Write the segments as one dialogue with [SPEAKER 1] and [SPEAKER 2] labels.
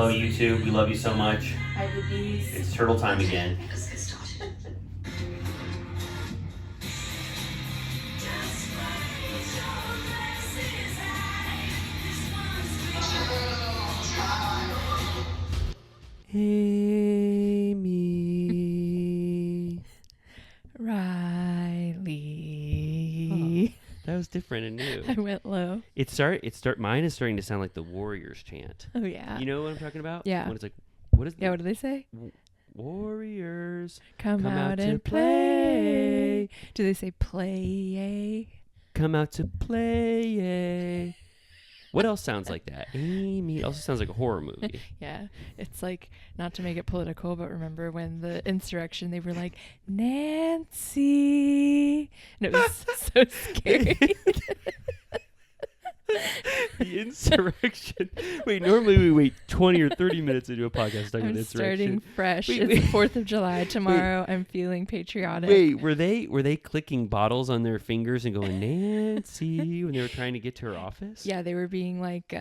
[SPEAKER 1] Hello, YouTube. We love you so much.
[SPEAKER 2] Hi, babies.
[SPEAKER 1] It's turtle time again. Amy.
[SPEAKER 2] Riley.
[SPEAKER 1] That was different and new.
[SPEAKER 2] I went low.
[SPEAKER 1] Mine is starting to sound like the Warriors chant.
[SPEAKER 2] Oh, yeah.
[SPEAKER 1] You know what I'm talking about?
[SPEAKER 2] Yeah.
[SPEAKER 1] When it's like, what is
[SPEAKER 2] Yeah, what do they say?
[SPEAKER 1] Warriors.
[SPEAKER 2] Come out and play. Do they say play?
[SPEAKER 1] Come out to play. What else sounds like that? Amy. It also sounds like a horror movie.
[SPEAKER 2] Yeah. It's like, not to make it political, but remember when the insurrection, they were like, Nancy. And it was so scary.
[SPEAKER 1] The insurrection. Wait, normally we wait 20 or 30 minutes to do a podcast talking about
[SPEAKER 2] I'm
[SPEAKER 1] insurrection.
[SPEAKER 2] starting fresh.
[SPEAKER 1] Wait,
[SPEAKER 2] It's 4th of July tomorrow. I'm feeling patriotic.
[SPEAKER 1] Wait, were they clicking bottles on their fingers and going, Nancy, when they were trying to get to her office?
[SPEAKER 2] Yeah, they were being like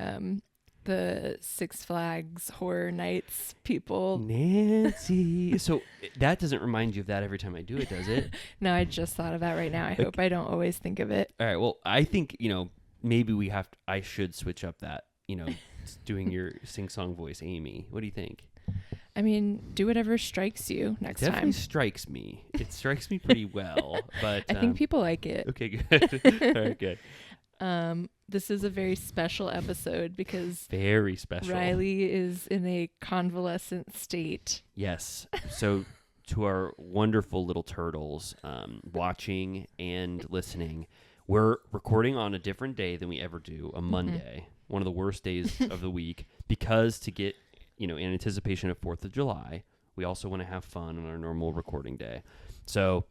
[SPEAKER 2] the Six Flags Horror Nights people.
[SPEAKER 1] Nancy. So that doesn't remind you of that every time I do it, does it?
[SPEAKER 2] No, I just thought of that right now. I hope I don't always think of it.
[SPEAKER 1] All right, well, I think, maybe I should switch up that, doing your sing-song voice, Amy. What do you think?
[SPEAKER 2] I mean, do whatever strikes you next
[SPEAKER 1] Definitely
[SPEAKER 2] time.
[SPEAKER 1] strikes me. It strikes me pretty well, but
[SPEAKER 2] I think people like it.
[SPEAKER 1] Okay, good. All right, good.
[SPEAKER 2] This is a very special episode because
[SPEAKER 1] Very special.
[SPEAKER 2] Riley is in a convalescent state.
[SPEAKER 1] Yes. So to our wonderful little turtles watching and listening, we're recording on a different day than we ever do, a Monday, one of the worst days of the week, because to get, in anticipation of 4th of July, we also want to have fun on our normal recording day. So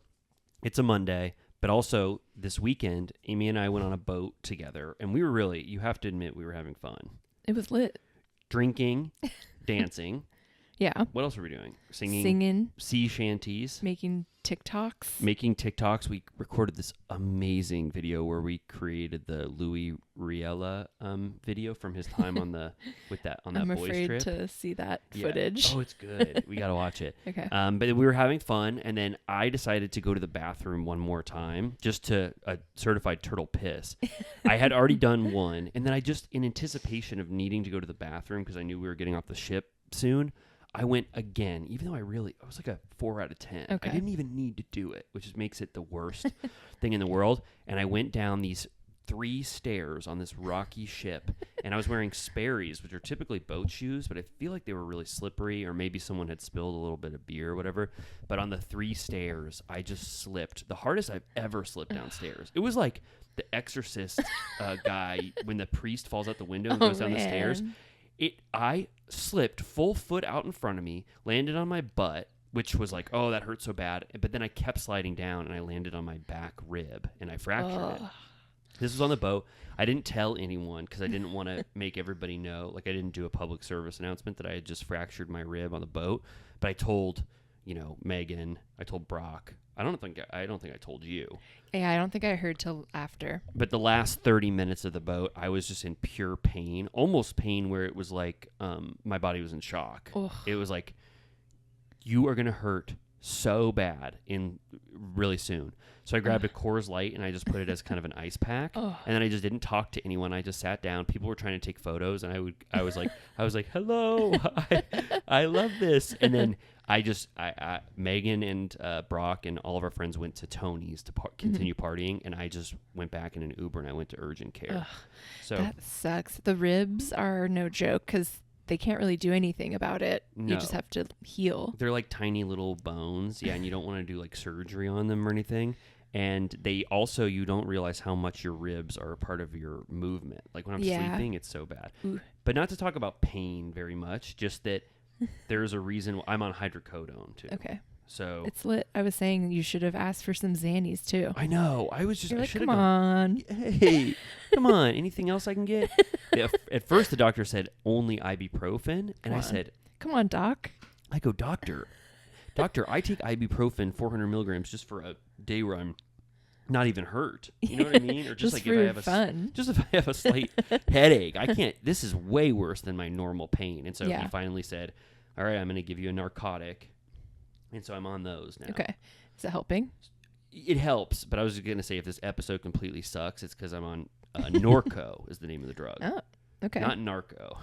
[SPEAKER 1] it's a Monday, but also this weekend, Amy and I went on a boat together, and we were really, you have to admit, we were having fun.
[SPEAKER 2] It was lit.
[SPEAKER 1] Drinking, dancing.
[SPEAKER 2] Yeah.
[SPEAKER 1] What else were we doing?
[SPEAKER 2] Singing.
[SPEAKER 1] Sea shanties.
[SPEAKER 2] Making TikToks.
[SPEAKER 1] Making TikToks. We recorded this amazing video where we created the Louis Riella video from his time on that boys trip.
[SPEAKER 2] I'm afraid to see that footage.
[SPEAKER 1] Oh, it's good. We got to watch it.
[SPEAKER 2] Okay.
[SPEAKER 1] But we were having fun, and then I decided to go to the bathroom one more time just to certified turtle piss. I had already done one, and then I just, in anticipation of needing to go to the bathroom because I knew we were getting off the ship soon, I went again, even though I was like a 4 out of 10.
[SPEAKER 2] Okay.
[SPEAKER 1] I didn't even need to do it, which just makes it the worst thing in the world. And I went down these 3 stairs on this rocky ship, and I was wearing Sperry's, which are typically boat shoes, but I feel like they were really slippery, or maybe someone had spilled a little bit of beer or whatever. But on the 3 stairs, I just slipped. The hardest I've ever slipped downstairs. It was like the Exorcist guy when the priest falls out the window and goes down the stairs. I slipped full foot out in front of me, landed on my butt, which was like, oh, that hurt so bad. But then I kept sliding down, and I landed on my back rib, and I fractured it. This was on the boat. I didn't tell anyone because I didn't want to make everybody know. Like, I didn't do a public service announcement that I had just fractured my rib on the boat. But I told, Megan. I told Brock. I don't think I told you.
[SPEAKER 2] Yeah, I don't think I heard till after.
[SPEAKER 1] But the last 30 minutes of the boat, I was just in pure pain, almost pain where it was like my body was in shock.
[SPEAKER 2] Ugh.
[SPEAKER 1] It was like, you are going to hurt so bad really soon. So I grabbed a Coors Light and I just put it as kind of an ice pack. And then I just didn't talk to anyone. I just sat down. People were trying to take photos, and I was like, hello, I love this. And then Megan and Brock and all of our friends went to Tony's to continue partying, and I just went back in an Uber and I went to urgent care. So
[SPEAKER 2] that sucks. The ribs are no joke because they can't really do anything about it.
[SPEAKER 1] No.
[SPEAKER 2] You just have to heal.
[SPEAKER 1] They're like tiny little bones, and you don't want to do like surgery on them or anything. And you don't realize how much your ribs are a part of your movement. Like when I'm sleeping, it's so bad.
[SPEAKER 2] Ooh.
[SPEAKER 1] But not to talk about pain very much, just that there's a reason I'm on hydrocodone too.
[SPEAKER 2] Okay.
[SPEAKER 1] So
[SPEAKER 2] it's lit. I was saying you should have asked for some Xannies too.
[SPEAKER 1] I know. I was just,
[SPEAKER 2] You're
[SPEAKER 1] I
[SPEAKER 2] like,
[SPEAKER 1] should
[SPEAKER 2] come
[SPEAKER 1] have
[SPEAKER 2] on.
[SPEAKER 1] Hey, come on. Anything else I can get? At first, the doctor said only ibuprofen. And I said,
[SPEAKER 2] come on, doc.
[SPEAKER 1] I go, doctor, I take ibuprofen 400 milligrams just for a day where I'm not even hurt. You know what I mean? Or just like
[SPEAKER 2] for
[SPEAKER 1] if I have
[SPEAKER 2] fun.
[SPEAKER 1] just if I have a slight headache, I can't. This is way worse than my normal pain. And so he finally said, "All right, I'm going to give you a narcotic." And so I'm on those now.
[SPEAKER 2] Okay, is it helping?
[SPEAKER 1] It helps, but I was going to say if this episode completely sucks, it's because I'm on Norco is the name of the drug.
[SPEAKER 2] Oh, okay.
[SPEAKER 1] Not Narco.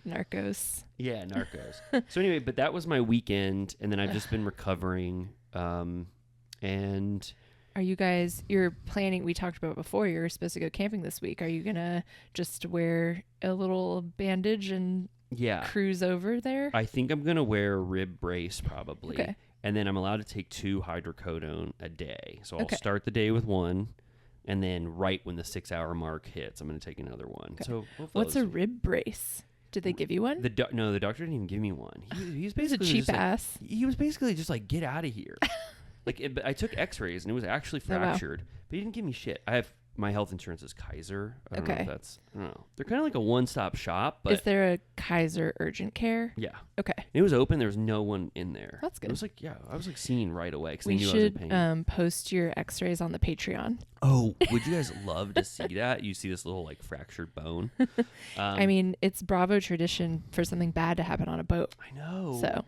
[SPEAKER 2] Narcos.
[SPEAKER 1] Yeah, Narcos. So anyway, but that was my weekend, and then I've just been recovering. And
[SPEAKER 2] are you guys? You're planning? We talked about before. You're supposed to go camping this week. Are you gonna just wear a little bandage and cruise over there?
[SPEAKER 1] I think I'm gonna wear a rib brace probably.
[SPEAKER 2] Okay.
[SPEAKER 1] And then I'm allowed to take 2 hydrocodone a day. So I'll start the day with one, and then right when the 6-hour mark hits, I'm going to take another one.
[SPEAKER 2] Okay.
[SPEAKER 1] So
[SPEAKER 2] what's a rib brace? Did they give you one?
[SPEAKER 1] No, the doctor didn't even give me one. He's basically
[SPEAKER 2] a cheap ass.
[SPEAKER 1] He was basically just like, get out of here. But I took X-rays and it was actually fractured, but he didn't give me shit. My health insurance is Kaiser. I don't know if that's, I don't know. They're kind of like a one-stop shop. But
[SPEAKER 2] is there a Kaiser urgent care?
[SPEAKER 1] Yeah.
[SPEAKER 2] Okay.
[SPEAKER 1] It was open. There was no one in there.
[SPEAKER 2] That's good.
[SPEAKER 1] It was like, I was like seen right away because
[SPEAKER 2] we
[SPEAKER 1] they knew I was in pain.
[SPEAKER 2] Post your X-rays on the Patreon.
[SPEAKER 1] Oh, would you guys love to see that? You see this little like fractured bone.
[SPEAKER 2] I mean, it's Bravo tradition for something bad to happen on a boat.
[SPEAKER 1] I know.
[SPEAKER 2] So.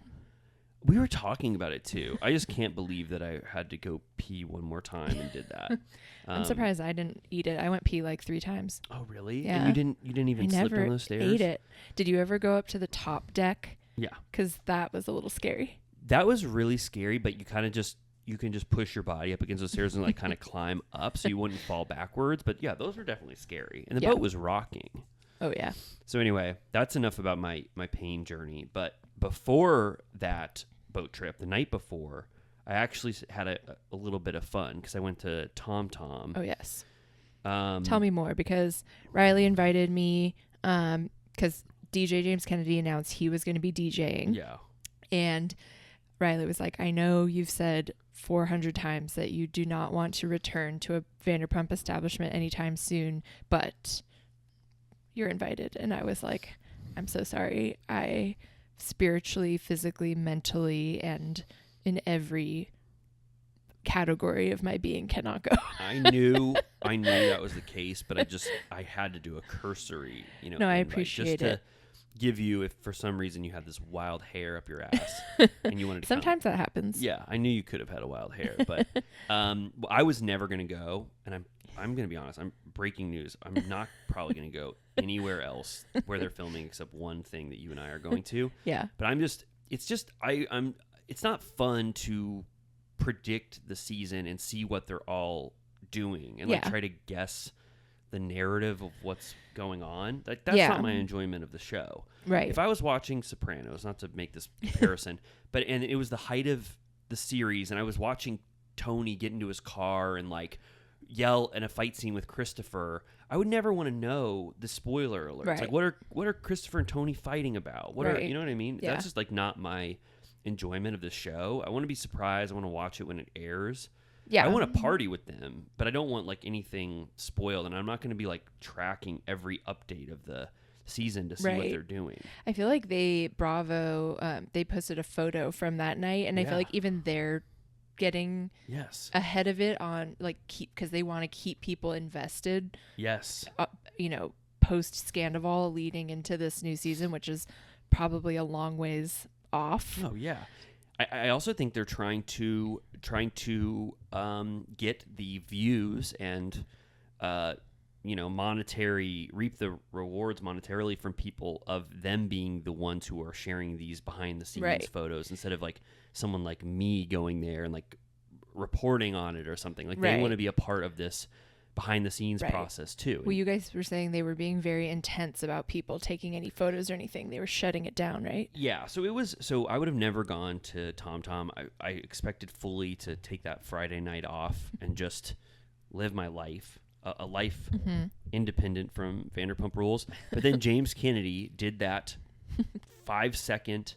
[SPEAKER 1] We were talking about it too. I just can't believe that I had to go pee one more time and did that.
[SPEAKER 2] I'm surprised I didn't eat it. I went pee like 3 times.
[SPEAKER 1] Oh, really?
[SPEAKER 2] Yeah.
[SPEAKER 1] And you didn't even slip down those stairs?
[SPEAKER 2] I never ate it. Did you ever go up to the top deck?
[SPEAKER 1] Yeah.
[SPEAKER 2] Because that was a little scary.
[SPEAKER 1] That was really scary, but you kind of you can just push your body up against the stairs and like kind of climb up so you wouldn't fall backwards. But yeah, those were definitely scary. And the boat was rocking.
[SPEAKER 2] Oh, yeah.
[SPEAKER 1] So anyway, that's enough about my pain journey. But before that boat trip, the night before, I actually had a little bit of fun because I went to TomTom.
[SPEAKER 2] Oh, yes. Tell me more, because Riley invited me because DJ James Kennedy announced he was going to be DJing.
[SPEAKER 1] Yeah.
[SPEAKER 2] And Riley was like, I know you've said 400 times that you do not want to return to a Vanderpump establishment anytime soon, but you're invited. And I was like, I'm so sorry. I spiritually, physically, mentally, and in every category of my being cannot go.
[SPEAKER 1] I knew that was the case, but I had to do a cursory,
[SPEAKER 2] No, I appreciate
[SPEAKER 1] just
[SPEAKER 2] it.
[SPEAKER 1] To give you, if for some reason you had this wild hair up your ass and you wanted to
[SPEAKER 2] sometimes that happens.
[SPEAKER 1] Yeah, I knew you could have had a wild hair, but I was never going to go, and I'm going to be honest. I'm breaking news. I'm not probably going to go anywhere else where they're filming except one thing that you and I are going to.
[SPEAKER 2] Yeah.
[SPEAKER 1] But it's not fun to predict the season and see what they're all doing and like try to guess the narrative of what's going on. Like that's not my enjoyment of the show.
[SPEAKER 2] Right.
[SPEAKER 1] If I was watching Sopranos, not to make this comparison, and it was the height of the series, and I was watching Tony get into his car and like yell in a fight scene with Christopher, I would never want to know the spoiler alerts.
[SPEAKER 2] Right.
[SPEAKER 1] Like what are Christopher and Tony fighting about? What are, you know what I mean? Yeah. That's just like not my enjoyment of the show. I want to be surprised. I want to watch it when it airs. Yeah. I want to party with them, but I don't want like anything spoiled, and I'm not going to be like tracking every update of the season to see what they're doing.
[SPEAKER 2] I feel like Bravo, they posted a photo from that night, and I feel like even they're getting ahead of it on like because they want to keep people invested.
[SPEAKER 1] Yes.
[SPEAKER 2] Post Scandival leading into this new season, which is probably a long ways off.
[SPEAKER 1] Oh yeah. I also think they're trying to get the views and reap the rewards monetarily from people of them being the ones who are sharing these behind the scenes photos instead of like someone like me going there and like reporting on it or something. Like they want to be a part of this behind the scenes process too.
[SPEAKER 2] Well, you guys were saying they were being very intense about people taking any photos or anything. They were shutting it down, right?
[SPEAKER 1] Yeah. So I would have never gone to TomTom. I expected fully to take that Friday night off and just live my life, a life independent from Vanderpump Rules. But then James Kennedy did that 5-second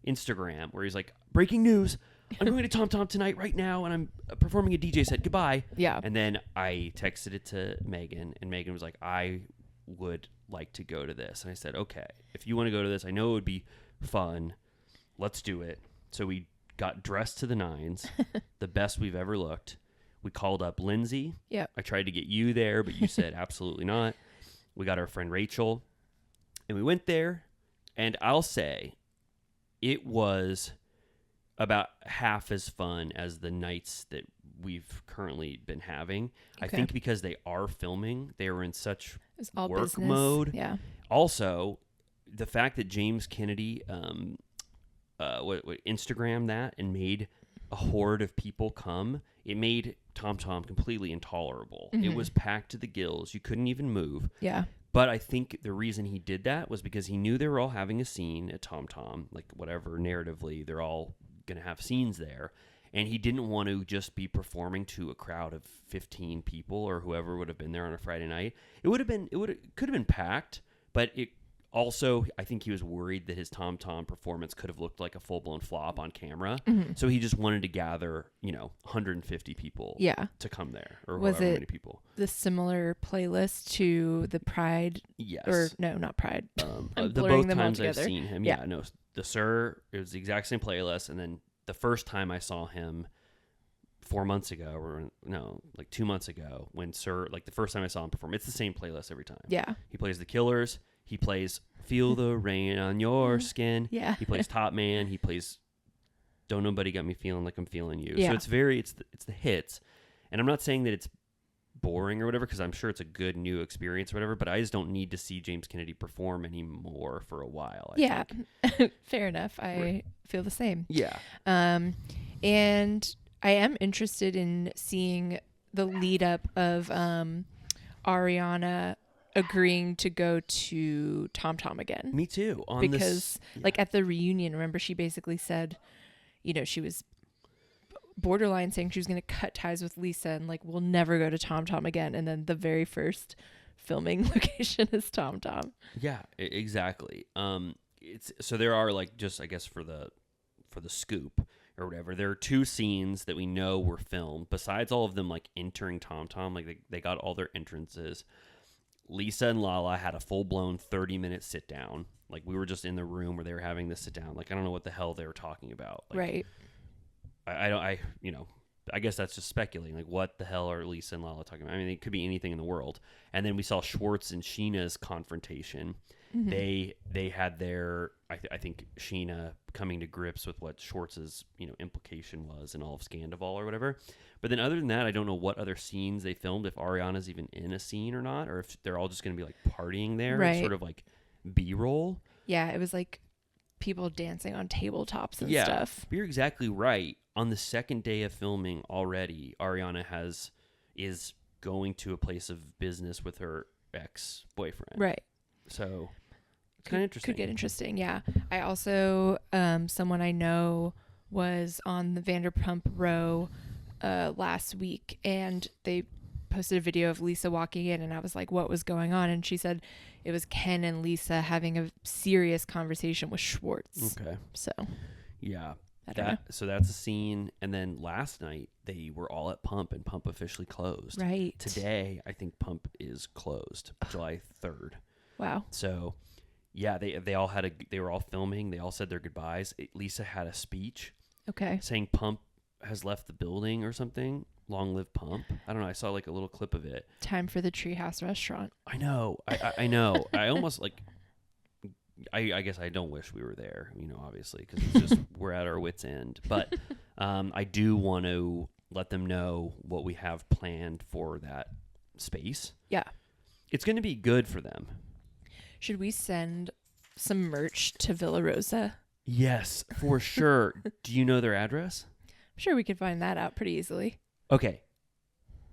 [SPEAKER 1] Instagram where he's like, breaking news. I'm going to TomTom tonight right now, and I'm performing a DJ set. Goodbye.
[SPEAKER 2] Yeah.
[SPEAKER 1] And then I texted it to Megan, and Megan was like, I would like to go to this. And I said, okay, if you want to go to this, I know it would be fun. Let's do it. So we got dressed to the nines, the best we've ever looked. We called up Lindsay.
[SPEAKER 2] Yep.
[SPEAKER 1] I tried to get you there, but you said absolutely not. We got our friend Rachel, and we went there, and I'll say it was about half as fun as the nights that we've currently been having.
[SPEAKER 2] Okay.
[SPEAKER 1] I think because they are filming, they were in such
[SPEAKER 2] It's all
[SPEAKER 1] work
[SPEAKER 2] business.
[SPEAKER 1] mode.
[SPEAKER 2] Yeah.
[SPEAKER 1] Also, the fact that James Kennedy Instagrammed that and made a horde of people come, it made TomTom completely intolerable.
[SPEAKER 2] Mm-hmm.
[SPEAKER 1] It was packed to the gills. You couldn't even move.
[SPEAKER 2] Yeah.
[SPEAKER 1] But I think the reason he did that was because he knew they were all having a scene at TomTom, like whatever narratively, they're all going to have scenes there. And he didn't want to just be performing to a crowd of 15 people or whoever would have been there on a Friday night. It could have been packed, but it also, I think he was worried that his TomTom performance could have looked like a full-blown flop on camera.
[SPEAKER 2] Mm-hmm.
[SPEAKER 1] So he just wanted to gather, 150 people to come there, or
[SPEAKER 2] Was
[SPEAKER 1] however
[SPEAKER 2] it
[SPEAKER 1] many people.
[SPEAKER 2] the similar playlist to the Pride?
[SPEAKER 1] Yes.
[SPEAKER 2] Or no, not Pride. I'm
[SPEAKER 1] The
[SPEAKER 2] blurring
[SPEAKER 1] both
[SPEAKER 2] them all
[SPEAKER 1] times I've
[SPEAKER 2] together.
[SPEAKER 1] seen him.
[SPEAKER 2] Yeah.
[SPEAKER 1] No, the Sir, it was the exact same playlist. And then the first time I saw him 4 months ago, or no, like 2 months ago, when Sir, like the first time I saw him perform, it's the same playlist every time.
[SPEAKER 2] Yeah.
[SPEAKER 1] He plays The Killers. He plays Feel the Rain on Your Skin.
[SPEAKER 2] Yeah.
[SPEAKER 1] He plays Top Man. He plays Don't Nobody Got Me Feeling Like I'm Feeling You.
[SPEAKER 2] Yeah.
[SPEAKER 1] So it's the hits. And I'm not saying that it's boring or whatever, because I'm sure it's a good new experience or whatever, but I just don't need to see James Kennedy perform anymore for a while. I think.
[SPEAKER 2] Fair enough. I feel the same.
[SPEAKER 1] Yeah.
[SPEAKER 2] And I am interested in seeing the lead up of Ariana agreeing to go to TomTom again.
[SPEAKER 1] Me too.
[SPEAKER 2] Because like at the reunion, remember she basically said, she was borderline saying she was going to cut ties with Lisa and like, we'll never go to TomTom again. And then the very first filming location is TomTom.
[SPEAKER 1] Yeah, exactly. So there are like, just I guess for the scoop or whatever, there are 2 scenes that we know were filmed besides all of them like entering TomTom. Like they got all their entrances. Lisa and Lala had a full-blown 30-minute sit-down. Like, we were just in the room where they were having this sit-down. Like, I don't know what the hell they were talking about. Like,
[SPEAKER 2] Right.
[SPEAKER 1] I guess that's just speculating. Like, what the hell are Lisa and Lala talking about? I mean, it could be anything in the world. And then we saw Schwartz and Sheena's confrontation. Mm-hmm. They had their, I think, Sheena coming to grips with what Schwartz's, implication was in all of Scandival or whatever. But then other than that, I don't know what other scenes they filmed, if Ariana's even in a scene or not, or if they're all just going to be like partying there,
[SPEAKER 2] right.
[SPEAKER 1] Sort of like B-roll.
[SPEAKER 2] Yeah, it was like people dancing on tabletops and stuff.
[SPEAKER 1] You're exactly right. On the second day of filming already, Ariana is going to a place of business with her ex-boyfriend.
[SPEAKER 2] Right.
[SPEAKER 1] So it's kind of interesting.
[SPEAKER 2] Could get interesting, yeah. I also, someone I know was on the Vanderpump RHOA last week, and they posted a video of Lisa walking in, and I was like, what was going on? And she said it was Ken and Lisa having a serious conversation with Schwartz.
[SPEAKER 1] Okay.
[SPEAKER 2] So.
[SPEAKER 1] Yeah.
[SPEAKER 2] I don't know.
[SPEAKER 1] So that's a scene. And then last night they were all at Pump, and Pump officially closed.
[SPEAKER 2] Right.
[SPEAKER 1] Today, I think Pump is closed, July 3rd.
[SPEAKER 2] Wow.
[SPEAKER 1] So, yeah, they were all filming. They all said their goodbyes. Lisa had a speech.
[SPEAKER 2] Okay.
[SPEAKER 1] Saying Pump has left the building or something. Long live Pump. I don't know. I saw like a little clip of it.
[SPEAKER 2] Time for the Treehouse restaurant.
[SPEAKER 1] I know. I know. I almost like. I guess I don't wish we were there, obviously, because it's just we're at our wits' end. But I do want to let them know what we have planned for that space.
[SPEAKER 2] Yeah.
[SPEAKER 1] It's going to be good for them.
[SPEAKER 2] Should we send some merch to Villa Rosa?
[SPEAKER 1] Yes, for sure. Do you know their address?
[SPEAKER 2] I'm sure we could find that out pretty easily.
[SPEAKER 1] Okay.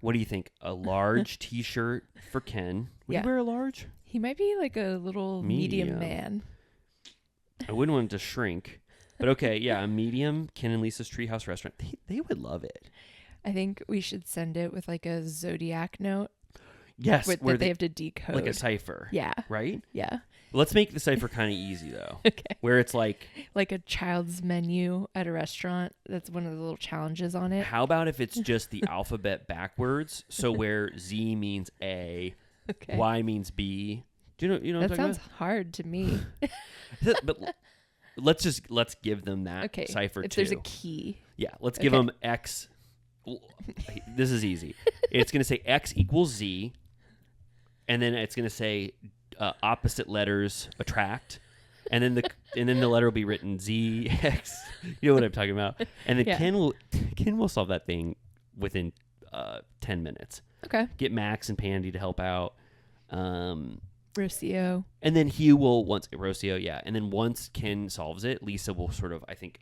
[SPEAKER 1] What do you think? A large T-shirt for Ken. Would you wear a large?
[SPEAKER 2] He might be like a little medium man.
[SPEAKER 1] I wouldn't want him to shrink. But okay, yeah, a medium Ken and Lisa's Treehouse restaurant. They would love it.
[SPEAKER 2] I think we should send it with like a Zodiac note.
[SPEAKER 1] Yes.
[SPEAKER 2] Where they have to decode.
[SPEAKER 1] Like a cipher.
[SPEAKER 2] Yeah.
[SPEAKER 1] Right?
[SPEAKER 2] Yeah.
[SPEAKER 1] Let's make the cipher kind of easy, though.
[SPEAKER 2] Okay.
[SPEAKER 1] Where it's like
[SPEAKER 2] a child's menu at a restaurant. That's one of the little challenges on it.
[SPEAKER 1] How about if it's just the alphabet backwards? So where Z means A,
[SPEAKER 2] okay.
[SPEAKER 1] Y means B. Do you know what
[SPEAKER 2] that
[SPEAKER 1] I'm
[SPEAKER 2] sounds
[SPEAKER 1] talking
[SPEAKER 2] hard to me.
[SPEAKER 1] But let's give them that cipher
[SPEAKER 2] if
[SPEAKER 1] too.
[SPEAKER 2] there's a key.
[SPEAKER 1] Yeah, let's give them X, This is easy. It's going to say X equals Z, and then it's going to say opposite letters attract, and then the letter will be written Z X. You know what I'm talking about? And then Ken will solve that thing within 10 minutes.
[SPEAKER 2] Okay.
[SPEAKER 1] Get Max and Pandy to help out.
[SPEAKER 2] Rocio.
[SPEAKER 1] And then he will Rocio, yeah. And then once Ken solves it, Lisa will sort of, I think,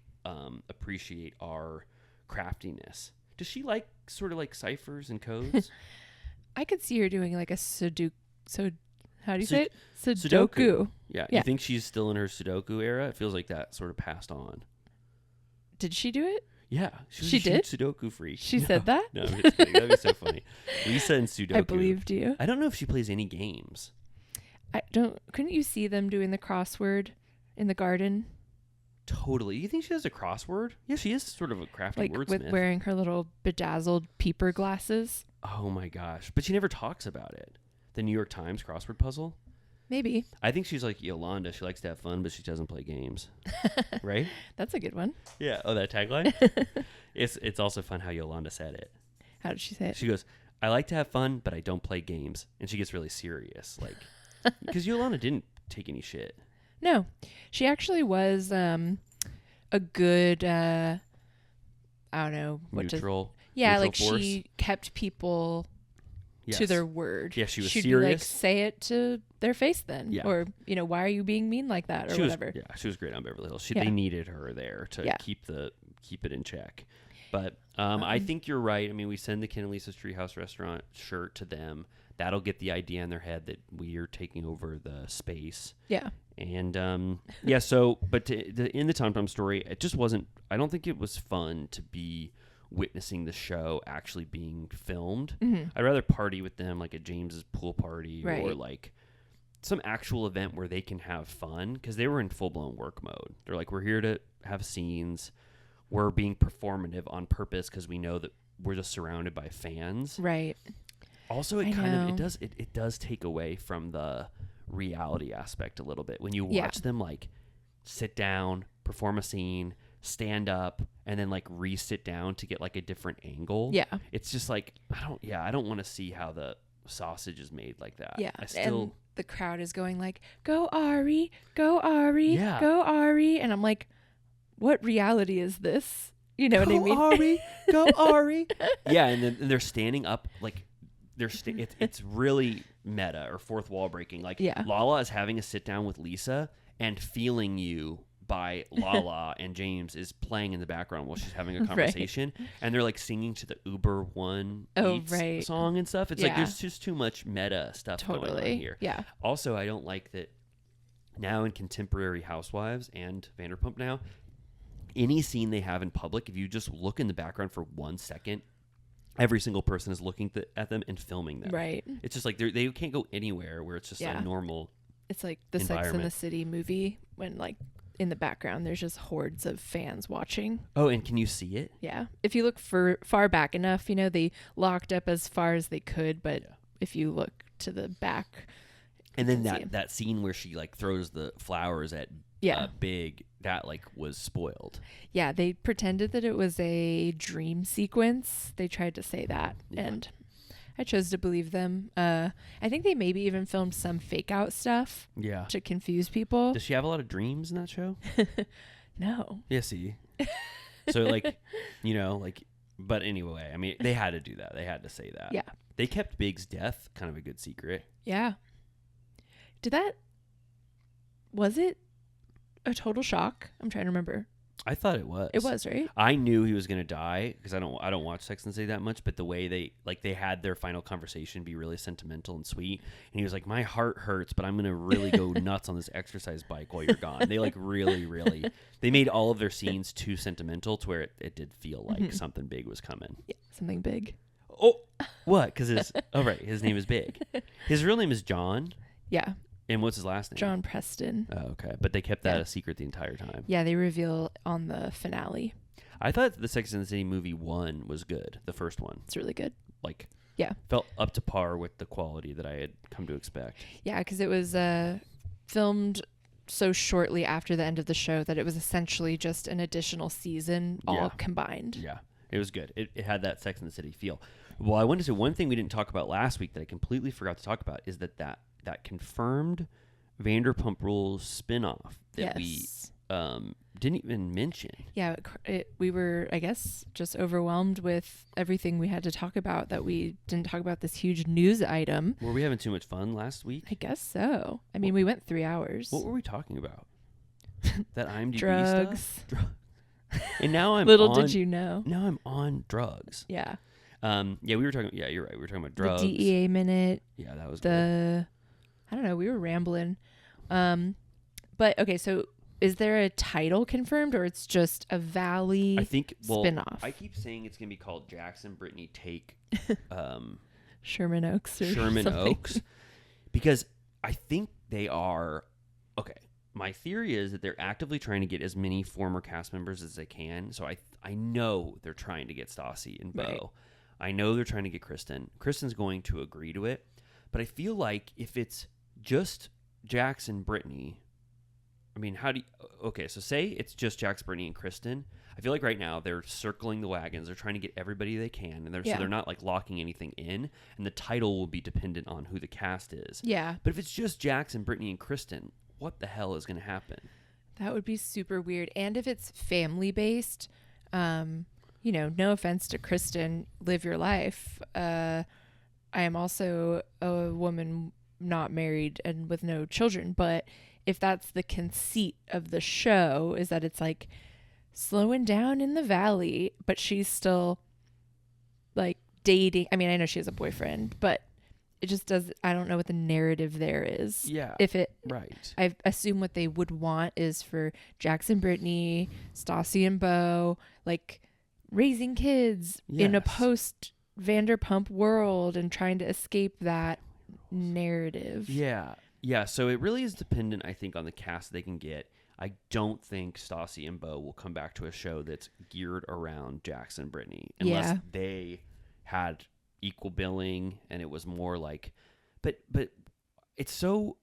[SPEAKER 1] appreciate our craftiness. Does she like sort of like ciphers and codes?
[SPEAKER 2] I could see her doing like a Sudoku. How do you say it?
[SPEAKER 1] Sudoku. Yeah. You think she's still in her Sudoku era? It feels like that sort of passed on.
[SPEAKER 2] Did she do it?
[SPEAKER 1] Yeah.
[SPEAKER 2] She did?
[SPEAKER 1] Sudoku freak.
[SPEAKER 2] She said that?
[SPEAKER 1] No, I'm just kidding. That'd be so funny. Lisa and Sudoku.
[SPEAKER 2] I believed you.
[SPEAKER 1] I don't know if she plays any games.
[SPEAKER 2] Couldn't you see them doing the crossword in the garden?
[SPEAKER 1] Totally. You think she has a crossword? Yeah, she is sort of a crafty
[SPEAKER 2] like
[SPEAKER 1] wordsmith.
[SPEAKER 2] with wearing her little bedazzled peeper glasses.
[SPEAKER 1] Oh my gosh. But she never talks about it. The New York Times crossword puzzle?
[SPEAKER 2] Maybe.
[SPEAKER 1] I think she's like Yolanda. She likes to have fun, but she doesn't play games. Right?
[SPEAKER 2] That's a good one.
[SPEAKER 1] Yeah. Oh, that tagline? It's also fun how Yolanda said it.
[SPEAKER 2] How did she say it?
[SPEAKER 1] She goes, I like to have fun, but I don't play games. And she gets really serious. Like, because Yolanda didn't take any shit.
[SPEAKER 2] No. She actually was a good, I don't know.
[SPEAKER 1] Neutral.
[SPEAKER 2] Yeah,
[SPEAKER 1] neutral
[SPEAKER 2] like
[SPEAKER 1] force.
[SPEAKER 2] she kept people to their word.
[SPEAKER 1] Yeah, she was
[SPEAKER 2] She'd
[SPEAKER 1] serious.
[SPEAKER 2] Be like, say it to their face then.
[SPEAKER 1] Yeah.
[SPEAKER 2] or why are you being mean like that, or whatever.
[SPEAKER 1] She was great on Beverly Hills. They needed her there to keep it in check. But I think you're right. I mean, we send the Ken and Lisa's Treehouse Restaurant shirt to them. That'll get the idea in their head that we are taking over the space. Yeah. And but in the TomTom story, it just wasn't. I don't think it was fun to be witnessing the show actually being filmed. Mm-hmm. I'd rather party with them like at James's pool party or like some actual event where they can have fun, because they were in full-blown work mode. They're like, we're here to have scenes. We're being performative on purpose because we know that we're just surrounded by fans. Right. Also, it does take away from the reality aspect a little bit when you watch them like sit down, perform a scene, stand up, and then like re-sit down to get like a different angle. Yeah. It's just like, I don't want to see how the sausage is made like that. Yeah.
[SPEAKER 2] And the crowd is going like, go Ari, go Ari, go Ari. And I'm like, what reality is this? You know what I mean?
[SPEAKER 1] Ari, go Ari. Yeah. And then they're standing up like, it's really meta or fourth wall breaking. Like Lala is having a sit down with Lisa, and Feeling You by Lala and James is playing in the background while she's having a conversation. Right. And they're like singing to the Uber One Eats song and stuff. It's like there's just too much meta stuff going on here. Yeah. Also, I don't like that now in contemporary Housewives and Vanderpump now, any scene they have in public, if you just look in the background for 1 second, every single person is looking at them and filming them. Right. It's just like they can't go anywhere where it's just a normal.
[SPEAKER 2] It's like the Sex and the City movie when like in the background there's just hordes of fans watching.
[SPEAKER 1] Oh, and can you see it?
[SPEAKER 2] Yeah. If you look far back enough, they locked up as far as they could, but if you look to the back.
[SPEAKER 1] And then that scene where she like throws the flowers at Big, that like was spoiled.
[SPEAKER 2] Yeah, they pretended that it was a dream sequence. They tried to say that, and I chose to believe them. I think they maybe even filmed some fake out stuff. Yeah, to confuse people.
[SPEAKER 1] Does she have a lot of dreams in that show?
[SPEAKER 2] No.
[SPEAKER 1] Yeah, see. So like, but anyway, I mean, they had to do that. They had to say that. Yeah. They kept Big's death kind of a good secret.
[SPEAKER 2] Yeah. Was it a total shock? I'm trying to remember.
[SPEAKER 1] I thought it was.
[SPEAKER 2] It was, right?
[SPEAKER 1] I knew he was going to die because I don't watch Sex and the City that much, but the way they had their final conversation be really sentimental and sweet, and he was like, my heart hurts, but I'm going to really go nuts on this exercise bike while you're gone. They like really they made all of their scenes too sentimental to where it did feel like something big was coming.
[SPEAKER 2] Yeah, something big.
[SPEAKER 1] Oh, what? Because his name is Big. His real name is John. Yeah. And what's his last name?
[SPEAKER 2] John Preston.
[SPEAKER 1] Oh, okay. But they kept that a secret the entire time.
[SPEAKER 2] Yeah, they reveal on the finale.
[SPEAKER 1] I thought the Sex and the City movie 1 was good. The first one.
[SPEAKER 2] It's really good.
[SPEAKER 1] Felt up to par with the quality that I had come to expect.
[SPEAKER 2] Yeah, because it was filmed so shortly after the end of the show that it was essentially just an additional season all combined.
[SPEAKER 1] Yeah. It was good. It had that Sex and the City feel. Well, I wanted to say one thing we didn't talk about last week that I completely forgot to talk about is that confirmed Vanderpump Rules spinoff that we didn't even mention.
[SPEAKER 2] Yeah, we were, I guess, just overwhelmed with everything we had to talk about that we didn't talk about this huge news item.
[SPEAKER 1] Were we having too much fun last week?
[SPEAKER 2] I guess so. I mean, we went 3 hours.
[SPEAKER 1] What were we talking about? That IMDb
[SPEAKER 2] Drugs.
[SPEAKER 1] stuff? And now I'm
[SPEAKER 2] Little did you know.
[SPEAKER 1] Now I'm on drugs.
[SPEAKER 2] Yeah.
[SPEAKER 1] We were talking. Yeah, you're right. We were talking about drugs.
[SPEAKER 2] The DEA minute.
[SPEAKER 1] Yeah, that was
[SPEAKER 2] good. I don't know. We were rambling. But okay, so is there a title confirmed, or it's just a Valley spinoff?
[SPEAKER 1] I keep saying it's gonna be called Jax and Brittany take
[SPEAKER 2] Sherman Oaks.
[SPEAKER 1] Oaks, because I think they are okay. My theory is that they're actively trying to get as many former cast members as they can. So I know they're trying to get Stassi and Bo.
[SPEAKER 2] Right.
[SPEAKER 1] I know they're trying to get Kristen. Kristen's going to agree to it. But I feel like if it's just Jax and Brittany, I mean, okay, so say it's just Jax, Brittany, and Kristen. I feel like right now they're circling the wagons. They're trying to get everybody they can. And so they're not like locking anything in. And the title will be dependent on who the cast is. Yeah. But if it's just Jax and Brittany and Kristen, what the hell is going to happen?
[SPEAKER 2] That would be super weird. And if it's family based, no offense to Kristen, live your life. I am also a woman not married and with no children. But if that's the conceit of the show, is that it's like slowing down in the valley, but she's still like dating. I mean, I know she has a boyfriend, but it just does. I don't know what the narrative there is.
[SPEAKER 1] Yeah. Right.
[SPEAKER 2] I assume what they would want is for Jax and Brittany, Stassi and Bo, like raising kids in a post Vanderpump world and trying to escape that narrative.
[SPEAKER 1] Yeah. Yeah. So it really is dependent, I think, on the cast they can get. I don't think Stassi and Bo will come back to a show that's geared around Jax and Brittany unless they had equal billing and it was more like, but it's so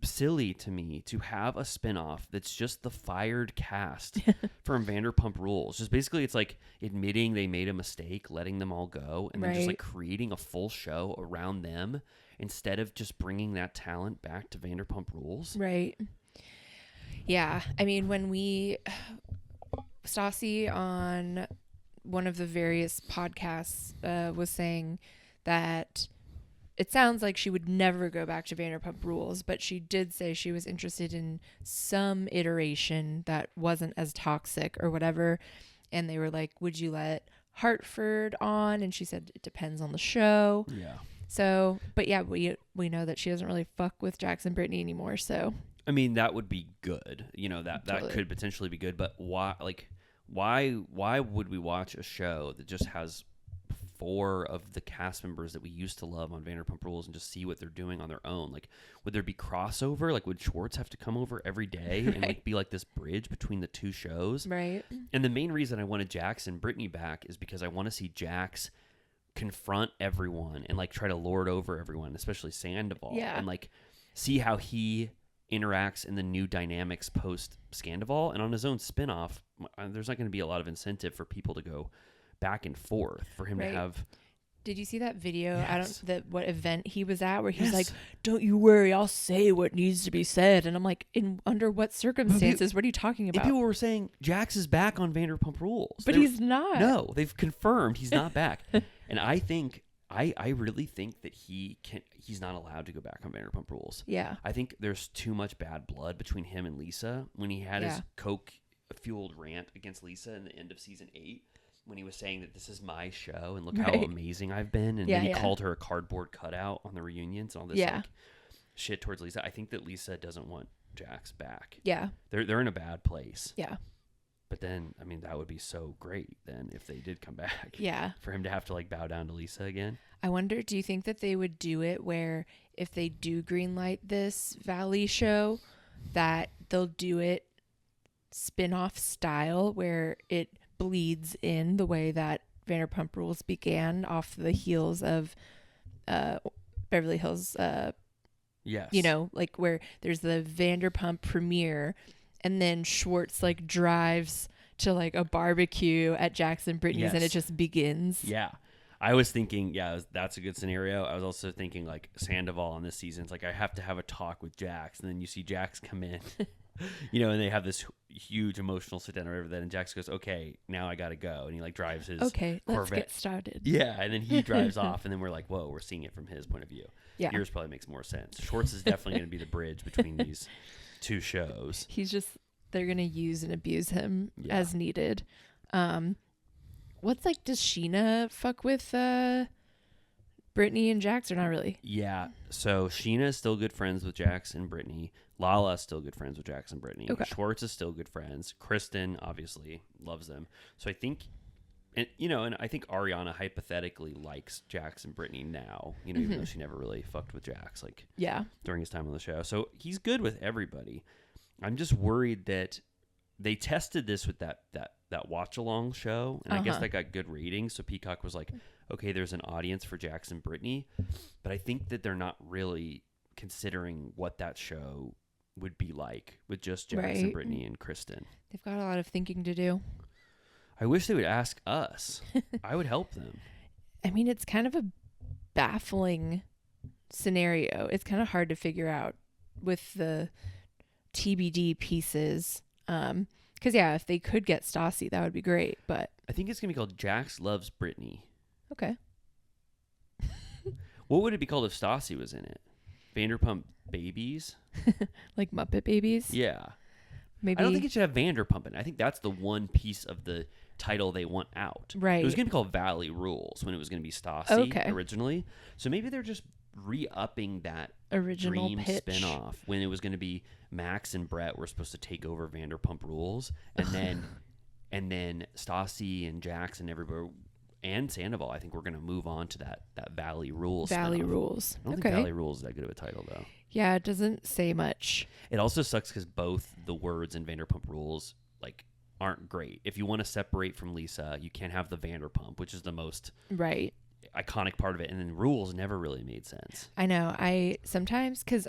[SPEAKER 1] silly to me to have a spinoff that's just the fired cast from Vanderpump Rules. Just basically it's like admitting they made a mistake, letting them all go, and then just like creating a full show around them instead of just bringing that talent back to Vanderpump Rules.
[SPEAKER 2] Right. Yeah. I mean, when Stassi on one of the various podcasts was saying that it sounds like she would never go back to Vanderpump Rules, but she did say she was interested in some iteration that wasn't as toxic or whatever. And they were like, would you let Hartford on? And she said, it depends on the show.
[SPEAKER 1] Yeah.
[SPEAKER 2] So, but yeah, we know that she doesn't really fuck with Jax and Brittany anymore. So,
[SPEAKER 1] I mean, that would be good. That could potentially be good, but why would we watch a show that just has 4 of the cast members that we used to love on Vanderpump Rules and just see what they're doing on their own? Like, would there be crossover? Like, would Schwartz have to come over every day and like be like this bridge between the two shows?
[SPEAKER 2] Right.
[SPEAKER 1] And the main reason I wanted Jax and Brittany back is because I want to see Jax confront everyone and like try to lord over everyone, especially Sandoval, and like see how he interacts in the new dynamics post Scandival. And on his own spinoff, there's not going to be a lot of incentive for people to go back and forth for him to have.
[SPEAKER 2] Did you see that video? Yes. What event he was at where he was like, "Don't you worry, I'll say what needs to be said." And I'm like, under what circumstances? What are you talking about?
[SPEAKER 1] People were saying Jax is back on Vanderpump Rules,
[SPEAKER 2] but he's not.
[SPEAKER 1] No, they've confirmed he's not back. And I think I really think that he's not allowed to go back on Vanderpump Rules.
[SPEAKER 2] Yeah.
[SPEAKER 1] I think there's too much bad blood between him and Lisa when he had his coke-fueled rant against Lisa in the end of season 8 when he was saying that this is my show and look how amazing I've been. And then he called her a cardboard cutout on the reunions and all this like, shit towards Lisa. I think that Lisa doesn't want Jax back. Yeah. They're in a bad place. Yeah. But then, I mean, that would be so great then if they did come back. Yeah. For him to have to like bow down to Lisa again.
[SPEAKER 2] I wonder, do you think that they would do it where if they do greenlight this Valley show, that they'll do it spin-off style where it bleeds in the way that Vanderpump Rules began off the heels of Beverly Hills? Yes. You know, like where there's the Vanderpump premiere and then Schwartz like drives to like a barbecue at Jax and Brittany's, and it
[SPEAKER 1] Yes.
[SPEAKER 2] just begins.
[SPEAKER 1] Yeah. I was thinking, that's a good scenario. I was also thinking like Sandoval on this season. It's like I have to have a talk with Jax, and then you see Jax come in, and they have this huge emotional sit down or whatever. That and Jax goes, "Okay, now I gotta go," and he like drives his
[SPEAKER 2] Okay, let's
[SPEAKER 1] Corvette.
[SPEAKER 2] get started.
[SPEAKER 1] Yeah, and then he drives off, and then we're like, "Whoa, we're seeing it from his point of view."
[SPEAKER 2] Yeah.
[SPEAKER 1] Yours probably makes more sense. Schwartz is definitely going to be the bridge between these two shows.
[SPEAKER 2] They're gonna use and abuse him
[SPEAKER 1] Yeah.
[SPEAKER 2] as needed. What's like, does Sheena fuck with Brittany and Jax or not really?
[SPEAKER 1] Yeah, so Sheena is still good friends with Jax and Brittany. Lala is still good friends with Jax and Brittany.
[SPEAKER 2] Okay.
[SPEAKER 1] Schwartz is still good friends. Kristen obviously loves them. So I think, and I think Ariana hypothetically likes Jax and Brittany now. Even though she never really fucked with Jax like
[SPEAKER 2] Yeah.
[SPEAKER 1] during his time on the show. So he's good with everybody. I'm just worried that they tested this with that watch along show, and I guess that got good ratings. So Peacock was like, okay, there's an audience for Jax and Brittany, but I think that they're not really considering what that show would be like with just Jax and Brittany and Kristen.
[SPEAKER 2] They've got a lot of thinking to do.
[SPEAKER 1] I wish they would ask us. I would help them.
[SPEAKER 2] I mean, it's kind of a baffling scenario. It's kind of hard to figure out with the TBD pieces. Because if they could get Stassi, that would be great. But
[SPEAKER 1] I think it's gonna be called Jax Loves Brittany.
[SPEAKER 2] okay.
[SPEAKER 1] What would it be called if Stassi was in it? Vanderpump Babies?
[SPEAKER 2] Like Muppet Babies?
[SPEAKER 1] Yeah.
[SPEAKER 2] Maybe.
[SPEAKER 1] I don't think it should have Vanderpump in it. I think that's the one piece of the title they want out.
[SPEAKER 2] Right.
[SPEAKER 1] It was going to be called Valley Rules when it was going to be Stassi originally. So maybe they're just re-upping that
[SPEAKER 2] original
[SPEAKER 1] dream
[SPEAKER 2] pitch
[SPEAKER 1] spinoff when it was going to be Max and Brett were supposed to take over Vanderpump Rules, and then Stassi and Jax and everybody and Sandoval, I think we're going to move on to that Valley Rules.
[SPEAKER 2] Valley
[SPEAKER 1] spinoff.
[SPEAKER 2] Rules.
[SPEAKER 1] I don't think Valley Rules is that good of a title though.
[SPEAKER 2] Yeah, it doesn't say much.
[SPEAKER 1] It also sucks because both the words in Vanderpump Rules like aren't great. If you want to separate from Lisa, you can't have the Vanderpump, which is the most iconic part of it, and then Rules never really made sense.
[SPEAKER 2] I know. I sometimes, because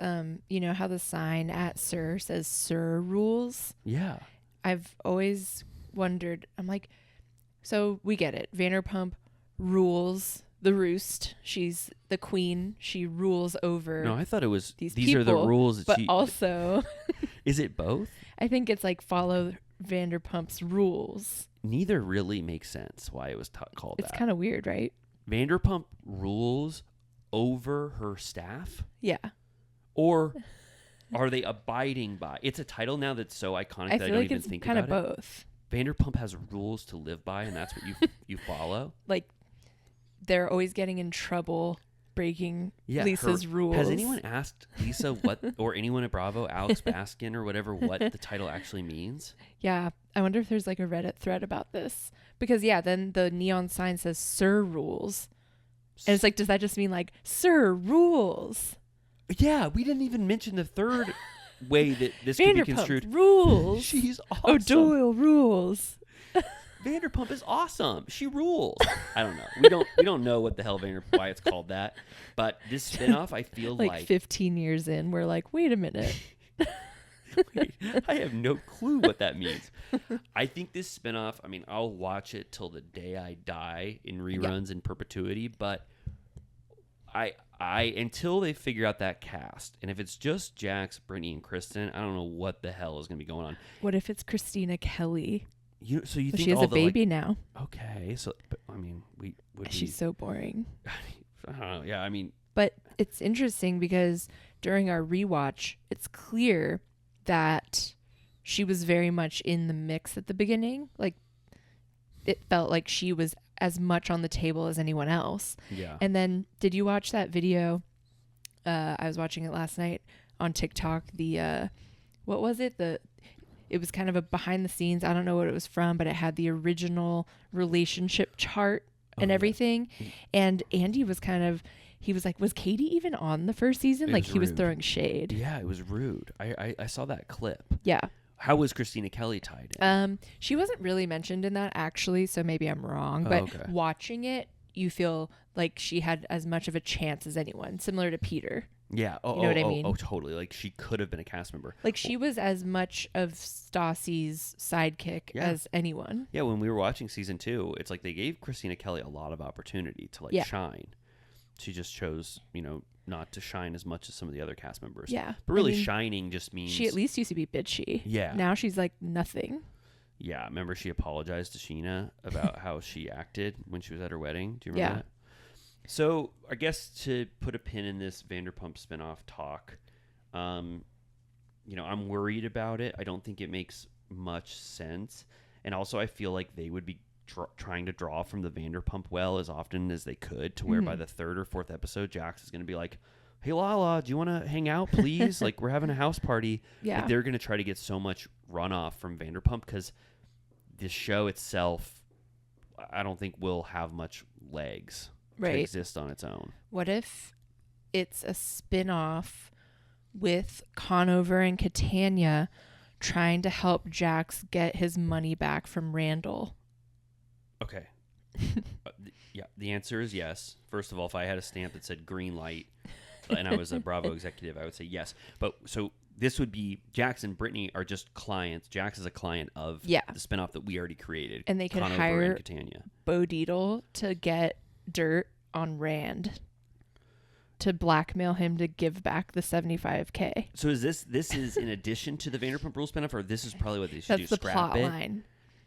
[SPEAKER 2] you know how the sign at Sir says Sir Rules?
[SPEAKER 1] Yeah.
[SPEAKER 2] I've always wondered, I'm like, so we get it. Vanderpump rules the roost. She's the queen. She rules over.
[SPEAKER 1] No, I thought it was
[SPEAKER 2] these
[SPEAKER 1] these are the
[SPEAKER 2] people,
[SPEAKER 1] rules that
[SPEAKER 2] but
[SPEAKER 1] she
[SPEAKER 2] also
[SPEAKER 1] Is it both?
[SPEAKER 2] I think it's like follow Vanderpump's rules.
[SPEAKER 1] Neither really makes sense why it was called
[SPEAKER 2] It's
[SPEAKER 1] that.
[SPEAKER 2] kind of weird, right?
[SPEAKER 1] Vanderpump rules over her staff?
[SPEAKER 2] Yeah.
[SPEAKER 1] Or are they abiding by? It's a title now that's so iconic that I
[SPEAKER 2] feel
[SPEAKER 1] don't
[SPEAKER 2] like
[SPEAKER 1] even
[SPEAKER 2] it's
[SPEAKER 1] think
[SPEAKER 2] kind
[SPEAKER 1] about
[SPEAKER 2] of
[SPEAKER 1] it.
[SPEAKER 2] both.
[SPEAKER 1] Vanderpump has rules to live by, and that's what you follow.
[SPEAKER 2] Like they're always getting in trouble breaking Lisa's rules.
[SPEAKER 1] Has anyone asked Lisa what, or anyone at Bravo, Alex Baskin or whatever, what the title actually means?
[SPEAKER 2] Yeah, I wonder if there's like a Reddit thread about this, because then the neon sign says Sir Rules, and it's like, does that just mean like Sir Rules?
[SPEAKER 1] Yeah, we didn't even mention the third way that this could be construed.
[SPEAKER 2] Rules.
[SPEAKER 1] She's awesome.
[SPEAKER 2] Oh, Doyle rules.
[SPEAKER 1] Vanderpump is awesome. She rules. I don't know. We don't know what the hell why it's called that. But this spinoff, I feel like
[SPEAKER 2] 15 years in, we're like, wait a minute.
[SPEAKER 1] wait, I have no clue what that means. I think this spinoff, I mean, I'll watch it till the day I die in reruns in perpetuity, but I until they figure out that cast, and if it's just Jax, Brittany, and Kristen, I don't know what the hell is going to be going on.
[SPEAKER 2] What if it's Christina Kelly?
[SPEAKER 1] So you think
[SPEAKER 2] she has
[SPEAKER 1] all
[SPEAKER 2] a baby now?
[SPEAKER 1] Okay, so but, I mean,
[SPEAKER 2] she's so boring.
[SPEAKER 1] I don't know. Yeah, I mean,
[SPEAKER 2] but it's interesting because during our rewatch, it's clear that she was very much in the mix at the beginning. Like it felt like she was as much on the table as anyone else.
[SPEAKER 1] Yeah.
[SPEAKER 2] And then, did you watch that video? I was watching it last night on TikTok. What was it? It was kind of a behind the scenes. I don't know what it was from, but it had the original relationship chart and everything. Yeah. And Andy was he was like, was Katie even on the first season? Like he was throwing shade.
[SPEAKER 1] Yeah, it was rude. I saw that clip.
[SPEAKER 2] Yeah. How
[SPEAKER 1] was Christina Kelly tied in?
[SPEAKER 2] She wasn't really mentioned in that actually, so maybe I'm wrong. But watching it, you feel like she had as much of a chance as anyone, similar to Peter.
[SPEAKER 1] Yeah.
[SPEAKER 2] You know what I mean?
[SPEAKER 1] Oh, totally. Like she could have been a cast member.
[SPEAKER 2] Like she was as much of Stassi's sidekick as anyone.
[SPEAKER 1] Yeah. When we were watching season 2, it's like they gave Christina Kelly a lot of opportunity to like shine. She just chose, not to shine as much as some of the other cast members.
[SPEAKER 2] Yeah.
[SPEAKER 1] But really shining just means...
[SPEAKER 2] She at least used to be bitchy.
[SPEAKER 1] Yeah.
[SPEAKER 2] Now she's like nothing.
[SPEAKER 1] Yeah. Remember she apologized to Sheena about how she acted when she was at her wedding? Do you remember that? So I guess to put a pin in this Vanderpump spinoff talk, I'm worried about it. I don't think it makes much sense. And also I feel like they would be trying to draw from the Vanderpump well as often as they could to where by the 3rd or 4th episode, Jax is going to be like, hey, Lala, do you want to hang out, please? Like, we're having a house party.
[SPEAKER 2] Yeah.
[SPEAKER 1] Like, they're going to try to get so much runoff from Vanderpump because the show itself, I don't think will have much legs to exist on its own.
[SPEAKER 2] What if it's a spin-off with Conover and Catania trying to help Jax get his money back from Randall?
[SPEAKER 1] Okay. The answer is yes. First of all, if I had a stamp that said green light and I was a Bravo executive, I would say yes. But so this would be Jax and Brittany are just clients. Jax is a client of the spinoff that we already created.
[SPEAKER 2] And they could
[SPEAKER 1] Conover
[SPEAKER 2] hire
[SPEAKER 1] and Catania.
[SPEAKER 2] Bo Dietl to get dirt on Rand to blackmail him to give back the $75K.
[SPEAKER 1] So is this is in addition to the Vanderpump Rules spinoff, or this is probably what they should do?
[SPEAKER 2] That's the
[SPEAKER 1] Scrap
[SPEAKER 2] plot
[SPEAKER 1] it?
[SPEAKER 2] line.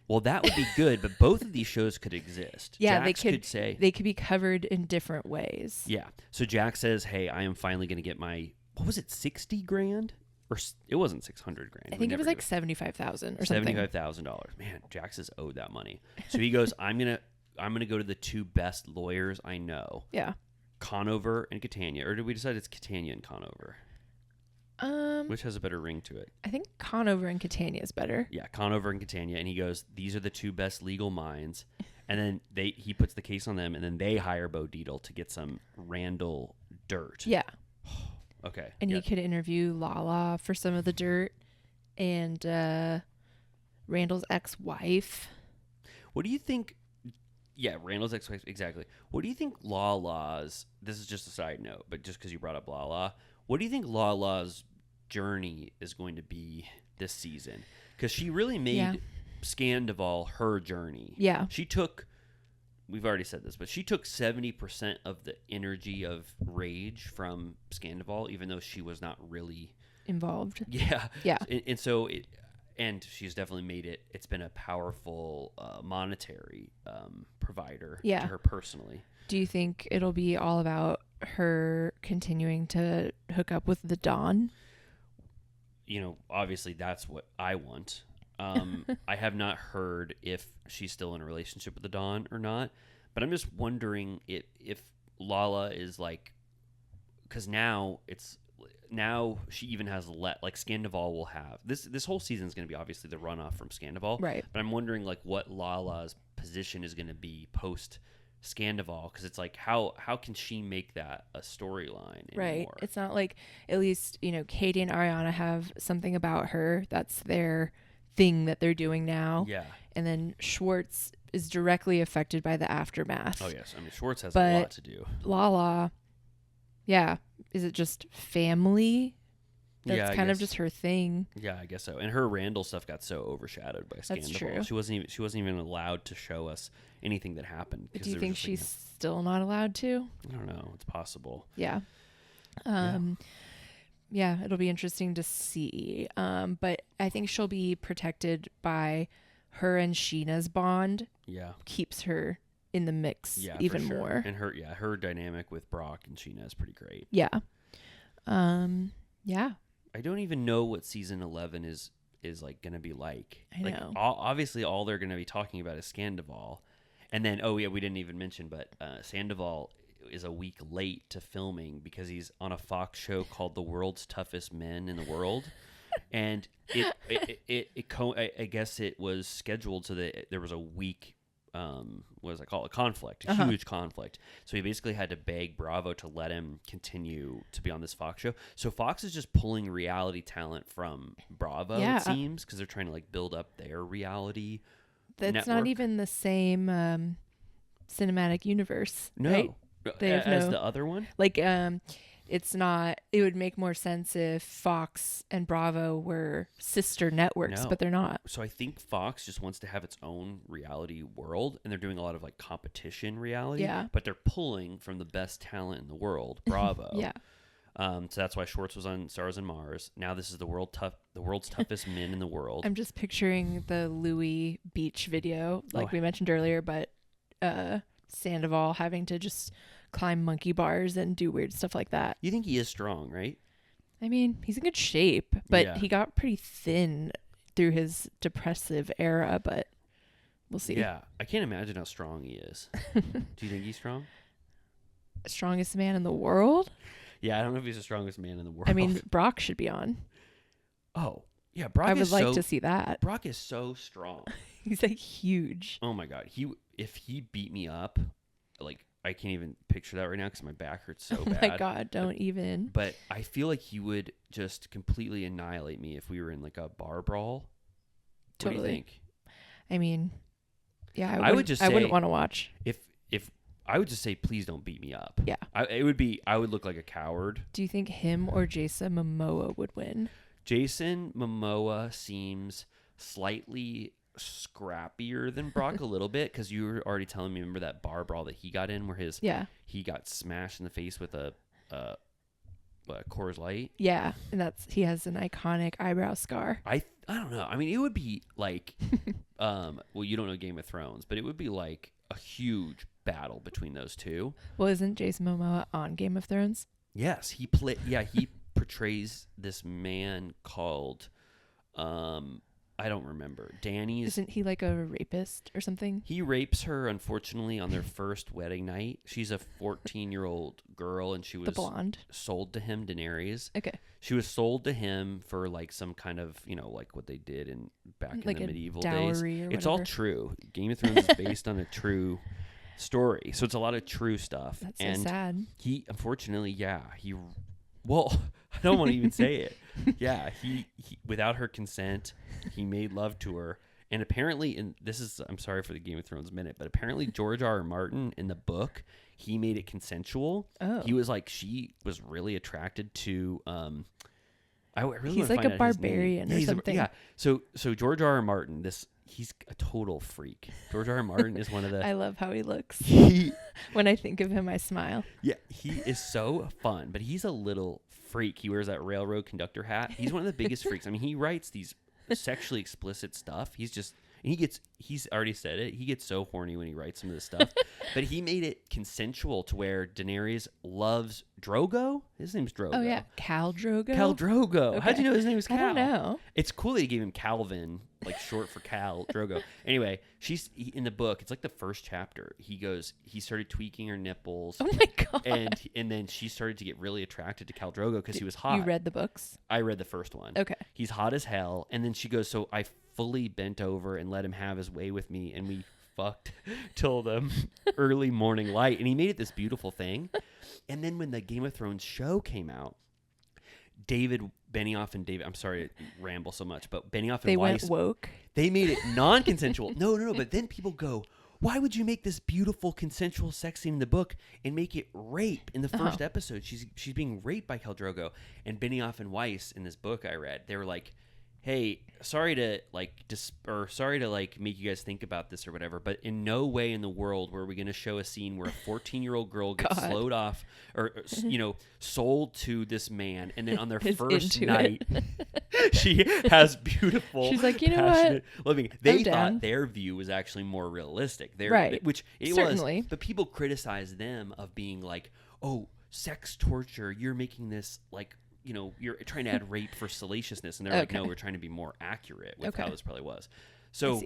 [SPEAKER 1] Well, that would be good, but both of these shows could exist.
[SPEAKER 2] Yeah,
[SPEAKER 1] Jax could say
[SPEAKER 2] they could be covered in different ways.
[SPEAKER 1] Yeah. So Jax says, "Hey, I am finally going to get my what was it, $60,000 or it wasn't $600,000?
[SPEAKER 2] I think it was like $75,000 or something.
[SPEAKER 1] $75,000. Man, Jax is owed that money. So he goes, I'm gonna go to the 2 best lawyers I know.
[SPEAKER 2] Yeah.
[SPEAKER 1] Conover and Catania, or did we decide it's Catania and Conover? Which has a better ring to it?
[SPEAKER 2] I think Conover and Catania is better.
[SPEAKER 1] Yeah, Conover and Catania, and he goes, these are the 2 best legal minds, and then he puts the case on them, and then they hire Bo Dietl to get some Randall dirt.
[SPEAKER 2] Yeah.
[SPEAKER 1] Okay.
[SPEAKER 2] And he could interview Lala for some of the dirt, and Randall's ex-wife.
[SPEAKER 1] What do you think? Yeah, Randall's ex-wife, exactly. What do you think Lala's, this is just a side note, but just because you brought up Lala, what do you think Lala's journey is going to be this season? Because she really made Scandival her journey.
[SPEAKER 2] Yeah.
[SPEAKER 1] She took, we've already said this, but she took 70% of the energy of rage from Scandival, even though she was not really
[SPEAKER 2] involved.
[SPEAKER 1] Yeah.
[SPEAKER 2] Yeah.
[SPEAKER 1] And so and she's definitely made it. It's been a powerful monetary provider to her personally.
[SPEAKER 2] Do you think it'll be all about her continuing to hook up with the Don?
[SPEAKER 1] Obviously that's what I want. I have not heard if she's still in a relationship with the Don or not, but I'm just wondering if Lala is like, because now she even has like Scandival will have this whole season is going to be obviously the runoff from Scandival,
[SPEAKER 2] right?
[SPEAKER 1] But I'm wondering like what Lala's position is going to be post Scandival, because it's like how can she make that a storyline anymore?
[SPEAKER 2] Right. It's not like, at least Katie and Ariana have something about her that's their thing that they're doing now.
[SPEAKER 1] Yeah.
[SPEAKER 2] And then Schwartz is directly affected by the aftermath.
[SPEAKER 1] Oh yes, I mean Schwartz has a lot to do.
[SPEAKER 2] Lala, yeah, is it just family? That's kind of just her thing.
[SPEAKER 1] Yeah, I guess so. And her Randall stuff got so overshadowed by Scandival. That's true. She wasn't even allowed to show us anything that happened.
[SPEAKER 2] Do you think she's still not allowed to?
[SPEAKER 1] I don't know. It's possible.
[SPEAKER 2] Yeah. Yeah, it'll be interesting to see. But I think she'll be protected by her and Sheena's bond.
[SPEAKER 1] Yeah.
[SPEAKER 2] Keeps her in the mix even more.
[SPEAKER 1] And her dynamic with Brock and Sheena is pretty great.
[SPEAKER 2] Yeah. Yeah.
[SPEAKER 1] I don't even know what season 11 is like going to be like.
[SPEAKER 2] I know.
[SPEAKER 1] Obviously all they're going to be talking about is Scandival. And then, we didn't even mention, but Sandoval is a week late to filming because he's on a Fox show called The World's Toughest Men in the World. And I guess it was scheduled so that there was a week, what does I call it? A conflict, a huge conflict. So he basically had to beg Bravo to let him continue to be on this Fox show. So Fox is just pulling reality talent from Bravo, it seems, because they're trying to like build up their reality
[SPEAKER 2] That's
[SPEAKER 1] network.
[SPEAKER 2] not even the same cinematic universe.
[SPEAKER 1] No.
[SPEAKER 2] Right?
[SPEAKER 1] As the other one?
[SPEAKER 2] Like, it's not. It would make more sense if Fox and Bravo were sister networks,
[SPEAKER 1] No.
[SPEAKER 2] but they're not.
[SPEAKER 1] So I think Fox just wants to have its own reality world, and they're doing a lot of like competition reality.
[SPEAKER 2] Yeah.
[SPEAKER 1] But they're pulling from the best talent in the world, Bravo.
[SPEAKER 2] Yeah.
[SPEAKER 1] So that's why Schwartz was on Stars and Mars. Now this is the world's toughest men in the world.
[SPEAKER 2] I'm just picturing the Louis Beach video, like we mentioned earlier, but Sandoval having to just climb monkey bars and do weird stuff like that.
[SPEAKER 1] You think he is strong, right?
[SPEAKER 2] I mean, he's in good shape, but
[SPEAKER 1] Yeah.
[SPEAKER 2] he got pretty thin through his depressive era, but we'll see.
[SPEAKER 1] Yeah. I can't imagine how strong he is. Do you think he's strong?
[SPEAKER 2] Strongest man in the world?
[SPEAKER 1] Yeah, I don't know if he's the strongest man in the world.
[SPEAKER 2] I mean, Brock should be on.
[SPEAKER 1] oh, yeah, Brock
[SPEAKER 2] I
[SPEAKER 1] is
[SPEAKER 2] would like to see that.
[SPEAKER 1] Brock is so strong.
[SPEAKER 2] He's like huge.
[SPEAKER 1] Oh my god, if he beat me up, like I can't even picture that right now because my back hurts so bad.
[SPEAKER 2] Oh my God, don't even.
[SPEAKER 1] But I feel like he would just completely annihilate me if we were in like a bar brawl.
[SPEAKER 2] Totally.
[SPEAKER 1] What do you think?
[SPEAKER 2] I mean, yeah,
[SPEAKER 1] I would just
[SPEAKER 2] I wouldn't
[SPEAKER 1] say-
[SPEAKER 2] want to watch.
[SPEAKER 1] If I would just say, please don't beat me up.
[SPEAKER 2] Yeah.
[SPEAKER 1] I would look like a coward.
[SPEAKER 2] Do you think him or Jason Momoa would win?
[SPEAKER 1] Jason Momoa seems slightly scrappier than Brock a little bit because you were already telling me, remember that bar brawl that he got in where he got smashed in the face with a Coors Light.
[SPEAKER 2] Yeah, and he has an iconic eyebrow scar.
[SPEAKER 1] I don't know. I mean, it would be like, well, you don't know Game of Thrones, but it would be like a huge battle between those two.
[SPEAKER 2] Well, isn't Jason Momoa on Game of Thrones?
[SPEAKER 1] Yes, he portrays this man called, I don't remember. Danny's.
[SPEAKER 2] Isn't he like a rapist or something?
[SPEAKER 1] He rapes her, unfortunately, on their first wedding night. She's a 14-year-old girl, and she was
[SPEAKER 2] The blonde.
[SPEAKER 1] sold to him, Daenerys.
[SPEAKER 2] Okay.
[SPEAKER 1] She was sold to him for like some kind of, like what they did back in
[SPEAKER 2] Like
[SPEAKER 1] the
[SPEAKER 2] a
[SPEAKER 1] medieval
[SPEAKER 2] dowry
[SPEAKER 1] days.
[SPEAKER 2] or
[SPEAKER 1] It's all
[SPEAKER 2] whatever.
[SPEAKER 1] true. Game of Thrones is based on a true story, so it's a lot of true stuff.
[SPEAKER 2] That's so
[SPEAKER 1] and
[SPEAKER 2] sad.
[SPEAKER 1] he, unfortunately, well, I don't want to even say it. Yeah, he without her consent, he made love to her. And apparently, I'm sorry for the Game of Thrones minute, but apparently George R.R. Martin in the book, he made it consensual.
[SPEAKER 2] Oh.
[SPEAKER 1] He was like, she was really attracted to, I really
[SPEAKER 2] He's
[SPEAKER 1] wanna
[SPEAKER 2] like
[SPEAKER 1] find
[SPEAKER 2] a
[SPEAKER 1] out his name.
[SPEAKER 2] barbarian or something.
[SPEAKER 1] Yeah. So George R.R. Martin, he's a total freak. George R.R. Martin is one of the.
[SPEAKER 2] I love how he looks.
[SPEAKER 1] He
[SPEAKER 2] When I think of him, I smile.
[SPEAKER 1] he is so fun, but he's a little freak. He wears that railroad conductor hat. He's one of the biggest freaks. I mean, he writes these sexually explicit stuff. He's already said it. He gets so horny when he writes some of this stuff. But he made it consensual to where Daenerys loves Drogo. His name's Drogo.
[SPEAKER 2] Oh, yeah. Khal Drogo?
[SPEAKER 1] Khal Drogo. How'd you know his name was Khal?
[SPEAKER 2] I don't know.
[SPEAKER 1] It's cool that he gave him Calvin, like short for Khal Drogo. Anyway, in the book, it's like the first chapter. He started tweaking her nipples.
[SPEAKER 2] Oh, my God.
[SPEAKER 1] And then she started to get really attracted to Khal Drogo because he was hot.
[SPEAKER 2] You read the books?
[SPEAKER 1] I read the first one.
[SPEAKER 2] Okay.
[SPEAKER 1] He's hot as hell. And then she goes, so I fully bent over and let him have his way with me. And we fucked till the early morning light. And he made it this beautiful thing. And then when the Game of Thrones show came out, Benioff and David, I'm sorry to ramble so much, but Benioff and
[SPEAKER 2] They
[SPEAKER 1] Weiss,
[SPEAKER 2] went woke.
[SPEAKER 1] they made it non-consensual. No. But then people go, why would you make this beautiful consensual sex scene in the book and make it rape in the first episode? She's being raped by Khal Drogo. And Benioff and Weiss in this book I read, they were like, hey, sorry to make you guys think about this or whatever, but in no way in the world were we going to show a scene where a 14-year-old girl gets slowed off or sold to this man, and then on their
[SPEAKER 2] Is
[SPEAKER 1] first
[SPEAKER 2] into
[SPEAKER 1] night she has beautiful,
[SPEAKER 2] She's like, you know
[SPEAKER 1] passionate living. They
[SPEAKER 2] I'm
[SPEAKER 1] thought
[SPEAKER 2] down.
[SPEAKER 1] their view was actually more realistic.
[SPEAKER 2] Right.
[SPEAKER 1] Which it
[SPEAKER 2] Certainly.
[SPEAKER 1] was, but people criticize them of being like, oh, sex torture, you're making this like, you're trying to add rape for salaciousness. And they're like, no, we're trying to be more accurate with how this probably was. So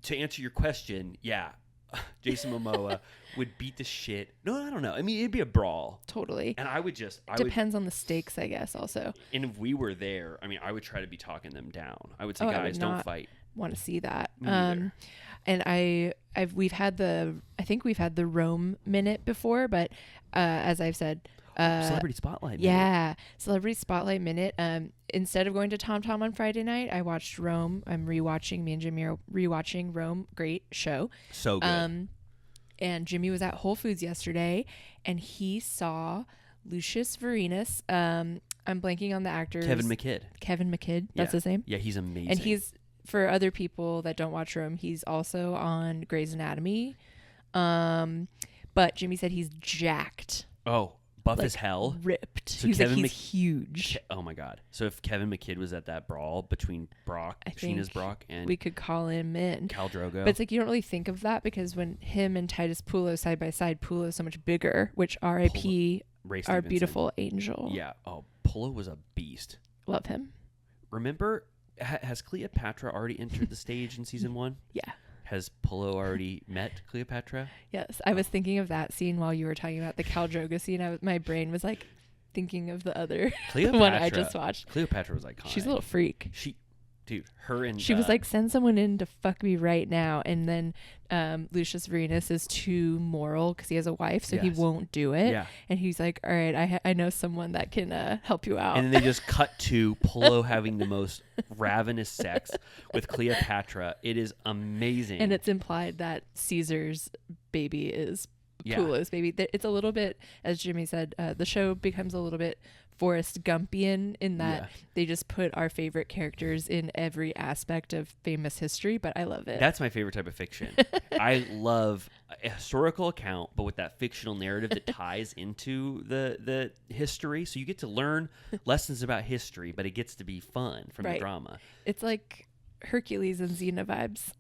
[SPEAKER 1] to answer your question, yeah, Jason Momoa would beat the shit. No, I don't know. I mean, it'd be a brawl.
[SPEAKER 2] Totally.
[SPEAKER 1] And I would
[SPEAKER 2] Depends on the stakes, I guess, also.
[SPEAKER 1] And if we were there, I mean, I would try to be talking them down. I would say,
[SPEAKER 2] I
[SPEAKER 1] guys,
[SPEAKER 2] would
[SPEAKER 1] don't
[SPEAKER 2] not
[SPEAKER 1] fight.
[SPEAKER 2] Want to see that.
[SPEAKER 1] Me neither.
[SPEAKER 2] And I think we've had the Rome minute before, but as I've said,
[SPEAKER 1] Celebrity Spotlight.
[SPEAKER 2] Yeah, Celebrity Spotlight minute. Instead of going to TomTom on Friday night, I watched Rome. Me and Jimmy are rewatching Rome. Great show.
[SPEAKER 1] So good.
[SPEAKER 2] And Jimmy was at Whole Foods yesterday, and he saw Lucius Varenus. I'm blanking on the actor.
[SPEAKER 1] Kevin McKidd.
[SPEAKER 2] Kevin McKidd. That's
[SPEAKER 1] Yeah.
[SPEAKER 2] his name.
[SPEAKER 1] Yeah, he's amazing.
[SPEAKER 2] And he's, for other people that don't watch RHOA, he's also on Grey's Anatomy. But Jimmy said he's jacked.
[SPEAKER 1] Oh, buff
[SPEAKER 2] like,
[SPEAKER 1] as hell.
[SPEAKER 2] Ripped.
[SPEAKER 1] So
[SPEAKER 2] He's
[SPEAKER 1] Kevin
[SPEAKER 2] like, he's huge.
[SPEAKER 1] Oh my God. So if Kevin McKidd was at that brawl between Sheena's Brock and
[SPEAKER 2] we could call him in.
[SPEAKER 1] Khal Drogo.
[SPEAKER 2] But it's like you don't really think of that because when him and Titus Pulo side by side, Pulo is so much bigger, which R.I.P.
[SPEAKER 1] Ray
[SPEAKER 2] our
[SPEAKER 1] Stevenson.
[SPEAKER 2] beautiful angel.
[SPEAKER 1] Yeah. Oh, Pulo was a beast.
[SPEAKER 2] Love him.
[SPEAKER 1] Remember, has Cleopatra already entered the stage in season 1?
[SPEAKER 2] Yeah.
[SPEAKER 1] Has Pulo already met Cleopatra?
[SPEAKER 2] Yes. I was thinking of that scene while you were talking about the Khal Drogo scene. My brain was like thinking of the other one I just watched.
[SPEAKER 1] Cleopatra was iconic.
[SPEAKER 2] She's a little freak.
[SPEAKER 1] Her and
[SPEAKER 2] she was like, send someone in to fuck me right now. And then Lucius Varenus is too moral because he has a wife, so he won't do it.
[SPEAKER 1] Yeah.
[SPEAKER 2] And he's like, all right, I know someone that can help you out.
[SPEAKER 1] And then they just cut to Pulo having the most ravenous sex with Cleopatra. It is amazing.
[SPEAKER 2] And it's implied that Caesar's baby is Pulo's baby. It's a little bit, as Jimmy said, the show becomes a little bit Forrest Gumpian in that they just put our favorite characters in every aspect of famous history, but I love it.
[SPEAKER 1] That's my favorite type of fiction. I love a historical account, but with that fictional narrative that ties into the history. So you get to learn lessons about history, but it gets to be fun from the drama.
[SPEAKER 2] It's like Hercules and Xena vibes.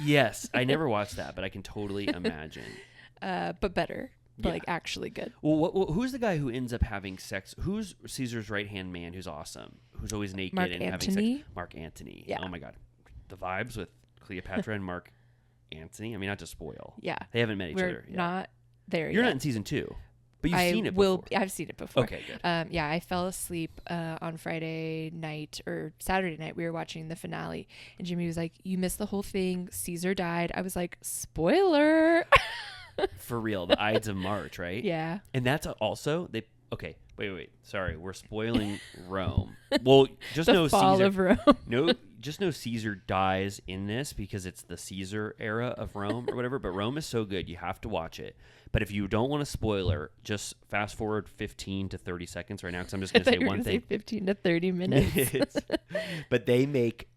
[SPEAKER 1] Yes. I never watched that, but I can totally imagine.
[SPEAKER 2] But better. But like actually good.
[SPEAKER 1] Well, who's the guy who ends up having sex? Who's Caesar's right-hand man who's awesome? Who's always naked
[SPEAKER 2] Mark
[SPEAKER 1] and
[SPEAKER 2] Antony?
[SPEAKER 1] having sex? Mark Antony.
[SPEAKER 2] Yeah.
[SPEAKER 1] Oh my God. The vibes with Cleopatra and Mark Antony. I mean, not to spoil.
[SPEAKER 2] Yeah.
[SPEAKER 1] They haven't met each
[SPEAKER 2] We're
[SPEAKER 1] other yet.
[SPEAKER 2] not there yet.
[SPEAKER 1] You're not in season 2. But you've seen it before.
[SPEAKER 2] I've seen it before.
[SPEAKER 1] Okay, good.
[SPEAKER 2] Yeah, I fell asleep on Friday night or Saturday night. We were watching the finale, and Jimmy was like, "You missed the whole thing. Caesar died." I was like, "Spoiler."
[SPEAKER 1] For real, the Ides of March, right?
[SPEAKER 2] Yeah.
[SPEAKER 1] And that's also okay. Wait. Sorry, we're spoiling Rome. Well, just know
[SPEAKER 2] fall
[SPEAKER 1] Caesar.
[SPEAKER 2] Of Rome.
[SPEAKER 1] Just know Caesar dies in this because it's the Caesar era of Rome or whatever. But Rome is so good, you have to watch it. But if you don't want a spoiler, just fast forward 15 to 30 seconds right now because I'm just going to say one thing.
[SPEAKER 2] 15 to 30 minutes.
[SPEAKER 1] But they make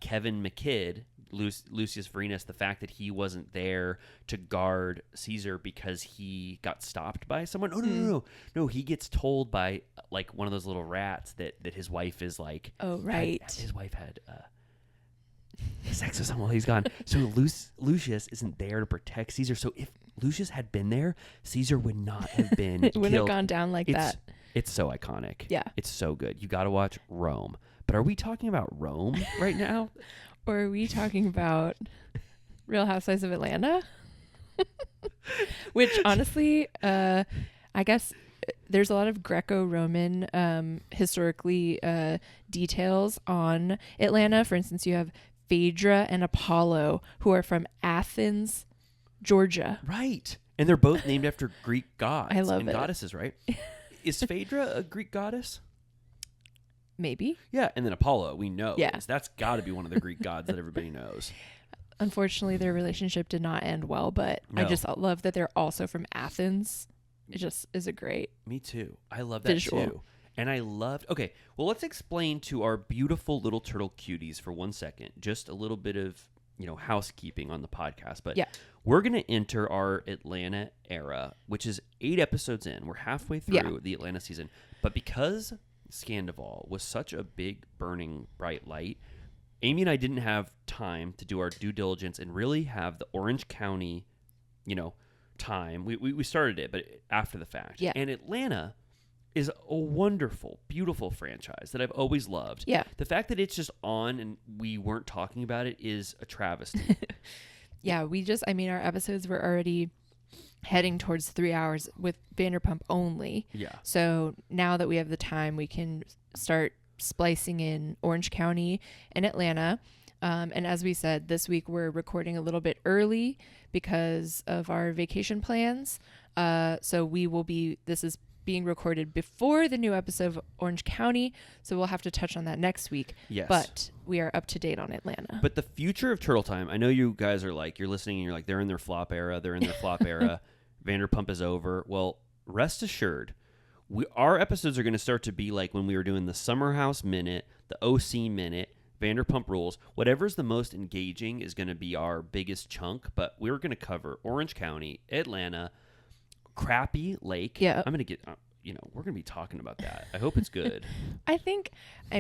[SPEAKER 1] Kevin McKidd, Lucius Varenus, the fact that he wasn't there to guard Caesar because he got stopped by someone. No, he gets told by like one of those little rats that his wife is like,
[SPEAKER 2] oh right,
[SPEAKER 1] his wife had sex with someone while he's gone. So Lucius isn't there to protect Caesar. So if Lucius had been there, Caesar would not have been
[SPEAKER 2] it wouldn't
[SPEAKER 1] killed.
[SPEAKER 2] have gone down like that.
[SPEAKER 1] It's so iconic.
[SPEAKER 2] Yeah,
[SPEAKER 1] it's so good. You got to watch Rome. But are we talking about Rome right now?
[SPEAKER 2] Or are we talking about Real Housewives of Atlanta? Which honestly, I guess there's a lot of Greco-Roman historically details on Atlanta. For instance, you have Phaedra and Apollo, who are from Athens, Georgia.
[SPEAKER 1] Right. And they're both named after Greek gods.
[SPEAKER 2] I love
[SPEAKER 1] and
[SPEAKER 2] it.
[SPEAKER 1] Goddesses, right? Is Phaedra a Greek goddess?
[SPEAKER 2] Maybe.
[SPEAKER 1] Yeah, and then Apollo, we know.
[SPEAKER 2] Yeah.
[SPEAKER 1] That's got to be one of the Greek gods that everybody knows.
[SPEAKER 2] Unfortunately, their relationship did not end well, but
[SPEAKER 1] No.
[SPEAKER 2] I just love that they're also from Athens. It just is a great
[SPEAKER 1] Me too. I love that
[SPEAKER 2] visual.
[SPEAKER 1] too. And I loved... Okay, well, let's explain to our beautiful little turtle cuties for 1 second. Just a little bit of, housekeeping on the podcast. But we're going to enter our Atlanta era, which is 8 episodes in. We're halfway through the Atlanta season. But because Scandival was such a big, burning, bright light, Amy and I didn't have time to do our due diligence and really have the Orange County, time. We started it, but after the fact.
[SPEAKER 2] Yeah.
[SPEAKER 1] And Atlanta is a wonderful, beautiful franchise that I've always loved.
[SPEAKER 2] Yeah.
[SPEAKER 1] The fact that it's just on and we weren't talking about it is a travesty.
[SPEAKER 2] Yeah, our episodes were already heading towards 3 hours with Vanderpump only.
[SPEAKER 1] Yeah.
[SPEAKER 2] So now that we have the time, we can start splicing in Orange County and Atlanta. And as we said, this week we're recording a little bit early because of our vacation plans. So this is being recorded before the new episode of Orange County. So we'll have to touch on that next week.
[SPEAKER 1] Yes.
[SPEAKER 2] But we are up to date on Atlanta.
[SPEAKER 1] But the future of Turtle Time, I know you guys are like, you're listening and you're like, they're in their flop era. Vanderpump is over. Well, rest assured, our episodes are going to start to be like when we were doing the Summer House Minute, the OC Minute, Vanderpump Rules. Whatever's the most engaging is going to be our biggest chunk, but we're going to cover Orange County, Atlanta, Crappy Lake.
[SPEAKER 2] Yeah.
[SPEAKER 1] I'm going to get, we're going to be talking about that. I hope it's good.
[SPEAKER 2] I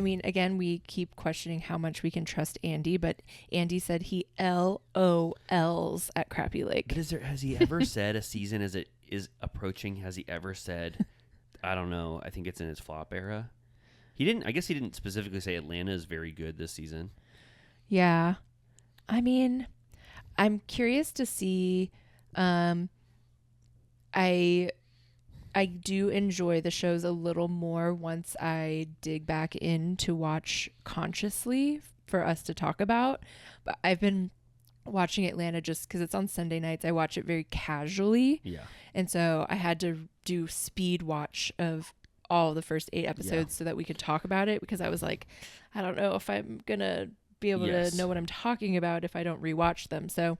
[SPEAKER 2] mean, again, we keep questioning how much we can trust Andy, but Andy said he LOLs at Crappy Lake.
[SPEAKER 1] But has he ever said a season as it is approaching? Has he ever said, I don't know, I think it's in his flop era? I guess he didn't specifically say Atlanta is very good this season.
[SPEAKER 2] Yeah. I mean, I'm curious to see. I do enjoy the shows a little more once I dig back in to watch consciously for us to talk about. But I've been watching Atlanta just because it's on Sunday nights. I watch it very casually.
[SPEAKER 1] Yeah.
[SPEAKER 2] And so I had to do speed watch of all the first 8 episodes so that we could talk about it, because I was like, I don't know if I'm going to be able to know what I'm talking about if I don't rewatch them. So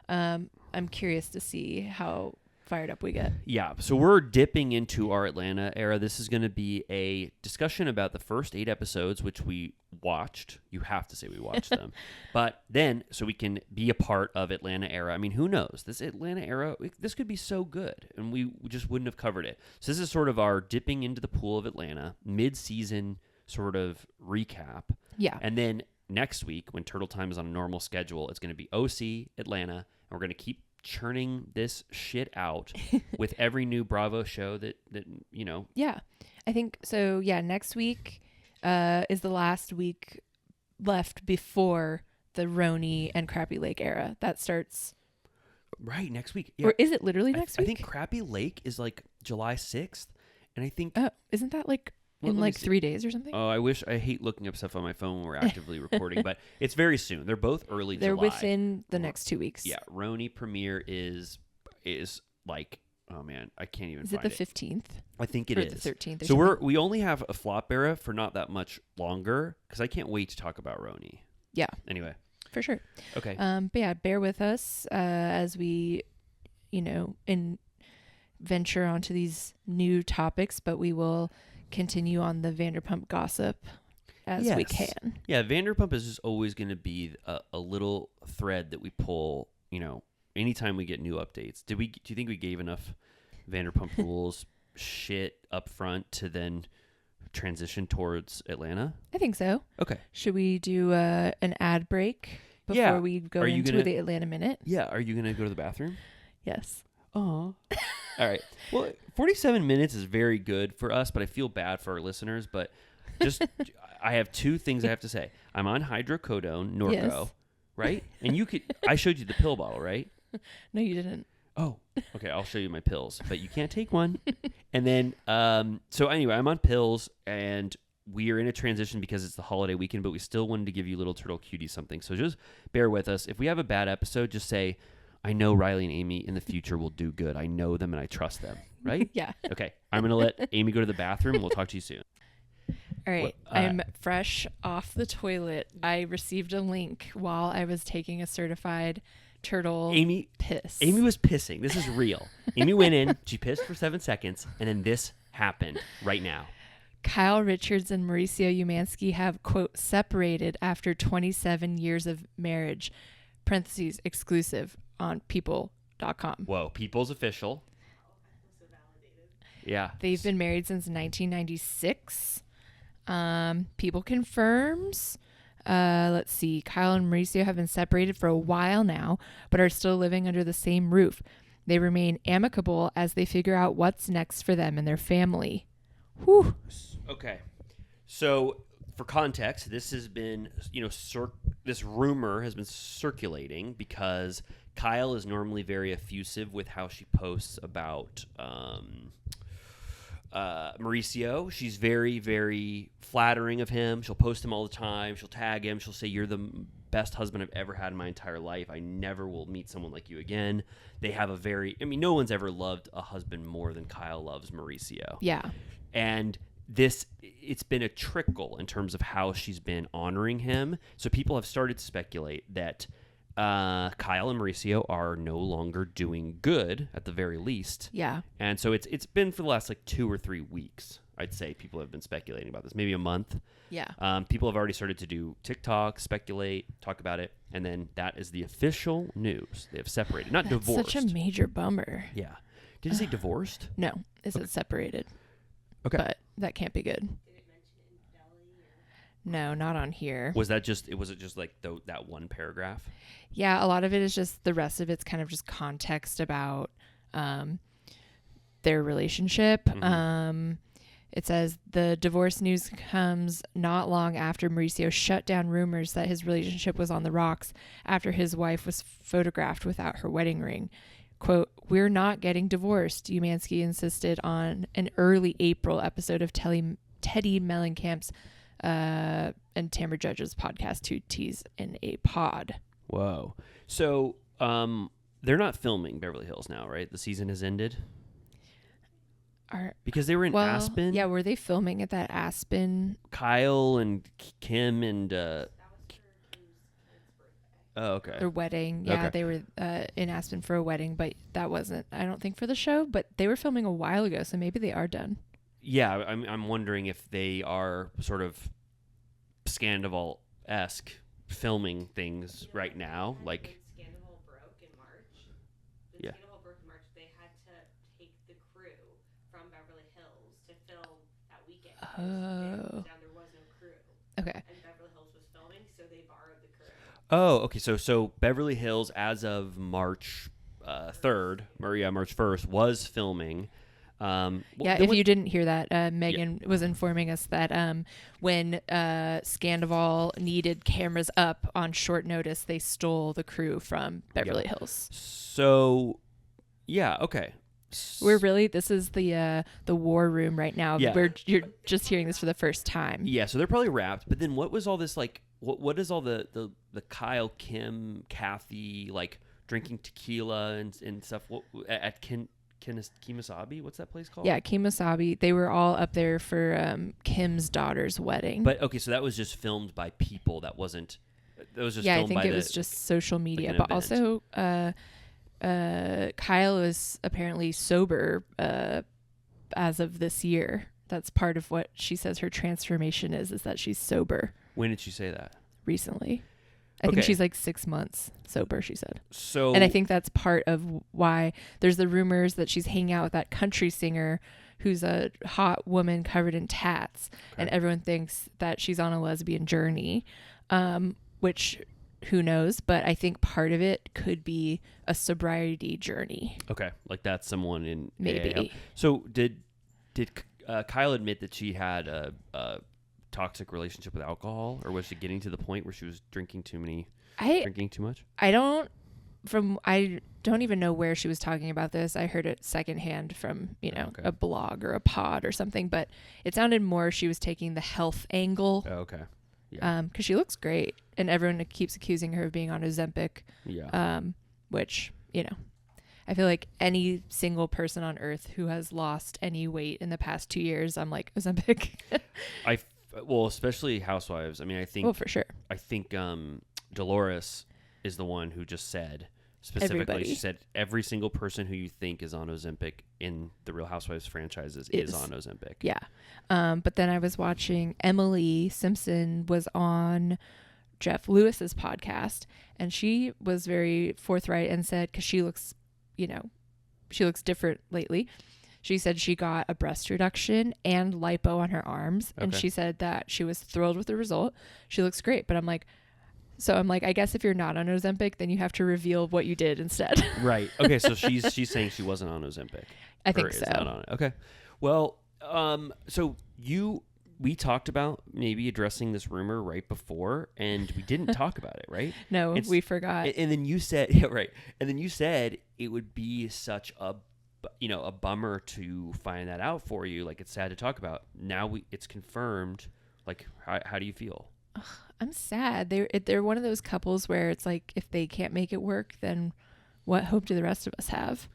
[SPEAKER 2] I'm curious to see how fired up we get.
[SPEAKER 1] Yeah, so we're dipping into our Atlanta era. This is going to be a discussion about the first 8 episodes, which we watched. You have to say we watched them. But then, so we can be a part of Atlanta era. I mean, who knows? This Atlanta era, this could be so good, and we just wouldn't have covered it. So this is sort of our dipping into the pool of Atlanta, mid-season sort of recap.
[SPEAKER 2] Yeah.
[SPEAKER 1] And then next week, when Turtle Time is on a normal schedule, it's going to be OC, Atlanta, and we're going to keep churning this shit out with every new Bravo show that
[SPEAKER 2] Yeah, I think so. Yeah, next week is the last week left before the Roni and Crappy Lake era. That starts
[SPEAKER 1] right next week. Yeah.
[SPEAKER 2] Or is it literally next week?
[SPEAKER 1] I think Crappy Lake is like July 6th, and I think
[SPEAKER 2] isn't that like in like 3 days or something?
[SPEAKER 1] Oh, I hate looking up stuff on my phone when we're actively recording, but it's very soon. They're both early
[SPEAKER 2] They're
[SPEAKER 1] July.
[SPEAKER 2] within the next 2 weeks.
[SPEAKER 1] Yeah, Roni premiere is like, oh man, I can't even find
[SPEAKER 2] it. Is it the 15th?
[SPEAKER 1] I think it
[SPEAKER 2] or
[SPEAKER 1] is.
[SPEAKER 2] The 13th.
[SPEAKER 1] So we only have a flop era for not that much longer, because I can't wait to talk about Roni.
[SPEAKER 2] Yeah.
[SPEAKER 1] Anyway.
[SPEAKER 2] For sure.
[SPEAKER 1] Okay.
[SPEAKER 2] But yeah, bear with us as we, venture onto these new topics, but we will continue on the Vanderpump gossip as we can.
[SPEAKER 1] Yeah, Vanderpump is just always going to be a little thread that we pull, anytime we get new updates. Do you think we gave enough Vanderpump Rules shit up front to then transition towards Atlanta?
[SPEAKER 2] I think so.
[SPEAKER 1] Okay.
[SPEAKER 2] Should we do an ad break before we go into the Atlanta Minute?
[SPEAKER 1] Yeah. Are you going to go to the bathroom?
[SPEAKER 2] Yes.
[SPEAKER 1] Oh. All right. Well, 47 minutes is very good for us, but I feel bad for our listeners. But just, I have 2 things I have to say. I'm on hydrocodone, Norco, right? And I showed you the pill bottle, right?
[SPEAKER 2] No, you didn't.
[SPEAKER 1] Oh, okay. I'll show you my pills, but you can't take one. And then, so anyway, I'm on pills, and we are in a transition because it's the holiday weekend, but we still wanted to give you Little Turtle Cutie something. So just bear with us. If we have a bad episode, just say, I know Riley and Amy in the future will do good. I know them and I trust them, right?
[SPEAKER 2] Yeah.
[SPEAKER 1] Okay. I'm going to let Amy go to the bathroom, and we'll talk to you soon.
[SPEAKER 2] All right. I'm fresh off the toilet. I received a link while I was taking a certified turtle piss.
[SPEAKER 1] Amy was pissing. This is real. Amy went in, she pissed for 7 seconds, and then this happened right now.
[SPEAKER 2] Kyle Richards and Mauricio Umansky have, quote, separated after 27 years of marriage, parentheses, exclusive on people.com.
[SPEAKER 1] Whoa, People's official. Yeah.
[SPEAKER 2] They've been married since 1996. People confirms. Let's see. Kyle and Mauricio have been separated for a while now, but are still living under the same roof. They remain amicable as they figure out what's next for them and their family. Whew.
[SPEAKER 1] Okay. So, for context, this has been, this rumor has been circulating because Kyle is normally very effusive with how she posts about Mauricio. She's very, very flattering of him. She'll post him all the time. She'll tag him. She'll say, "You're the best husband I've ever had in my entire life. I never will meet someone like you again." They have no one's ever loved a husband more than Kyle loves Mauricio.
[SPEAKER 2] Yeah.
[SPEAKER 1] And it's been a trickle in terms of how she's been honoring him. So people have started to speculate that Kyle and Mauricio are no longer doing good, at the very least.
[SPEAKER 2] Yeah.
[SPEAKER 1] And so it's been for the last like 2 or 3 weeks. I'd say people have been speculating about this, maybe a month.
[SPEAKER 2] Yeah.
[SPEAKER 1] People have already started to do TikTok, speculate, talk about it, and then that is the official news. They have separated, not
[SPEAKER 2] That's
[SPEAKER 1] divorced.
[SPEAKER 2] such a major bummer.
[SPEAKER 1] Yeah. Did you say divorced?
[SPEAKER 2] No, it said separated.
[SPEAKER 1] Okay.
[SPEAKER 2] But that can't be good. No, not on here.
[SPEAKER 1] Was it just like that one paragraph?
[SPEAKER 2] Yeah, a lot of it is just, the rest of it's kind of just context about their relationship.
[SPEAKER 1] Mm-hmm.
[SPEAKER 2] It says the divorce news comes not long after Mauricio shut down rumors that his relationship was on the rocks after his wife was photographed without her wedding ring. Quote, "We're not getting divorced," Umansky insisted on an early April episode of Teddy Mellencamp's and Tamara Judge's podcast, Two T's in a Pod.
[SPEAKER 1] Whoa. So they're not filming Beverly Hills now, right? The season has ended? Because they were in Aspen?
[SPEAKER 2] Yeah, were they filming at that Aspen?
[SPEAKER 1] Kyle and Kim and... oh, okay.
[SPEAKER 2] Their wedding. Yeah,
[SPEAKER 1] Okay.
[SPEAKER 2] they were in Aspen for a wedding, but that wasn't, I don't think, for the show. But they were filming a while ago, so maybe they are done.
[SPEAKER 1] Yeah, I'm wondering if they are sort of Scandival-esque filming things right now. Like,
[SPEAKER 3] Scandival broke in March.
[SPEAKER 1] Yeah.
[SPEAKER 3] Scandival broke in March. They had to take the crew from Beverly Hills to film that weekend.
[SPEAKER 2] Oh.
[SPEAKER 3] There was no crew.
[SPEAKER 2] Okay.
[SPEAKER 3] And Beverly Hills was filming, so they borrowed the crew.
[SPEAKER 1] oh, okay. So Beverly Hills, as of March 3rd, or yeah, March 1st, was filming.
[SPEAKER 2] Yeah, if you didn't hear that, Megan was informing us that when Scandival needed cameras up on short notice, they stole the crew from Beverly Hills.
[SPEAKER 1] So, yeah, okay.
[SPEAKER 2] This is the war room right now.
[SPEAKER 1] Yeah.
[SPEAKER 2] You're just hearing this for the first time.
[SPEAKER 1] Yeah, so they're probably wrapped. But then what was all this, like, what is all the Kyle, Kim, Kathy, like, drinking tequila and stuff at Kemosabe? What's that place called?
[SPEAKER 2] Yeah, Kemosabe. They were all up there for Kim's daughter's wedding.
[SPEAKER 1] But, okay, so that was just filmed by people. That was just
[SPEAKER 2] yeah,
[SPEAKER 1] filmed
[SPEAKER 2] I think
[SPEAKER 1] by
[SPEAKER 2] it was just social media.
[SPEAKER 1] an
[SPEAKER 2] But
[SPEAKER 1] event.
[SPEAKER 2] also, Kyle is apparently sober as of this year. That's part of what she says her transformation is that she's sober
[SPEAKER 1] When did she say that?
[SPEAKER 2] recently. I
[SPEAKER 1] Okay.
[SPEAKER 2] think she's like 6 months sober, she said.
[SPEAKER 1] So,
[SPEAKER 2] And I think that's part of why there's the rumors that she's hanging out with that country singer who's a hot woman covered in tats.
[SPEAKER 1] Okay.
[SPEAKER 2] And everyone thinks that she's on a lesbian journey, which who knows? But I think part of it could be a sobriety journey.
[SPEAKER 1] okay, like that's someone in
[SPEAKER 2] Maybe.
[SPEAKER 1] AAL. So did Kyle admit that she had a toxic relationship with alcohol, or was she getting to the point where she was drinking too much?
[SPEAKER 2] I don't even know where she was talking about this. I heard it secondhand from,
[SPEAKER 1] Okay.
[SPEAKER 2] a blog or a pod or something, but it sounded more she was taking the health angle.
[SPEAKER 1] Oh, okay. Yeah.
[SPEAKER 2] Because she looks great, and everyone keeps accusing her of being on Ozempic.
[SPEAKER 1] Yeah.
[SPEAKER 2] Which, I feel like any single person on earth who has lost any weight in the past 2 years, I'm like, Ozempic.
[SPEAKER 1] Well, especially Housewives. I mean, I think.
[SPEAKER 2] Oh, for sure.
[SPEAKER 1] I think Dolores is the one who just said specifically.
[SPEAKER 2] Everybody.
[SPEAKER 1] She said every single person who you think is on Ozempic in the Real Housewives franchises is on Ozempic.
[SPEAKER 2] Yeah. But then I was watching Emily Simpson was on Jeff Lewis's podcast, and she was very forthright and said, because she looks, she looks different lately. She said she got a breast reduction and lipo on her arms. And
[SPEAKER 1] Okay.
[SPEAKER 2] she said that she was thrilled with the result. She looks great. But I'm like, I guess if you're not on Ozempic, then you have to reveal what you did instead.
[SPEAKER 1] Right. Okay. So she's saying she wasn't on Ozempic.
[SPEAKER 2] I think
[SPEAKER 1] Or is
[SPEAKER 2] so.
[SPEAKER 1] not on it. Okay. Well, so we talked about maybe addressing this rumor right before, and we didn't talk about it, right?
[SPEAKER 2] No, we forgot.
[SPEAKER 1] And then you said, yeah, right. And then you said it would be such a bummer to find that out for you. Like, it's sad to talk about. Now it's confirmed. Like, how do you feel?
[SPEAKER 2] I'm sad. They're one of those couples where it's like, if they can't make it work, then what hope do the rest of us have?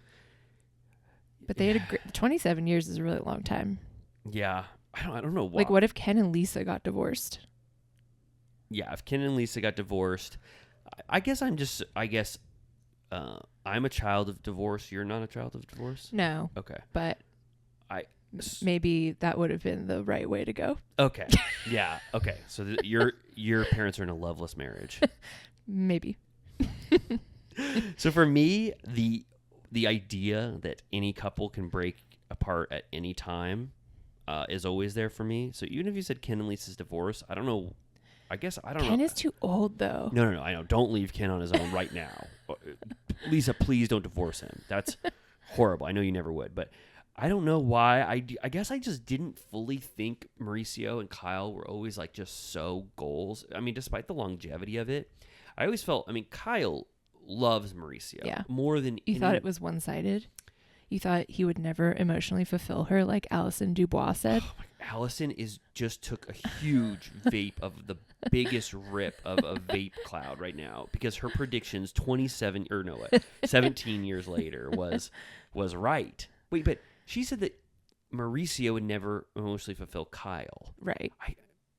[SPEAKER 2] But they had 27 years is a really long time.
[SPEAKER 1] Yeah. I don't know why.
[SPEAKER 2] Like, what if Ken and Lisa got divorced?
[SPEAKER 1] Yeah, if Ken and Lisa got divorced, I guess I'm a child of divorce. You're not a child of divorce?
[SPEAKER 2] No,
[SPEAKER 1] Okay.
[SPEAKER 2] but
[SPEAKER 1] I
[SPEAKER 2] maybe that would have been the right way to go.
[SPEAKER 1] Okay. Yeah. Okay. So your parents are in a loveless marriage.
[SPEAKER 2] Maybe.
[SPEAKER 1] So for me, the idea that any couple can break apart at any time is always there for me. So even if you said Ken and Lisa's divorce, I don't know. I guess I don't know.
[SPEAKER 2] Ken is too old, though.
[SPEAKER 1] No. I know. Don't leave Ken on his own right now. Lisa, please don't divorce him. That's horrible. I know you never would, but I don't know why. I guess I just didn't fully think Mauricio and Kyle were always like just so goals. I mean, despite the longevity of it, I always felt, I mean, Kyle loves Mauricio more than
[SPEAKER 2] You thought it was one-sided? You thought he would never emotionally fulfill her like Alison Dubois said?
[SPEAKER 1] Oh Allison just took a huge vape of the biggest rip of a vape cloud right now, because her predictions 17 years later was right. Wait, but she said that Mauricio would never emotionally fulfill Kyle.
[SPEAKER 2] Right.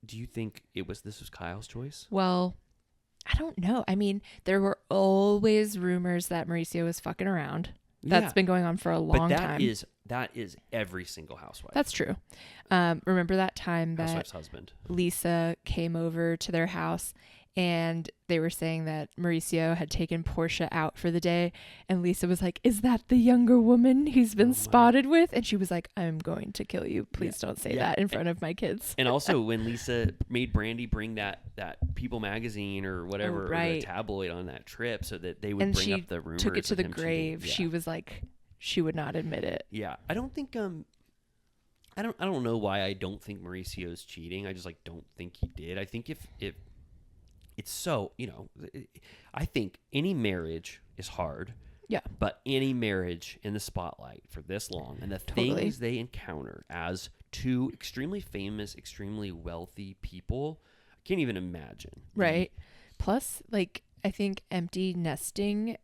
[SPEAKER 1] Do you think this was Kyle's choice?
[SPEAKER 2] Well, I don't know. I mean, there were always rumors that Mauricio was fucking around. That's been going on for a long time.
[SPEAKER 1] That is every single housewife.
[SPEAKER 2] That's true. Remember that time that
[SPEAKER 1] Housewife's husband
[SPEAKER 2] Lisa came over to their house and they were saying that Mauricio had taken Portia out for the day, and Lisa was like, "Is that the younger woman he's been spotted with?" And she was like, "I'm going to kill you. Please don't say that in front of my kids."
[SPEAKER 1] And also when Lisa made Brandy bring that People magazine or whatever, or the tabloid on that trip so that they would bring up the rumors.
[SPEAKER 2] Took it to
[SPEAKER 1] of
[SPEAKER 2] the
[SPEAKER 1] him
[SPEAKER 2] grave.
[SPEAKER 1] cheating.
[SPEAKER 2] She was like, she would not admit it.
[SPEAKER 1] Yeah. I don't think I don't know why I don't think Mauricio's cheating. I just don't think he did. I think if it's so, I think any marriage is hard.
[SPEAKER 2] Yeah.
[SPEAKER 1] But any marriage in the spotlight for this long, and the things they encounter as two extremely famous, extremely wealthy people, I can't even imagine.
[SPEAKER 2] Right. Plus, I think empty nesting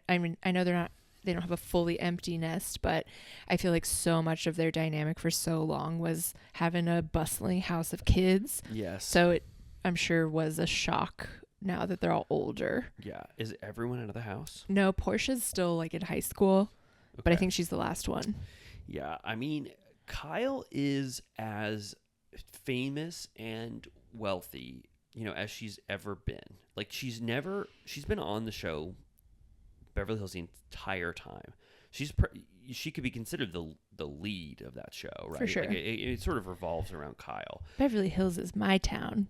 [SPEAKER 2] I know they don't have a fully empty nest, but I feel like so much of their dynamic for so long was having a bustling house of kids.
[SPEAKER 1] Yes.
[SPEAKER 2] So it, I'm sure, was a shock now that they're all older.
[SPEAKER 1] Yeah. Is everyone out of the house?
[SPEAKER 2] No, Portia's still in high school, but I think she's the last one.
[SPEAKER 1] Yeah. I mean, Kyle is as famous and wealthy, as she's ever been. She's been on the show Beverly Hills the entire time. She could be considered the lead of that show, right?
[SPEAKER 2] For sure.
[SPEAKER 1] It sort of revolves around Kyle.
[SPEAKER 2] Beverly Hills is my town.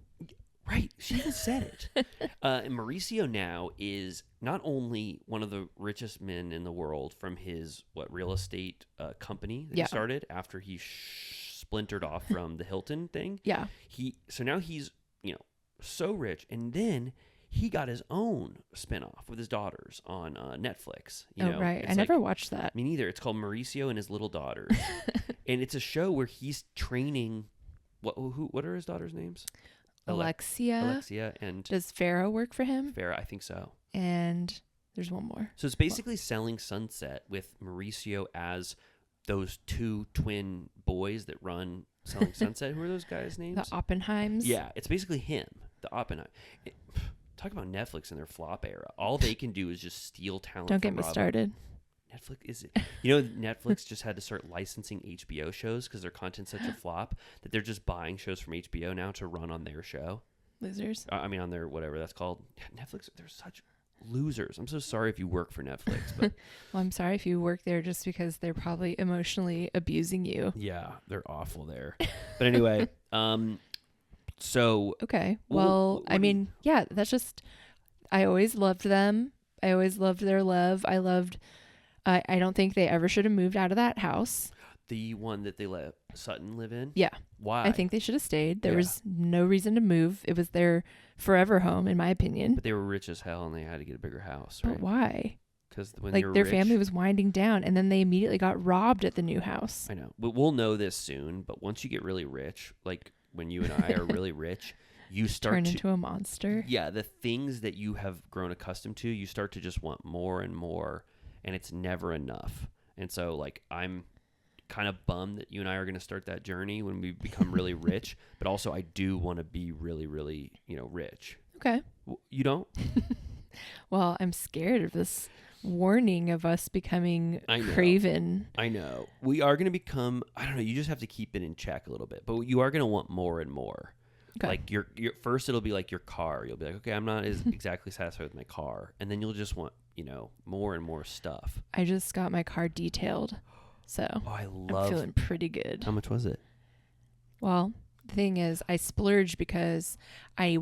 [SPEAKER 1] Right. She even said it. And Mauricio now is not only one of the richest men in the world from his real estate company that he started after he splintered off from the Hilton thing.
[SPEAKER 2] Yeah.
[SPEAKER 1] So now he's so rich, and then he got his own spinoff with his daughters on Netflix.
[SPEAKER 2] Right. I never watched that.
[SPEAKER 1] Me neither. It's called Mauricio and His Little Daughters. And it's a show where he's training. What are his daughters' names?
[SPEAKER 2] Alexia.
[SPEAKER 1] And
[SPEAKER 2] does Farrah work for him?
[SPEAKER 1] Farrah, I think so.
[SPEAKER 2] And there's one more.
[SPEAKER 1] So it's basically selling Sunset with Mauricio as those two twin boys that run Selling Sunset. Who are those guys' names?
[SPEAKER 2] The Oppenheims.
[SPEAKER 1] Yeah, it's basically him. The Oppenheim. Talk about Netflix in their flop era. All they can do is just steal talent.
[SPEAKER 2] Don't get me started.
[SPEAKER 1] Netflix is it? Netflix just had to start licensing HBO shows because their content's such a flop that they're just buying shows from HBO now to run on their show.
[SPEAKER 2] Losers.
[SPEAKER 1] On their whatever that's called. Netflix. They're such losers. I'm so sorry if you work for Netflix, but
[SPEAKER 2] well, I'm sorry if you work there just because they're probably emotionally abusing you.
[SPEAKER 1] Yeah, they're awful there. But anyway, so
[SPEAKER 2] okay. Well, that's just. I always loved them. I always loved their love. I don't think they ever should have moved out of that house.
[SPEAKER 1] The one that they let Sutton live in?
[SPEAKER 2] Yeah.
[SPEAKER 1] Why?
[SPEAKER 2] I think they should have stayed. There was no reason to move. It was their forever home, in my opinion.
[SPEAKER 1] But they were rich as hell and they had to get a bigger house, right?
[SPEAKER 2] But why?
[SPEAKER 1] Because when they were
[SPEAKER 2] their
[SPEAKER 1] rich,
[SPEAKER 2] family was winding down, and then they immediately got robbed at the new house.
[SPEAKER 1] I know. But we'll know this soon. But once you get really rich, like when you and I are really rich, you start
[SPEAKER 2] turn into a monster.
[SPEAKER 1] Yeah, the things that you have grown accustomed to, you start to just want more and more, and it's never enough. And so, I'm kind of bummed that you and I are going to start that journey when we become really rich. But also, I do want to be really, really, rich.
[SPEAKER 2] Okay.
[SPEAKER 1] You don't?
[SPEAKER 2] Well, I'm scared of this warning of us becoming
[SPEAKER 1] I know.
[SPEAKER 2] craven.
[SPEAKER 1] I know. We are going to become, I don't know, you just have to keep it in check a little bit. But you are going to want more and more.
[SPEAKER 2] Okay.
[SPEAKER 1] Like your first it'll be like your car. You'll be like, okay, I'm not as exactly satisfied with my car. And then you'll just want, more and more stuff.
[SPEAKER 2] I just got my car detailed, so
[SPEAKER 1] Oh,
[SPEAKER 2] I'm feeling pretty good.
[SPEAKER 1] How much was it?
[SPEAKER 2] Well, the thing is, I splurged because I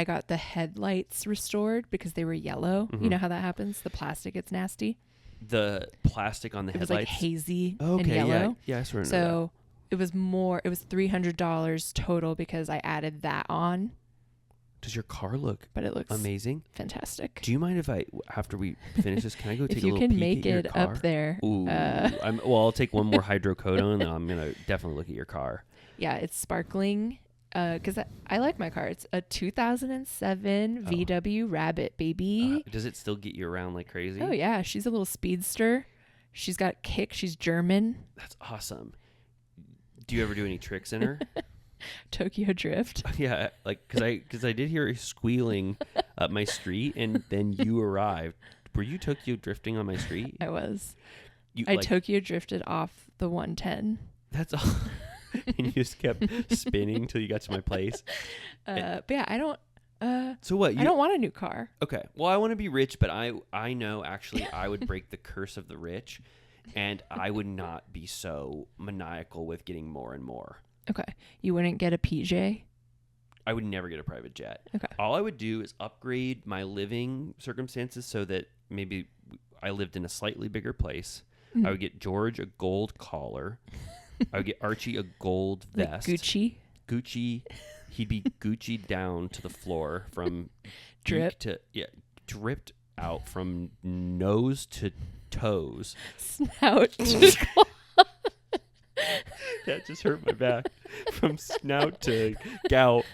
[SPEAKER 2] got the headlights restored because they were yellow.
[SPEAKER 1] Mhm.
[SPEAKER 2] You know how that happens? The plastic gets nasty.
[SPEAKER 1] The plastic on the
[SPEAKER 2] It was
[SPEAKER 1] headlights?
[SPEAKER 2] like hazy
[SPEAKER 1] Oh,
[SPEAKER 2] and
[SPEAKER 1] okay,
[SPEAKER 2] yellow.
[SPEAKER 1] yeah, I sort of know
[SPEAKER 2] So it was $300 total because I added that on,
[SPEAKER 1] that. Does your car look
[SPEAKER 2] but it looks
[SPEAKER 1] amazing?
[SPEAKER 2] fantastic.
[SPEAKER 1] Do you mind if after we finish this, can I go take
[SPEAKER 2] If
[SPEAKER 1] a
[SPEAKER 2] you
[SPEAKER 1] little
[SPEAKER 2] can
[SPEAKER 1] peek
[SPEAKER 2] make
[SPEAKER 1] at your
[SPEAKER 2] it
[SPEAKER 1] car?
[SPEAKER 2] up there.
[SPEAKER 1] Ooh, I'll take one more hydrocodone, and then I'm gonna definitely look at your car.
[SPEAKER 2] Yeah, it's sparkling. Because I like my car. It's a 2007
[SPEAKER 1] Oh.
[SPEAKER 2] VW Rabbit, baby.
[SPEAKER 1] Does it still get you around like crazy?
[SPEAKER 2] Oh yeah, she's a little speedster. She's got kick. She's German.
[SPEAKER 1] That's awesome. Do you ever do any tricks in her?
[SPEAKER 2] Tokyo Drift.
[SPEAKER 1] Yeah, like because I did hear her squealing up my street, and then you arrived. Were you Tokyo drifting on my street?
[SPEAKER 2] I was.
[SPEAKER 1] You,
[SPEAKER 2] I Tokyo drifted off the 110.
[SPEAKER 1] That's all. And you just kept spinning till you got to my place.
[SPEAKER 2] But yeah, I don't.
[SPEAKER 1] So what?
[SPEAKER 2] I don't want a new car.
[SPEAKER 1] Okay. Well, I want to be rich, but I know actually I would break the curse of the rich, and I would not be so maniacal with getting more and more.
[SPEAKER 2] Okay, you wouldn't get a PJ.
[SPEAKER 1] I would never get a private jet.
[SPEAKER 2] Okay.
[SPEAKER 1] All I would do is upgrade my living circumstances so that maybe I lived in a slightly bigger place.
[SPEAKER 2] Mm-hmm.
[SPEAKER 1] I would get George a gold collar. I would get Archie a gold
[SPEAKER 2] Like
[SPEAKER 1] vest.
[SPEAKER 2] Gucci.
[SPEAKER 1] He'd be Gucci down to the floor from
[SPEAKER 2] Drip.
[SPEAKER 1] dripped out from nose to toes.
[SPEAKER 2] Snout.
[SPEAKER 1] That just hurt my back. From snout to gout.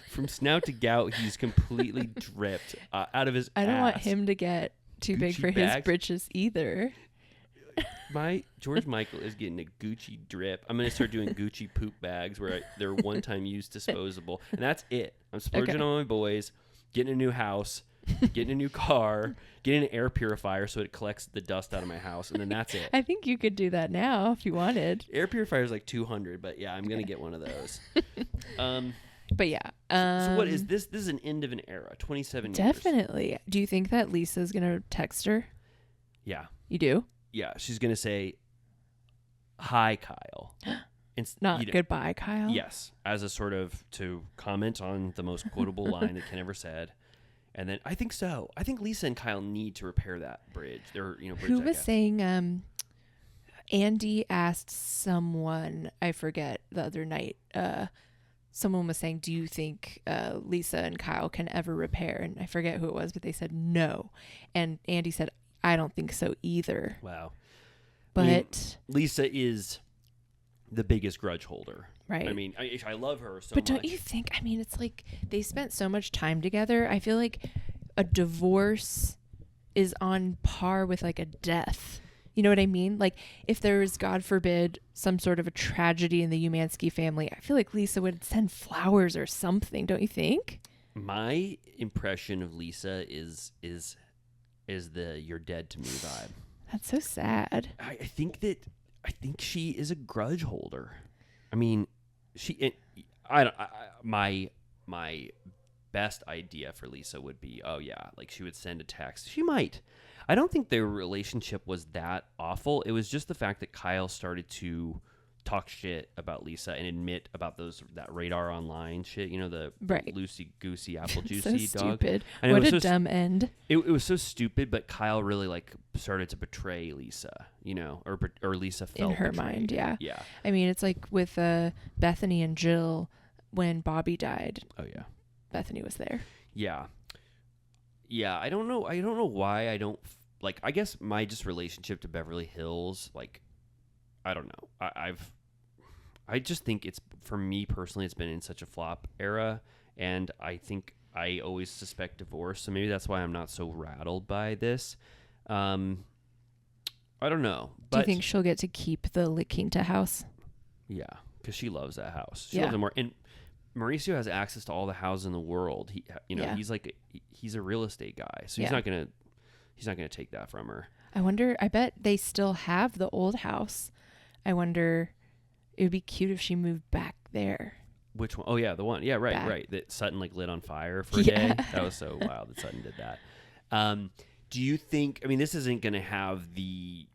[SPEAKER 1] From snout to gout, he's completely dripped out of his
[SPEAKER 2] I don't want
[SPEAKER 1] ass.
[SPEAKER 2] him to get too big
[SPEAKER 1] Gucci
[SPEAKER 2] for his
[SPEAKER 1] bags.
[SPEAKER 2] britches either.
[SPEAKER 1] My George Michael is getting a Gucci drip. I'm gonna start doing Gucci poop bags where they're one-time use disposable, and that's it. I'm splurging
[SPEAKER 2] Okay.
[SPEAKER 1] on my boys, getting a new house, getting a new car, getting an air purifier so it collects the dust out of my house, and then that's it.
[SPEAKER 2] I think you could do that now if you wanted.
[SPEAKER 1] Air purifier is like $200, but yeah, I'm gonna get one of those.
[SPEAKER 2] But yeah.
[SPEAKER 1] So what is this? This is an end of an era. 27 years.
[SPEAKER 2] Definitely. Do you think that Lisa's going to text her?
[SPEAKER 1] Yeah.
[SPEAKER 2] You do?
[SPEAKER 1] Yeah. She's gonna say, "Hi, Kyle."
[SPEAKER 2] Not goodbye, Kyle?
[SPEAKER 1] Yes, as a sort of to comment on the most quotable line that Ken ever said. And then I think so. I think Lisa and Kyle need to repair that bridge. They're, bridge
[SPEAKER 2] Who
[SPEAKER 1] that
[SPEAKER 2] was
[SPEAKER 1] gap.
[SPEAKER 2] saying Andy asked someone, I forget, the other night, someone was saying, do you think Lisa and Kyle can ever repair? And I forget who it was, but they said no. And Andy said, I don't think so either.
[SPEAKER 1] Wow.
[SPEAKER 2] But
[SPEAKER 1] I mean, Lisa is the biggest grudge holder.
[SPEAKER 2] right.
[SPEAKER 1] I mean, I love her so
[SPEAKER 2] But
[SPEAKER 1] much.
[SPEAKER 2] don't you think, I mean, it's like they spent so much time together. I feel like a divorce is on par with like a death. You know what I mean? Like if there's, God forbid, some sort of a tragedy in the Umansky family, I feel like Lisa would send flowers or something. Don't you think?
[SPEAKER 1] My impression of Lisa is the "you're dead to me" vibe.
[SPEAKER 2] That's so sad.
[SPEAKER 1] I think she is a grudge holder. I mean, my best idea for Lisa would be, oh yeah, like she would send a text. She might. I don't think their relationship was that awful. It was just the fact that Kyle started to talk shit about Lisa and admit about that radar online shit. The
[SPEAKER 2] Right.
[SPEAKER 1] loosey goosey apple
[SPEAKER 2] So
[SPEAKER 1] juicy dog.
[SPEAKER 2] stupid.
[SPEAKER 1] I know,
[SPEAKER 2] What
[SPEAKER 1] it
[SPEAKER 2] a
[SPEAKER 1] was so
[SPEAKER 2] dumb end.
[SPEAKER 1] It was so stupid, but Kyle really started to betray Lisa, or Lisa felt
[SPEAKER 2] In her
[SPEAKER 1] betrayed.
[SPEAKER 2] mind, yeah.
[SPEAKER 1] Yeah.
[SPEAKER 2] I mean, it's like with Bethany and Jill when Bobby died.
[SPEAKER 1] Oh yeah.
[SPEAKER 2] Bethany was there.
[SPEAKER 1] Yeah. Yeah, I don't know why I don't I guess my just relationship to Beverly Hills, I don't know. I just think it's, for me personally, it's been in such a flop era, and I think I always suspect divorce, so maybe that's why I'm not so rattled by this. I don't know. But
[SPEAKER 2] Do you think she'll get to keep the La Quinta house?
[SPEAKER 1] yeah, because she loves that house. She
[SPEAKER 2] Yeah.
[SPEAKER 1] loves it more. And Mauricio has access to all the houses in the world.
[SPEAKER 2] Yeah.
[SPEAKER 1] He's a real estate guy, so
[SPEAKER 2] Yeah.
[SPEAKER 1] he's not gonna take that from her.
[SPEAKER 2] I bet they still have the old house. I wonder, it would be cute if she moved back there.
[SPEAKER 1] Which one? Oh yeah, the one. Yeah, right,
[SPEAKER 2] Back.
[SPEAKER 1] right. That Sutton like lit on fire for a
[SPEAKER 2] Yeah.
[SPEAKER 1] day. That was so wild that Sutton did that. Do you think? I mean, this isn't gonna have the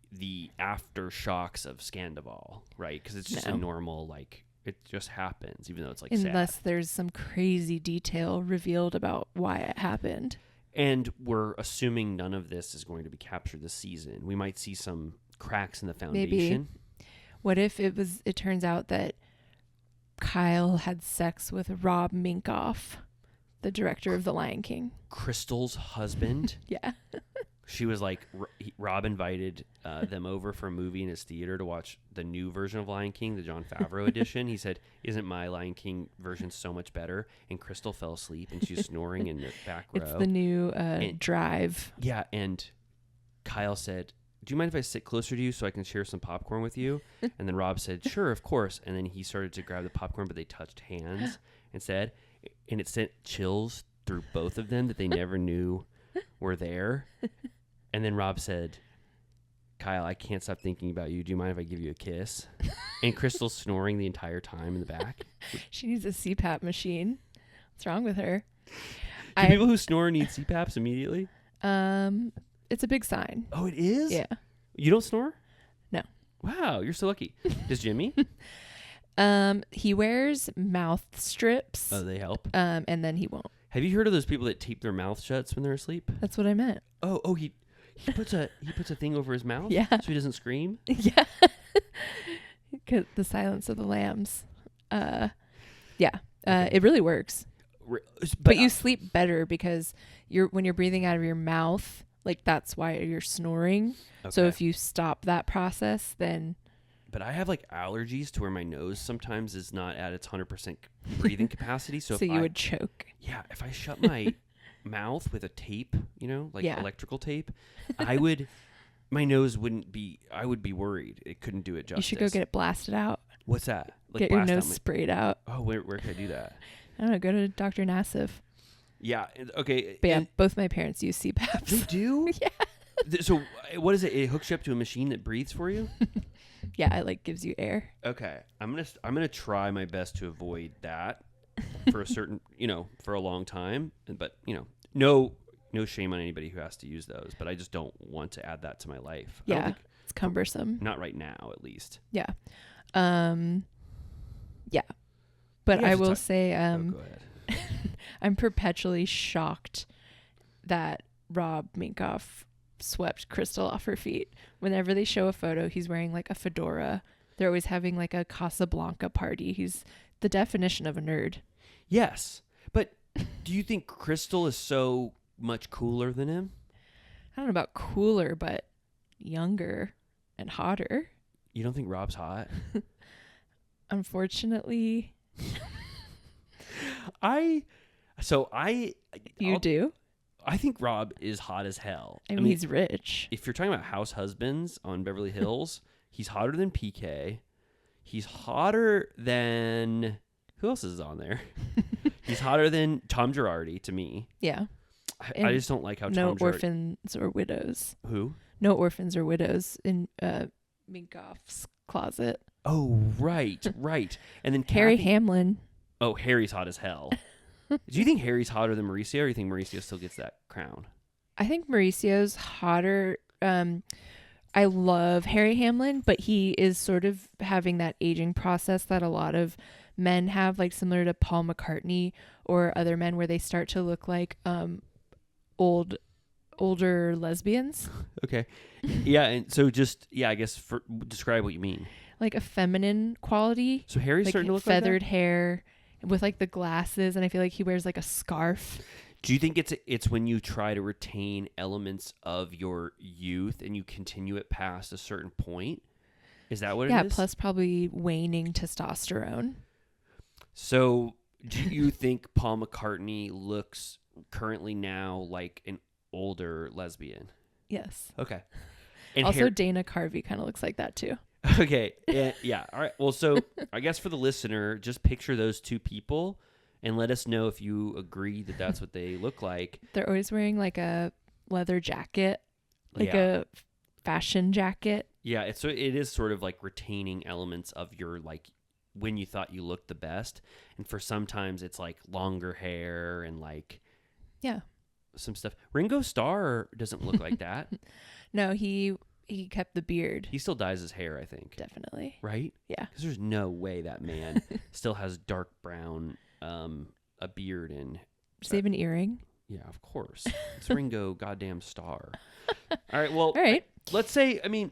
[SPEAKER 1] aftershocks of Scandival, right? Because it's just a
[SPEAKER 2] No.
[SPEAKER 1] normal it just happens, even though it's
[SPEAKER 2] Unless
[SPEAKER 1] sad.
[SPEAKER 2] there's some crazy detail revealed about why it happened.
[SPEAKER 1] And we're assuming none of this is going to be captured this season. We might see some cracks in the foundation.
[SPEAKER 2] What if it turns out that Kyle had sex with Rob Minkoff, the director of The Lion King?
[SPEAKER 1] Crystal's husband.
[SPEAKER 2] Yeah.
[SPEAKER 1] She was like, Rob invited them over for a movie in his theater to watch the new version of Lion King, the Jon Favreau edition. He said, "Isn't my Lion King version so much better?" And Crystal fell asleep, and she's snoring in the back row.
[SPEAKER 2] It's the new Drive.
[SPEAKER 1] Yeah, and Kyle said, "Do you mind if I sit closer to you so I can share some popcorn with you?" And then Rob said, "Sure, of course." And then he started to grab the popcorn, but they touched hands instead, and it sent chills through both of them that they never knew were there. And then Rob said, "Kyle, I can't stop thinking about you. Do you mind if I give you a kiss?" And Crystal's snoring the entire time in the back.
[SPEAKER 2] She needs a CPAP machine. What's wrong with her?
[SPEAKER 1] Do people who snore need CPAPs immediately?
[SPEAKER 2] It's a big sign.
[SPEAKER 1] Oh, it is?
[SPEAKER 2] Yeah.
[SPEAKER 1] You don't snore?
[SPEAKER 2] No.
[SPEAKER 1] Wow, you're so lucky. Does Jimmy?
[SPEAKER 2] He wears mouth strips.
[SPEAKER 1] Oh, they help.
[SPEAKER 2] And then he won't.
[SPEAKER 1] Have you heard of those people that tape their mouth shut when they're asleep?
[SPEAKER 2] That's what I meant.
[SPEAKER 1] Oh, he puts a thing over his mouth,
[SPEAKER 2] Yeah.
[SPEAKER 1] so he doesn't scream.
[SPEAKER 2] Yeah. 'Cause the silence of the lambs. Yeah.
[SPEAKER 1] Okay.
[SPEAKER 2] It really works.
[SPEAKER 1] But,
[SPEAKER 2] But you sleep better because when you're breathing out of your mouth, like that's why you're snoring. So
[SPEAKER 1] okay.
[SPEAKER 2] if you stop that process, then
[SPEAKER 1] But I have allergies to where my nose sometimes is not at its 100% breathing capacity. So
[SPEAKER 2] you would choke.
[SPEAKER 1] Yeah, if I shut my mouth with a tape,
[SPEAKER 2] Yeah.
[SPEAKER 1] electrical tape, my nose wouldn't be. I would be worried it couldn't do it justice.
[SPEAKER 2] You should go get it blasted out.
[SPEAKER 1] What's that?
[SPEAKER 2] Get your
[SPEAKER 1] blast out
[SPEAKER 2] nose sprayed out.
[SPEAKER 1] Oh, where can I do that?
[SPEAKER 2] I don't know. Go to Dr. Nassif.
[SPEAKER 1] Yeah. Okay.
[SPEAKER 2] But yeah,
[SPEAKER 1] and
[SPEAKER 2] both my parents use CPAPs.
[SPEAKER 1] they do.
[SPEAKER 2] Yeah.
[SPEAKER 1] So what is it? It hooks you up to a machine that breathes for you.
[SPEAKER 2] Yeah, it gives you air.
[SPEAKER 1] Okay, I'm gonna try my best to avoid that for a certain, for a long time. But no shame on anybody who has to use those. But I just don't want to add that to my life. I don't
[SPEAKER 2] Yeah,
[SPEAKER 1] think,
[SPEAKER 2] it's cumbersome.
[SPEAKER 1] not right now, at least.
[SPEAKER 2] Yeah. Yeah. But
[SPEAKER 1] You have
[SPEAKER 2] I
[SPEAKER 1] to
[SPEAKER 2] will
[SPEAKER 1] talk-
[SPEAKER 2] say,
[SPEAKER 1] go ahead.
[SPEAKER 2] I'm perpetually shocked that Rob Minkoff swept Crystal off her feet. Whenever they show a photo, he's wearing a fedora. They're always having a Casablanca party. He's the definition of a nerd.
[SPEAKER 1] Yes, but do you think Crystal is so much cooler than him?
[SPEAKER 2] I don't know about cooler, but younger and hotter.
[SPEAKER 1] You don't think Rob's hot?
[SPEAKER 2] Unfortunately, you do.
[SPEAKER 1] I think Rob is hot as hell.
[SPEAKER 2] I mean, he's rich.
[SPEAKER 1] If you're talking about house husbands on Beverly Hills, he's hotter than PK. He's hotter than who else is on there? He's hotter than Tom Girardi to me.
[SPEAKER 2] Yeah.
[SPEAKER 1] I just don't like how
[SPEAKER 2] no
[SPEAKER 1] Tom Girardi.
[SPEAKER 2] orphans or widows.
[SPEAKER 1] Who?
[SPEAKER 2] No orphans or widows in Minkoff's closet.
[SPEAKER 1] Oh, right. And then
[SPEAKER 2] Harry
[SPEAKER 1] Kathy-
[SPEAKER 2] Hamlin.
[SPEAKER 1] Oh, Harry's hot as hell. Do you think Harry's hotter than Mauricio, or do you think Mauricio still gets that crown?
[SPEAKER 2] I think Mauricio's hotter. I love Harry Hamlin, but he is sort of having that aging process that a lot of men have, similar to Paul McCartney or other men, where they start to look like older lesbians.
[SPEAKER 1] Okay. Yeah, and so I guess describe what you mean.
[SPEAKER 2] Like a feminine quality.
[SPEAKER 1] So Harry's starting to look like
[SPEAKER 2] feathered
[SPEAKER 1] that?
[SPEAKER 2] hair with the glasses, and I feel like he wears a scarf.
[SPEAKER 1] Do you think it's when you try to retain elements of your youth and you continue it past a certain point? Is that what it is?
[SPEAKER 2] Yeah, plus probably waning testosterone.
[SPEAKER 1] So do you think Paul McCartney looks currently now like an older lesbian?
[SPEAKER 2] Yes.
[SPEAKER 1] Okay. And
[SPEAKER 2] Also, Dana Carvey kind of looks like that too.
[SPEAKER 1] Okay. Yeah. All right. Well, so I guess for the listener, just picture those two people. and let us know if you agree that that's what they look like.
[SPEAKER 2] They're always wearing like a leather jacket, like a fashion jacket.
[SPEAKER 1] Yeah, it is sort of like retaining elements of your like when you thought you looked the best, and for sometimes it's like longer hair and like some stuff. Ringo Starr doesn't look like that.
[SPEAKER 2] No, he kept the beard.
[SPEAKER 1] He still dyes his hair, I think.
[SPEAKER 2] Definitely.
[SPEAKER 1] Right?
[SPEAKER 2] Yeah.
[SPEAKER 1] Because there's no way that man still has dark brown, a beard and.
[SPEAKER 2] Does he have an earring?
[SPEAKER 1] Yeah, of course. It's Ringo goddamn Starr. All right. Well,
[SPEAKER 2] all right.
[SPEAKER 1] Let's say, I mean,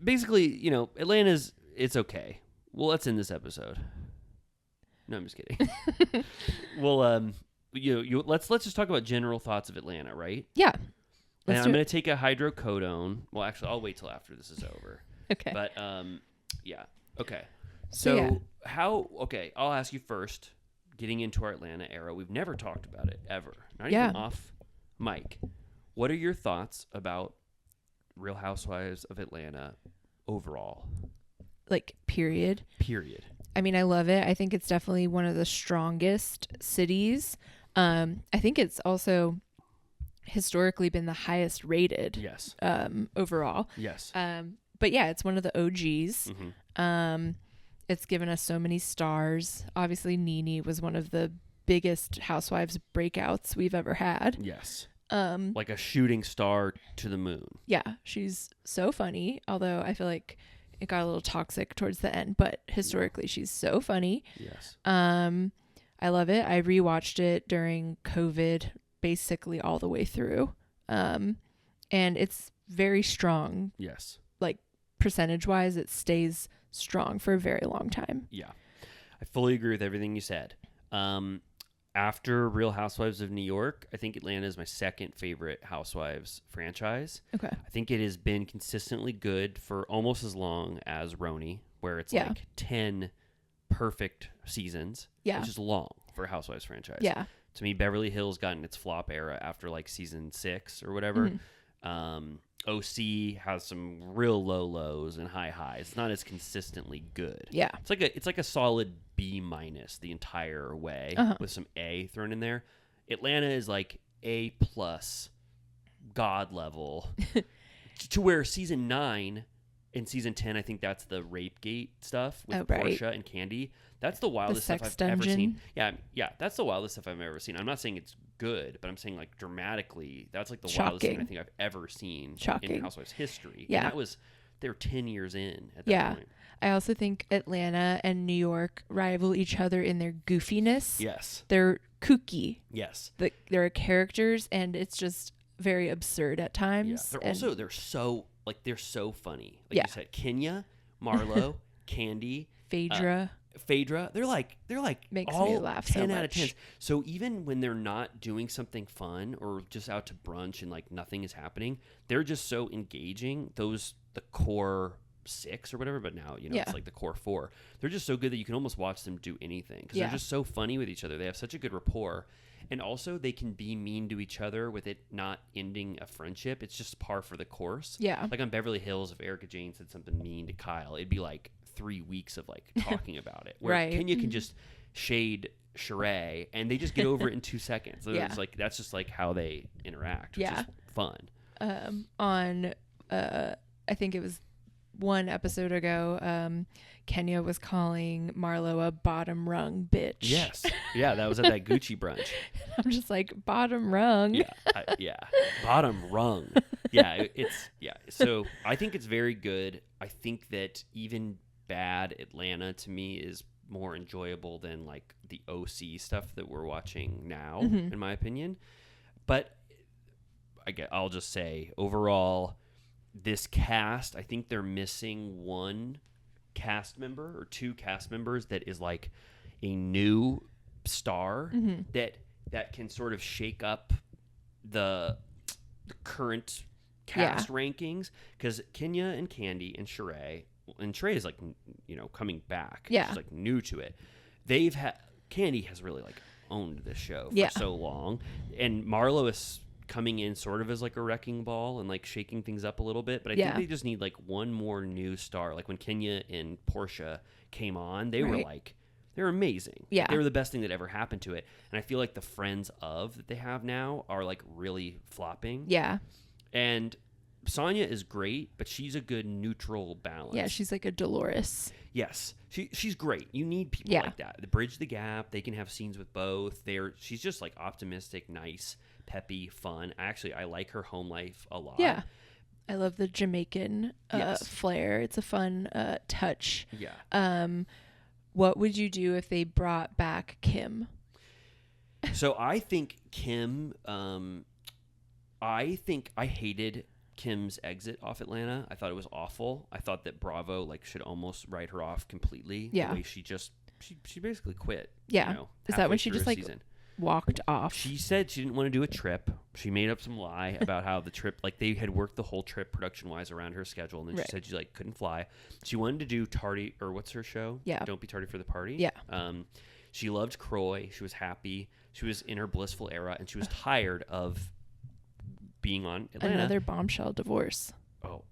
[SPEAKER 1] basically, you know, Atlanta's, it's okay. Well, let's end this episode. No, I'm just kidding. Well, let's just talk about general thoughts of Atlanta, right?
[SPEAKER 2] Yeah.
[SPEAKER 1] And I'm going to take a hydrocodone. Well, actually, I'll wait till after this is over.
[SPEAKER 2] Okay.
[SPEAKER 1] But, yeah. Okay. So, okay, I'll ask you first, getting into our Atlanta era. We've never talked about it, ever. Not even off mic. What are your thoughts about Real Housewives of Atlanta overall?
[SPEAKER 2] Like, period. I mean, I love it. I think it's definitely one of the strongest cities. I think it's also historically been the highest rated.
[SPEAKER 1] Yes.
[SPEAKER 2] Overall.
[SPEAKER 1] Yes.
[SPEAKER 2] But yeah, it's one of the OGs.
[SPEAKER 1] Mm-hmm.
[SPEAKER 2] It's given us so many stars. Obviously, Nene was one of the biggest Housewives breakouts we've ever had.
[SPEAKER 1] Yes. Like a shooting star to the moon.
[SPEAKER 2] Yeah, she's so funny. Although I feel like it got a little toxic towards the end, but historically she's so funny.
[SPEAKER 1] Yes.
[SPEAKER 2] I love it. I rewatched it during COVID, basically all the way through. And it's very strong.
[SPEAKER 1] Yes.
[SPEAKER 2] Like percentage wise, it stays strong for a very long time.
[SPEAKER 1] Yeah. I fully agree with everything you said. After Real Housewives of New York, I think Atlanta is my second favorite Housewives franchise.
[SPEAKER 2] Okay.
[SPEAKER 1] I think it has been consistently good for almost as long as RHOA, where it's like 10 perfect seasons.
[SPEAKER 2] Yeah.
[SPEAKER 1] Which is long for a Housewives franchise.
[SPEAKER 2] Yeah.
[SPEAKER 1] To me, Beverly Hills got in its flop era after like season 6 or whatever.
[SPEAKER 2] Mm-hmm.
[SPEAKER 1] OC has some real low lows and high highs. It's not as consistently good.
[SPEAKER 2] Yeah.
[SPEAKER 1] It's like a solid B minus the entire way with some A thrown in there. Atlanta is like A plus God level to where season 9 and season 10, I think that's the rape gate stuff with Portia and Candy. That's the wildest stuff I've ever seen. Yeah, that's the wildest stuff I've ever seen. I'm not saying it's good, but I'm saying like dramatically, that's like the wildest thing I think I've ever seen in Housewives history.
[SPEAKER 2] Yeah.
[SPEAKER 1] And they were 10 years in at that point.
[SPEAKER 2] I also think Atlanta and New York rival each other in their goofiness.
[SPEAKER 1] Yes.
[SPEAKER 2] They're kooky.
[SPEAKER 1] Yes.
[SPEAKER 2] There are characters, and it's just very absurd at times.
[SPEAKER 1] Yeah. They're so funny. Like you said, Kenya, Marlo, Candy,
[SPEAKER 2] Phaedra.
[SPEAKER 1] They're like
[SPEAKER 2] makes
[SPEAKER 1] all
[SPEAKER 2] me laugh
[SPEAKER 1] 10
[SPEAKER 2] so
[SPEAKER 1] out of 10.
[SPEAKER 2] much.
[SPEAKER 1] So even when they're not doing something fun or just out to brunch and like nothing is happening, they're just so engaging. The core 6 or whatever, but now it's like the core 4. They're just so good that you can almost watch them do anything because they're just so funny with each other. They have such a good rapport. And also, they can be mean to each other with it not ending a friendship. It's just par for the course.
[SPEAKER 2] Yeah.
[SPEAKER 1] Like on Beverly Hills, if Erica Jane said something mean to Kyle, it'd be like 3 weeks of like talking about it. Where Kenya can just shade Sheree, and they just get over it in 2 seconds. So it's like that's just like how they interact, which is fun.
[SPEAKER 2] I think it was one episode ago, Kenya was calling Marlo a bottom rung bitch.
[SPEAKER 1] Yes. Yeah, that was at that Gucci brunch.
[SPEAKER 2] I'm just like, bottom rung.
[SPEAKER 1] Yeah. Bottom rung. Yeah, So I think it's very good. I think that even bad Atlanta to me is more enjoyable than like the OC stuff that we're watching now, in my opinion. But I'll just say overall, this cast, I think they're missing one cast member or 2 cast members that is like a new star that can sort of shake up the current cast rankings, because Kenya and Candy and Sheree is like coming back. She's like new to it. Candy has really like owned this show for so long, and Marlo is coming in sort of as like a wrecking ball and like shaking things up a little bit, but I think they just need like one more new star. Like when Kenya and Portia came on, they were like they're amazing.
[SPEAKER 2] Yeah.
[SPEAKER 1] They were the best thing that ever happened to it. And I feel like the friends of that they have now are like really flopping.
[SPEAKER 2] Yeah.
[SPEAKER 1] And Sonya is great, but she's a good neutral balance.
[SPEAKER 2] Yeah, she's like a Dolores.
[SPEAKER 1] Yes, she's great. You need people like that. They bridge the gap. They can have scenes with both. She's just like optimistic, nice, peppy, fun. Actually, I like her home life a lot.
[SPEAKER 2] Yeah, I love the Jamaican flair. It's a fun touch.
[SPEAKER 1] Yeah.
[SPEAKER 2] What would you do if they brought back Kim?
[SPEAKER 1] So I think Kim. I hated Kim's exit off Atlanta. I thought it was awful. I thought that Bravo should almost write her off completely.
[SPEAKER 2] Yeah.
[SPEAKER 1] The way she basically quit.
[SPEAKER 2] Yeah. Is that when she just walked off?
[SPEAKER 1] She said she didn't want to do a trip. She made up some lie about how the trip, they had worked the whole trip production wise around her schedule, and then she said she couldn't fly. She wanted to do Tardy, or what's her show?
[SPEAKER 2] Yeah.
[SPEAKER 1] Don't Be Tardy for the Party.
[SPEAKER 2] Yeah.
[SPEAKER 1] She loved Croy. She was happy. She was in her blissful era, and she was tired of being on Atlanta.
[SPEAKER 2] Another bombshell divorce.
[SPEAKER 1] Oh,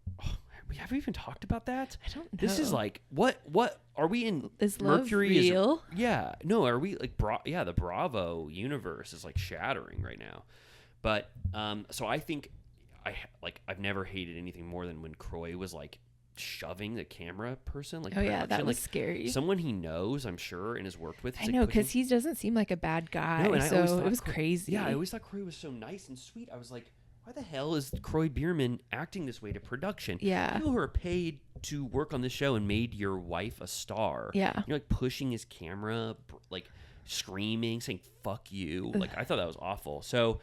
[SPEAKER 1] have we even talked about that?
[SPEAKER 2] I don't know.
[SPEAKER 1] This is what are we in?
[SPEAKER 2] Is
[SPEAKER 1] Mercury
[SPEAKER 2] love real?
[SPEAKER 1] Yeah, no. Are we the Bravo universe is shattering right now. But so I think I've never hated anything more than when Croy was shoving the camera person.
[SPEAKER 2] Oh yeah, that was scary.
[SPEAKER 1] Someone he knows, I'm sure, and has worked with.
[SPEAKER 2] I know, because he doesn't seem like a bad guy. No, so it was crazy.
[SPEAKER 1] Yeah, I always thought Croy was so nice and sweet. I was like, why the hell is Croy Bierman acting this way to production?
[SPEAKER 2] Yeah.
[SPEAKER 1] People who are paid to work on this show and made your wife a star.
[SPEAKER 2] Yeah.
[SPEAKER 1] You're pushing his camera, screaming, saying, fuck you. I thought that was awful. So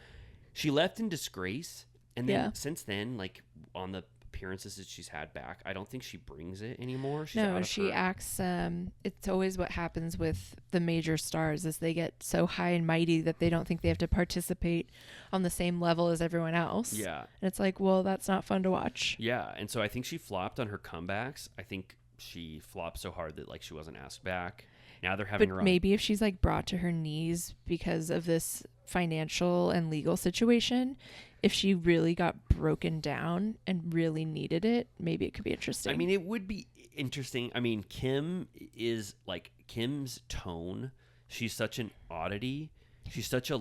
[SPEAKER 1] she left in disgrace. And then since then, on the appearances that she's had back, I don't think she brings it anymore.
[SPEAKER 2] She acts it's always what happens with the major stars is they get so high and mighty that they don't think they have to participate on the same level as everyone else.
[SPEAKER 1] Yeah.
[SPEAKER 2] And it's well, that's not fun to watch.
[SPEAKER 1] Yeah. And so I think she flopped on her comebacks. I think she flopped so hard that she wasn't asked back. Now they're having her on.
[SPEAKER 2] Maybe if she's brought to her knees because of this financial and legal situation, if she really got broken down and really needed it, maybe it could be interesting.
[SPEAKER 1] I mean, it would be interesting. I mean, Kim is Kim's tone. She's such an oddity. She's such a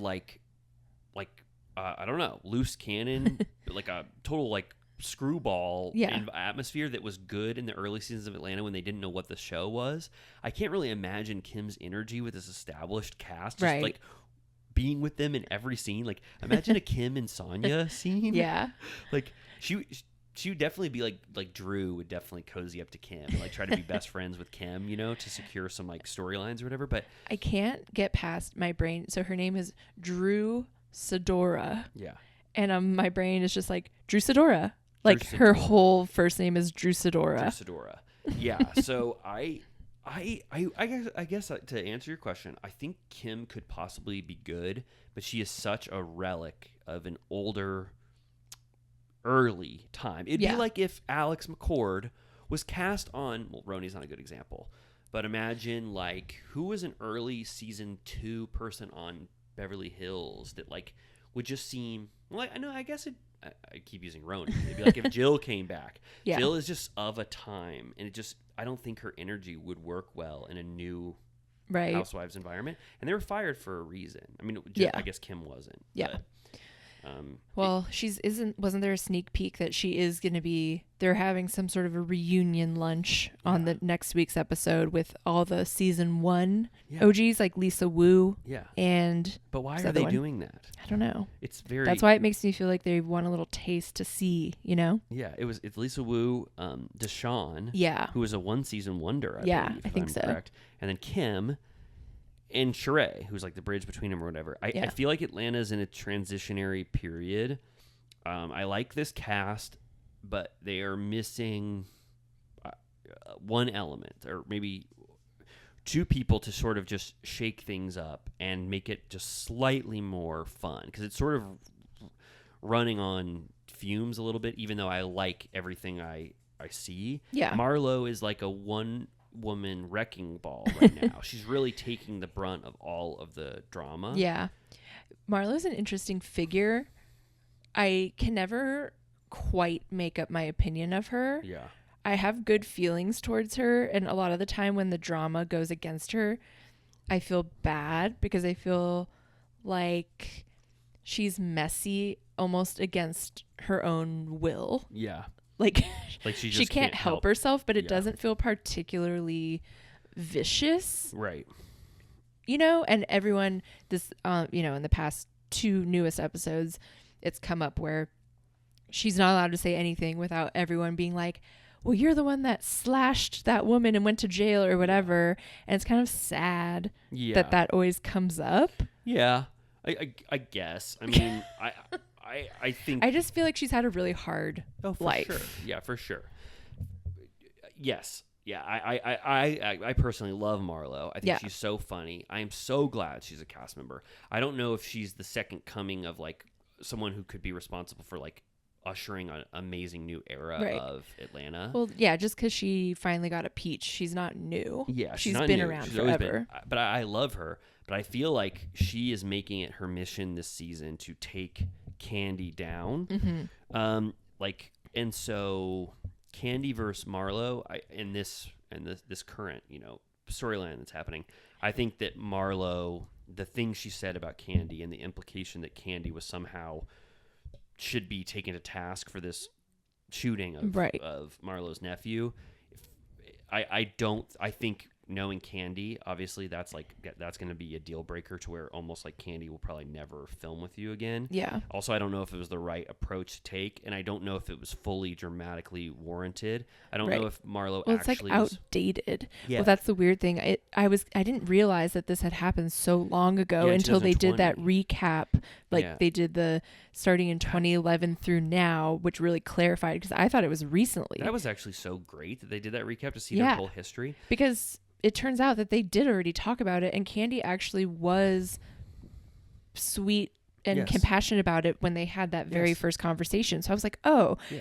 [SPEAKER 1] I don't know, loose cannon, a total screwball atmosphere that was good in the early seasons of Atlanta when they didn't know what the show was. I can't really imagine Kim's energy with this established cast, just being with them in every scene. Imagine a Kim and Sonya scene.
[SPEAKER 2] Yeah.
[SPEAKER 1] She would definitely be like Drew would definitely cozy up to Kim and try to be best friends with Kim, to secure some storylines or whatever. But
[SPEAKER 2] I can't get past my brain. So her name is Drew Sidora.
[SPEAKER 1] Yeah.
[SPEAKER 2] And my brain is just Drew Sidora.
[SPEAKER 1] Sidora.
[SPEAKER 2] Her whole first name is Drew Sidora.
[SPEAKER 1] Drew Sidora. Yeah. So I guess to answer your question, I think Kim could possibly be good, but she is such a relic of an older, early time. It'd be like if Alex McCord was cast on, well, Roni's not a good example, but imagine who was an early season 2 person on Beverly Hills that would just seem, well, I guess I keep using Roni. It'd be if Jill came back. Yeah. Jill is just of a time, and I don't think her energy would work well in a new Housewives environment. And they were fired for a reason. I mean, I guess Kim wasn't.
[SPEAKER 2] Yeah.
[SPEAKER 1] But,
[SPEAKER 2] wasn't there a sneak peek that she is going to be, they're having some sort of a reunion lunch on the next week's episode with all the season 1 OGs Lisa Wu.
[SPEAKER 1] Yeah.
[SPEAKER 2] But
[SPEAKER 1] why are they doing that?
[SPEAKER 2] I don't know.
[SPEAKER 1] That's
[SPEAKER 2] why it makes me feel like they want a little taste to see, Yeah.
[SPEAKER 1] It's Lisa Wu, Deshawn.
[SPEAKER 2] Yeah.
[SPEAKER 1] Who was a 1-season wonder, I believe,
[SPEAKER 2] I think so.
[SPEAKER 1] Correct. And then Kim and Sheree, who's the bridge between them or whatever. I feel like Atlanta's in a transitionary period. I like this cast, but they are missing one element, or maybe 2 people to sort of just shake things up and make it just slightly more fun, because it's sort of running on fumes a little bit, even though I like everything I see.
[SPEAKER 2] Yeah.
[SPEAKER 1] Marlo is a one-woman wrecking ball right now. She's really taking the brunt of all of the drama.
[SPEAKER 2] Yeah. Marlo's an interesting figure. I can never quite make up my opinion of her.
[SPEAKER 1] Yeah.
[SPEAKER 2] I have good feelings towards her, and a lot of the time when the drama goes against her, I feel bad because I feel like she's messy almost against her own will.
[SPEAKER 1] Yeah.
[SPEAKER 2] Like,
[SPEAKER 1] Like she
[SPEAKER 2] she
[SPEAKER 1] just
[SPEAKER 2] can't help herself, but it
[SPEAKER 1] Yeah.
[SPEAKER 2] doesn't feel particularly vicious,
[SPEAKER 1] Right.
[SPEAKER 2] you know? And everyone, this, you know, in the past 2 newest episodes, it's come up where she's not allowed to say anything without everyone being like, well, you're the one that slashed that woman and went to jail or whatever. And it's kind of sad
[SPEAKER 1] Yeah.
[SPEAKER 2] that always comes up.
[SPEAKER 1] Yeah. I guess. I mean, I think.
[SPEAKER 2] I just feel like she's had a really hard life.
[SPEAKER 1] Sure. Yeah, for sure. Yes. Yeah. I personally love Marlo. I think she's so funny. I am so glad she's a cast member. I don't know if she's the second coming of like someone who could be responsible for like ushering an amazing new era of Atlanta.
[SPEAKER 2] Well, yeah, just because she finally got a peach, she's not new.
[SPEAKER 1] Yeah,
[SPEAKER 2] she's
[SPEAKER 1] not
[SPEAKER 2] been
[SPEAKER 1] new.
[SPEAKER 2] around
[SPEAKER 1] She's
[SPEAKER 2] forever.
[SPEAKER 1] But I love her. But I feel like she is making it her mission this season to take Candy down.
[SPEAKER 2] Mm-hmm.
[SPEAKER 1] And so Candy versus Marlo, in this current, you know, storyline that's happening, I think that Marlo, the thing she said about Candy and the implication that Candy was somehow should be taken to task for this shooting of Marlo's nephew. I think knowing Candy, obviously that's going to be a deal breaker to where almost like Candy will probably never film with you again.
[SPEAKER 2] Yeah.
[SPEAKER 1] Also, I don't know if it was the right approach to take, and I don't know if it was fully dramatically warranted. I don't know if Marlo
[SPEAKER 2] it's
[SPEAKER 1] actually
[SPEAKER 2] like
[SPEAKER 1] was
[SPEAKER 2] outdated.
[SPEAKER 1] Yeah.
[SPEAKER 2] Well, that's the weird thing. I didn't realize that this had happened so long ago until they did that recap. They did the starting in 2011 through now, which really clarified, because I thought it was recently.
[SPEAKER 1] That was actually so great that they did that recap to see their whole history.
[SPEAKER 2] Because it turns out that they did already talk about it, and Candy actually was sweet and compassionate about it when they had that very first conversation. So I was like,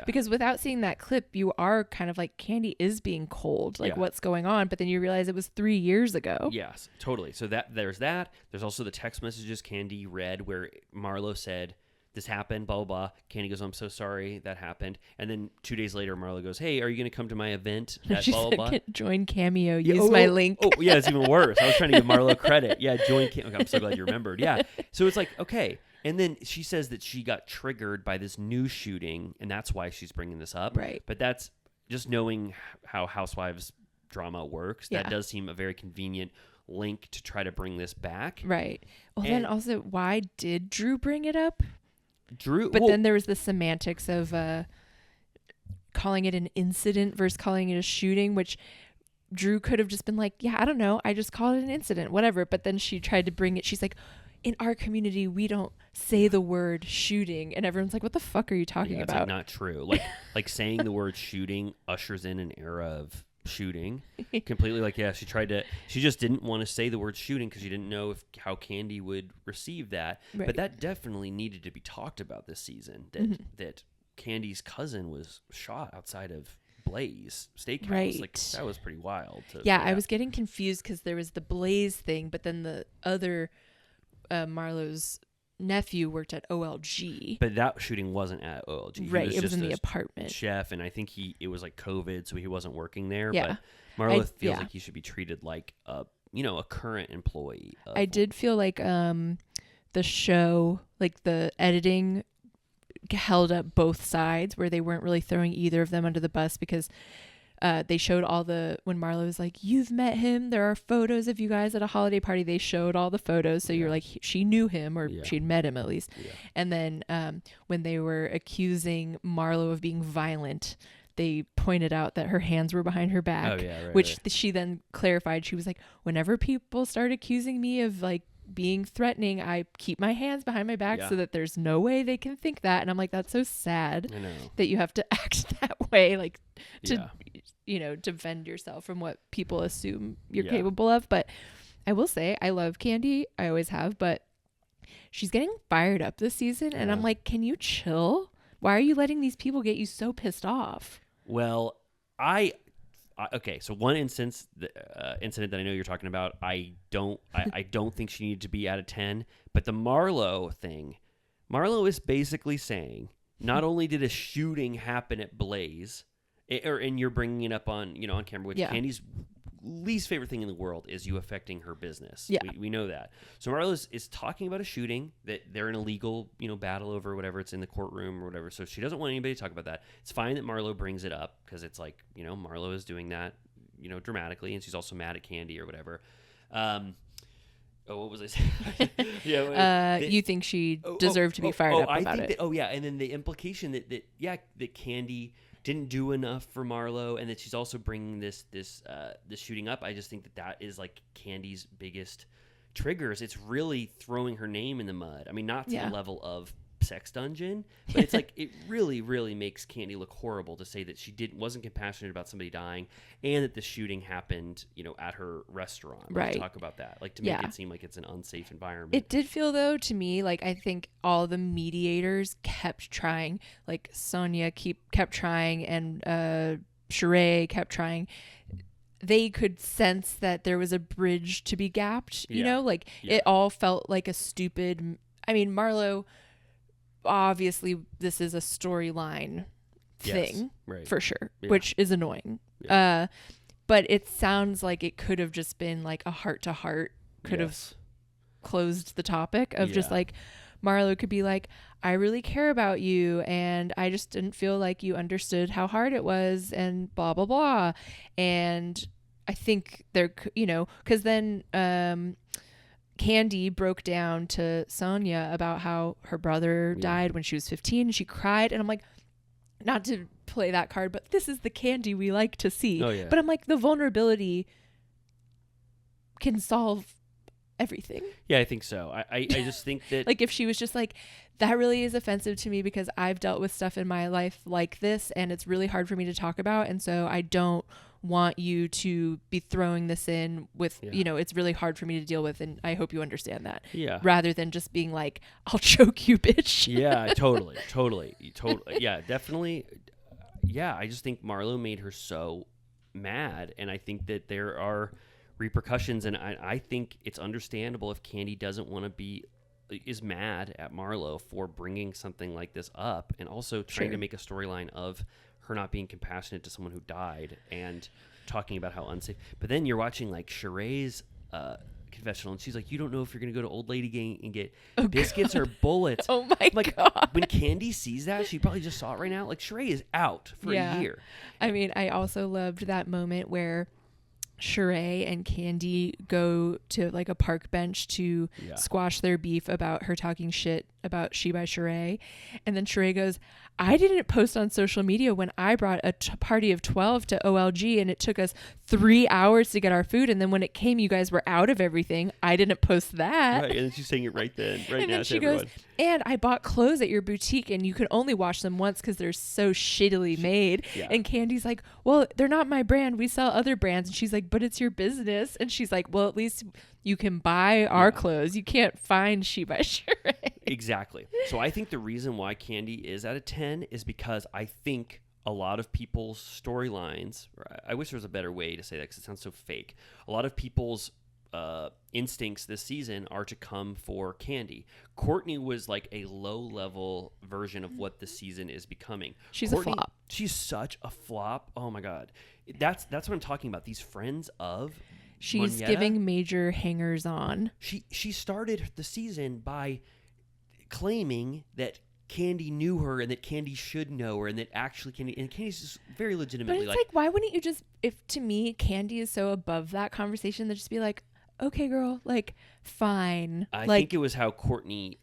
[SPEAKER 2] because without seeing that clip, you are kind of like, Candy is being cold, like what's going on? But then you realize it was 3 years ago.
[SPEAKER 1] Yes, totally. So there's that. There's also the text messages Candy read where Marlo said, this happened, blah, blah, blah. Candy goes, I'm so sorry that happened. And then 2 days later, Marlo goes, hey, are you going to come to my event?
[SPEAKER 2] She
[SPEAKER 1] blah,
[SPEAKER 2] said,
[SPEAKER 1] blah, blah.
[SPEAKER 2] Join Cameo, use my link.
[SPEAKER 1] Oh, yeah, it's even worse. I was trying to give Marlo credit. Yeah, join Cameo. Okay, I'm so glad you remembered. Yeah. So it's like, okay. And then she says that she got triggered by this new shooting, and that's why she's bringing this up.
[SPEAKER 2] Right.
[SPEAKER 1] But that's just knowing how Housewives drama works. That does seem a very convenient link to try to bring this back.
[SPEAKER 2] Right. Well, then also, why did Drew bring it up? But then there was the semantics of calling it an incident versus calling it a shooting, which Drew could have just been like, yeah, I don't know, I just called it an incident, whatever. But then she tried to bring it. She's like, in our community, we don't say the word shooting, and everyone's like, what the fuck are you talking about?
[SPEAKER 1] Like, not true. Like saying the word shooting ushers in an era of shooting completely. Like, she just didn't want to say the word shooting because she didn't know how Candy would receive that. But that definitely needed to be talked about this season, that Candy's cousin was shot outside of Blaze Steakhouse.
[SPEAKER 2] Right.
[SPEAKER 1] Like, that was pretty wild.
[SPEAKER 2] I was getting confused because there was the Blaze thing, but then the other Marlo's nephew worked at OLG.
[SPEAKER 1] But that shooting wasn't at OLG.
[SPEAKER 2] Right, it was in the apartment.
[SPEAKER 1] Chef, and I think it was like COVID, so he wasn't working there.
[SPEAKER 2] Yeah.
[SPEAKER 1] But Marlo feels like he should be treated like a current employee.
[SPEAKER 2] I did feel like the show, like the editing, held up both sides, where they weren't really throwing either of them under the bus, because they showed when Marlo was like, you've met him, there are photos of you guys at a holiday party. They showed all the photos, so you're like, she knew him, or she'd met him at least. And then when they were accusing Marlo of being violent, they pointed out that her hands were behind her back, which she then clarified. She was like, whenever people start accusing me of like being threatening, I keep my hands behind my back so that there's no way they can think that. And I'm like, that's so sad that you have to act that way, like to defend yourself from what people assume you're capable of. But I will say, I love Candy, I always have, but she's getting fired up this season, and I'm like, can you chill? Why are you letting these people get you so pissed off?
[SPEAKER 1] Well, okay, so one incident that I know you're talking about, I don't think she needed to be out of 10. But the Marlo thing, Marlo is basically saying, not only did a shooting happen at Blaze, and you're bringing it up on camera, which Candy's least favorite thing in the world is you affecting her business.
[SPEAKER 2] Yeah.
[SPEAKER 1] We know that. So Marlo is talking about a shooting that they're in a legal, battle over, whatever. It's in the courtroom or whatever. So she doesn't want anybody to talk about that. It's fine that Marlo brings it up because it's like, Marlo is doing that, dramatically, and she's also mad at Candy or whatever. What was I saying?
[SPEAKER 2] You think she deserved to be fired up about it?
[SPEAKER 1] And then the implication that Candy didn't do enough for Marlo, and that she's also bringing this shooting up. I just think that is like Candy's biggest triggers. It's really throwing her name in the mud. I mean, not to the level of sex dungeon, but it's like it really, really makes Candy look horrible to say that she wasn't compassionate about somebody dying, and that the shooting happened, at her restaurant.
[SPEAKER 2] Right.
[SPEAKER 1] Let's talk about that. Like, to make it seem like it's an unsafe environment.
[SPEAKER 2] It did feel, though, to me, like I think all the mediators kept trying. Like Sonia kept trying, and Sheree kept trying. They could sense that there was a bridge to be gapped. It all felt like a stupid. I mean, Marlo. Obviously, this is a storyline thing, for sure, which is annoying. Yeah. But it sounds like it could have just been like a heart-to-heart, could have closed the topic of just like, Marlo could be like, I really care about you, and I just didn't feel like you understood how hard it was, and blah, blah, blah. And I think there, because then Candy broke down to Sonia about how her brother died when she was 15, and she cried, and I'm like, not to play that card, but this is the Candy we like to see. But I'm like, the vulnerability can solve everything. I
[SPEAKER 1] think so. I just think that
[SPEAKER 2] like if she was just like, that really is offensive to me because I've dealt with stuff in my life like this, and it's really hard for me to talk about, and so I don't want you to be throwing this in with it's really hard for me to deal with, and I hope you understand that, rather than just being like, I'll choke you, bitch.
[SPEAKER 1] Totally definitely. I just think Marlo made her so mad, and I think that there are repercussions, and I think it's understandable if Candy is mad at Marlo for bringing something like this up, and also trying to make a storyline of her not being compassionate to someone who died and talking about how unsafe. But then you're watching like Sheree's confessional, and she's like, you don't know if you're going to go to Old Lady Gang and get biscuits or bullets.
[SPEAKER 2] Oh my God.
[SPEAKER 1] When Candy sees that, she probably just saw it right now. Like, Sheree is out for a year.
[SPEAKER 2] I mean, I also loved that moment where Sheree and Candy go to like a park bench to squash their beef about her talking shit about She by Sheree. And then Sheree goes, I didn't post on social media when I brought a party of 12 to OLG, and it took us 3 hours to get our food. And then when it came, you guys were out of everything. I didn't post that.
[SPEAKER 1] Right. And then she's saying it right then, right
[SPEAKER 2] and
[SPEAKER 1] now
[SPEAKER 2] then she
[SPEAKER 1] to everyone.
[SPEAKER 2] Goes, and I bought clothes at your boutique, and you can only wash them once because they're so shittily made. And Candy's like, well, they're not my brand. We sell other brands. And she's like, but it's your business. And she's like, well, at least you can buy our clothes. You can't find She by Sheree.
[SPEAKER 1] Exactly. So I think the reason why Candy is at a 10 is because I think a lot of people's storylines, I wish there was a better way to say that because it sounds so fake. A lot of people's instincts this season are to come for Candy. Courtney was like a low-level version of what the season is becoming.
[SPEAKER 2] She's
[SPEAKER 1] Courtney,
[SPEAKER 2] a flop.
[SPEAKER 1] She's such a flop. Oh my God. That's what I'm talking about. These friends of
[SPEAKER 2] She's
[SPEAKER 1] Monietta,
[SPEAKER 2] giving major hangers on.
[SPEAKER 1] She started the season by claiming that Candy knew her and that Candy should know her, and that actually Candy's just very legitimately
[SPEAKER 2] but it's like, why wouldn't you just, if to me Candy is so above that conversation, that just be like, okay girl, like fine.
[SPEAKER 1] I think it was how Courtney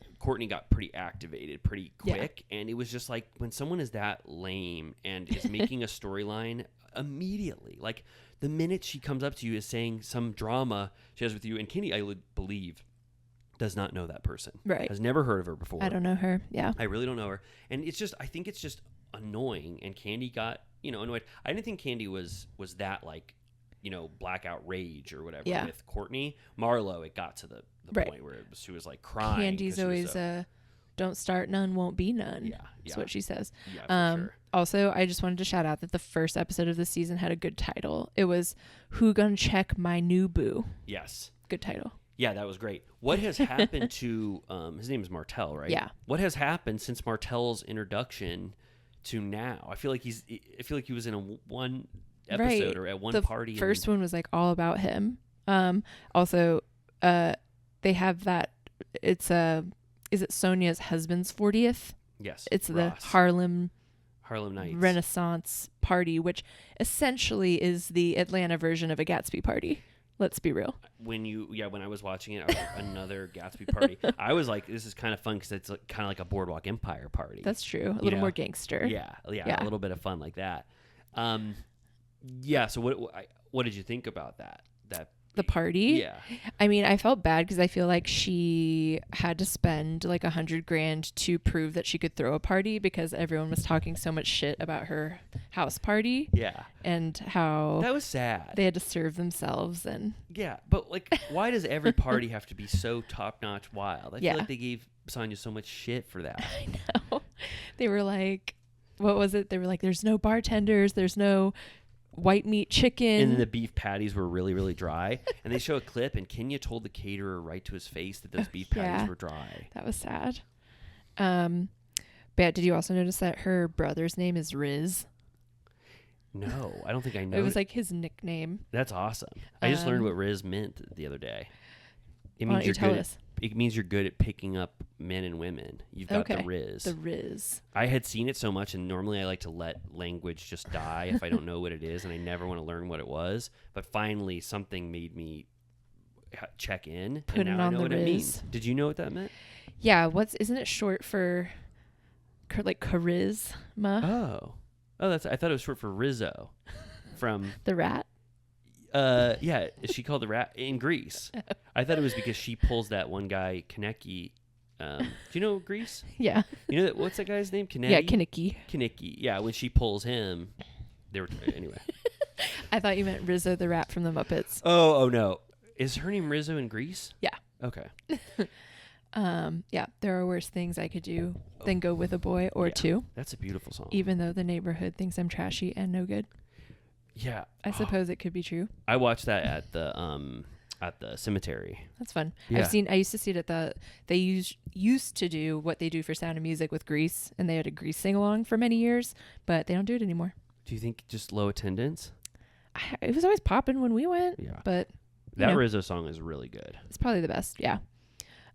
[SPEAKER 1] got pretty activated pretty quick, and it was just like, when someone is that lame and is making a storyline immediately, like the minute she comes up to you is saying some drama she has with you, and Candy, I would believe, does not know that person.
[SPEAKER 2] Right.
[SPEAKER 1] Has never heard of her before.
[SPEAKER 2] I don't know her. Yeah.
[SPEAKER 1] I really don't know her. And I think it's just annoying. And Candy got, annoyed. I didn't think Candy was that like, blackout rage or whatever with Courtney. Marlo, it got to the point where she was like crying.
[SPEAKER 2] Candy's always don't start none, won't be none. Yeah. That's what she says.
[SPEAKER 1] Yeah, for sure.
[SPEAKER 2] Also, I just wanted to shout out that the first episode of the season had a good title. It was Who Gon Check My New Boo.
[SPEAKER 1] Yes.
[SPEAKER 2] Good title.
[SPEAKER 1] Yeah, that was great. What has happened to his name is Martell, right?
[SPEAKER 2] Yeah.
[SPEAKER 1] What has happened since Martell's introduction to now? I feel like he was in a one episode or at one party.
[SPEAKER 2] The first one was like all about him. Also, they have that. It's is it Sonia's husband's 40th?
[SPEAKER 1] Yes.
[SPEAKER 2] It's
[SPEAKER 1] Ross.
[SPEAKER 2] the Harlem
[SPEAKER 1] Nights
[SPEAKER 2] Renaissance party, which essentially is the Atlanta version of a Gatsby party. Let's be real.
[SPEAKER 1] When I was watching it, I was like, another Gatsby party. I was like, this is kind of fun because it's like, kind of like a Boardwalk Empire party.
[SPEAKER 2] That's true. A little more gangster.
[SPEAKER 1] Yeah, a little bit of fun like that. So what did you think about that?
[SPEAKER 2] The party?
[SPEAKER 1] Yeah.
[SPEAKER 2] I mean, I felt bad because I feel like she had to spend like $100,000 to prove that she could throw a party because everyone was talking so much shit about her house party.
[SPEAKER 1] Yeah.
[SPEAKER 2] And how
[SPEAKER 1] that was sad.
[SPEAKER 2] They had to serve themselves and
[SPEAKER 1] yeah, but like, why does every party have to be so top notch wild? I feel like they gave Sonya so much shit for that.
[SPEAKER 2] I know. They were like, what was it? They were like, there's no bartenders, there's no white meat chicken,
[SPEAKER 1] and then the beef patties were really, really dry. And they show a clip, and Kenya told the caterer right to his face that those beef patties were dry.
[SPEAKER 2] That was sad. But did you also notice that her brother's name is Riz?
[SPEAKER 1] No, I don't think I know.
[SPEAKER 2] It was like his nickname.
[SPEAKER 1] That's awesome. I just learned what Riz meant the other day. It
[SPEAKER 2] why
[SPEAKER 1] means
[SPEAKER 2] don't you tell us?
[SPEAKER 1] It means you're good at picking up men and women. You've got the Riz.
[SPEAKER 2] The Riz.
[SPEAKER 1] I had seen it so much, and normally I like to let language just die if I don't know what it is, and I never want to learn what it was. But finally, something made me check in,
[SPEAKER 2] Put
[SPEAKER 1] and
[SPEAKER 2] it
[SPEAKER 1] now I
[SPEAKER 2] on
[SPEAKER 1] know
[SPEAKER 2] the
[SPEAKER 1] what it
[SPEAKER 2] Riz.
[SPEAKER 1] means. Did you know what that meant?
[SPEAKER 2] Yeah. Isn't it short for like charisma?
[SPEAKER 1] Oh, I thought it was short for Rizzo from
[SPEAKER 2] the rat.
[SPEAKER 1] Yeah, is she called the rat in Greece? I thought it was because she pulls that one guy, Kaneki. Do you know Greece?
[SPEAKER 2] Yeah.
[SPEAKER 1] You know what's that guy's name? Kaneki?
[SPEAKER 2] Yeah, Kaneki.
[SPEAKER 1] Kaneki. Yeah, when she pulls him, anyway.
[SPEAKER 2] I thought you meant Rizzo the rat from the Muppets.
[SPEAKER 1] Oh no. Is her name Rizzo in Greece?
[SPEAKER 2] Yeah.
[SPEAKER 1] Okay.
[SPEAKER 2] Yeah, there are worse things I could do than go with a boy or two.
[SPEAKER 1] That's a beautiful song.
[SPEAKER 2] Even though the neighborhood thinks I'm trashy and no good.
[SPEAKER 1] Yeah.
[SPEAKER 2] I suppose it could be true.
[SPEAKER 1] I watched that at the cemetery.
[SPEAKER 2] That's fun.
[SPEAKER 1] Yeah.
[SPEAKER 2] I used to see it at they used to do what they do for Sound of Music with Grease, and they had a Grease sing-along for many years, but they don't do it anymore.
[SPEAKER 1] Do you think just low attendance?
[SPEAKER 2] It was always popping when we went.
[SPEAKER 1] Yeah.
[SPEAKER 2] But
[SPEAKER 1] that Rizzo song is really good.
[SPEAKER 2] It's probably the best. Yeah.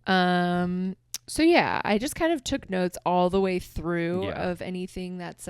[SPEAKER 2] So yeah, I just kind of took notes all the way through of anything that's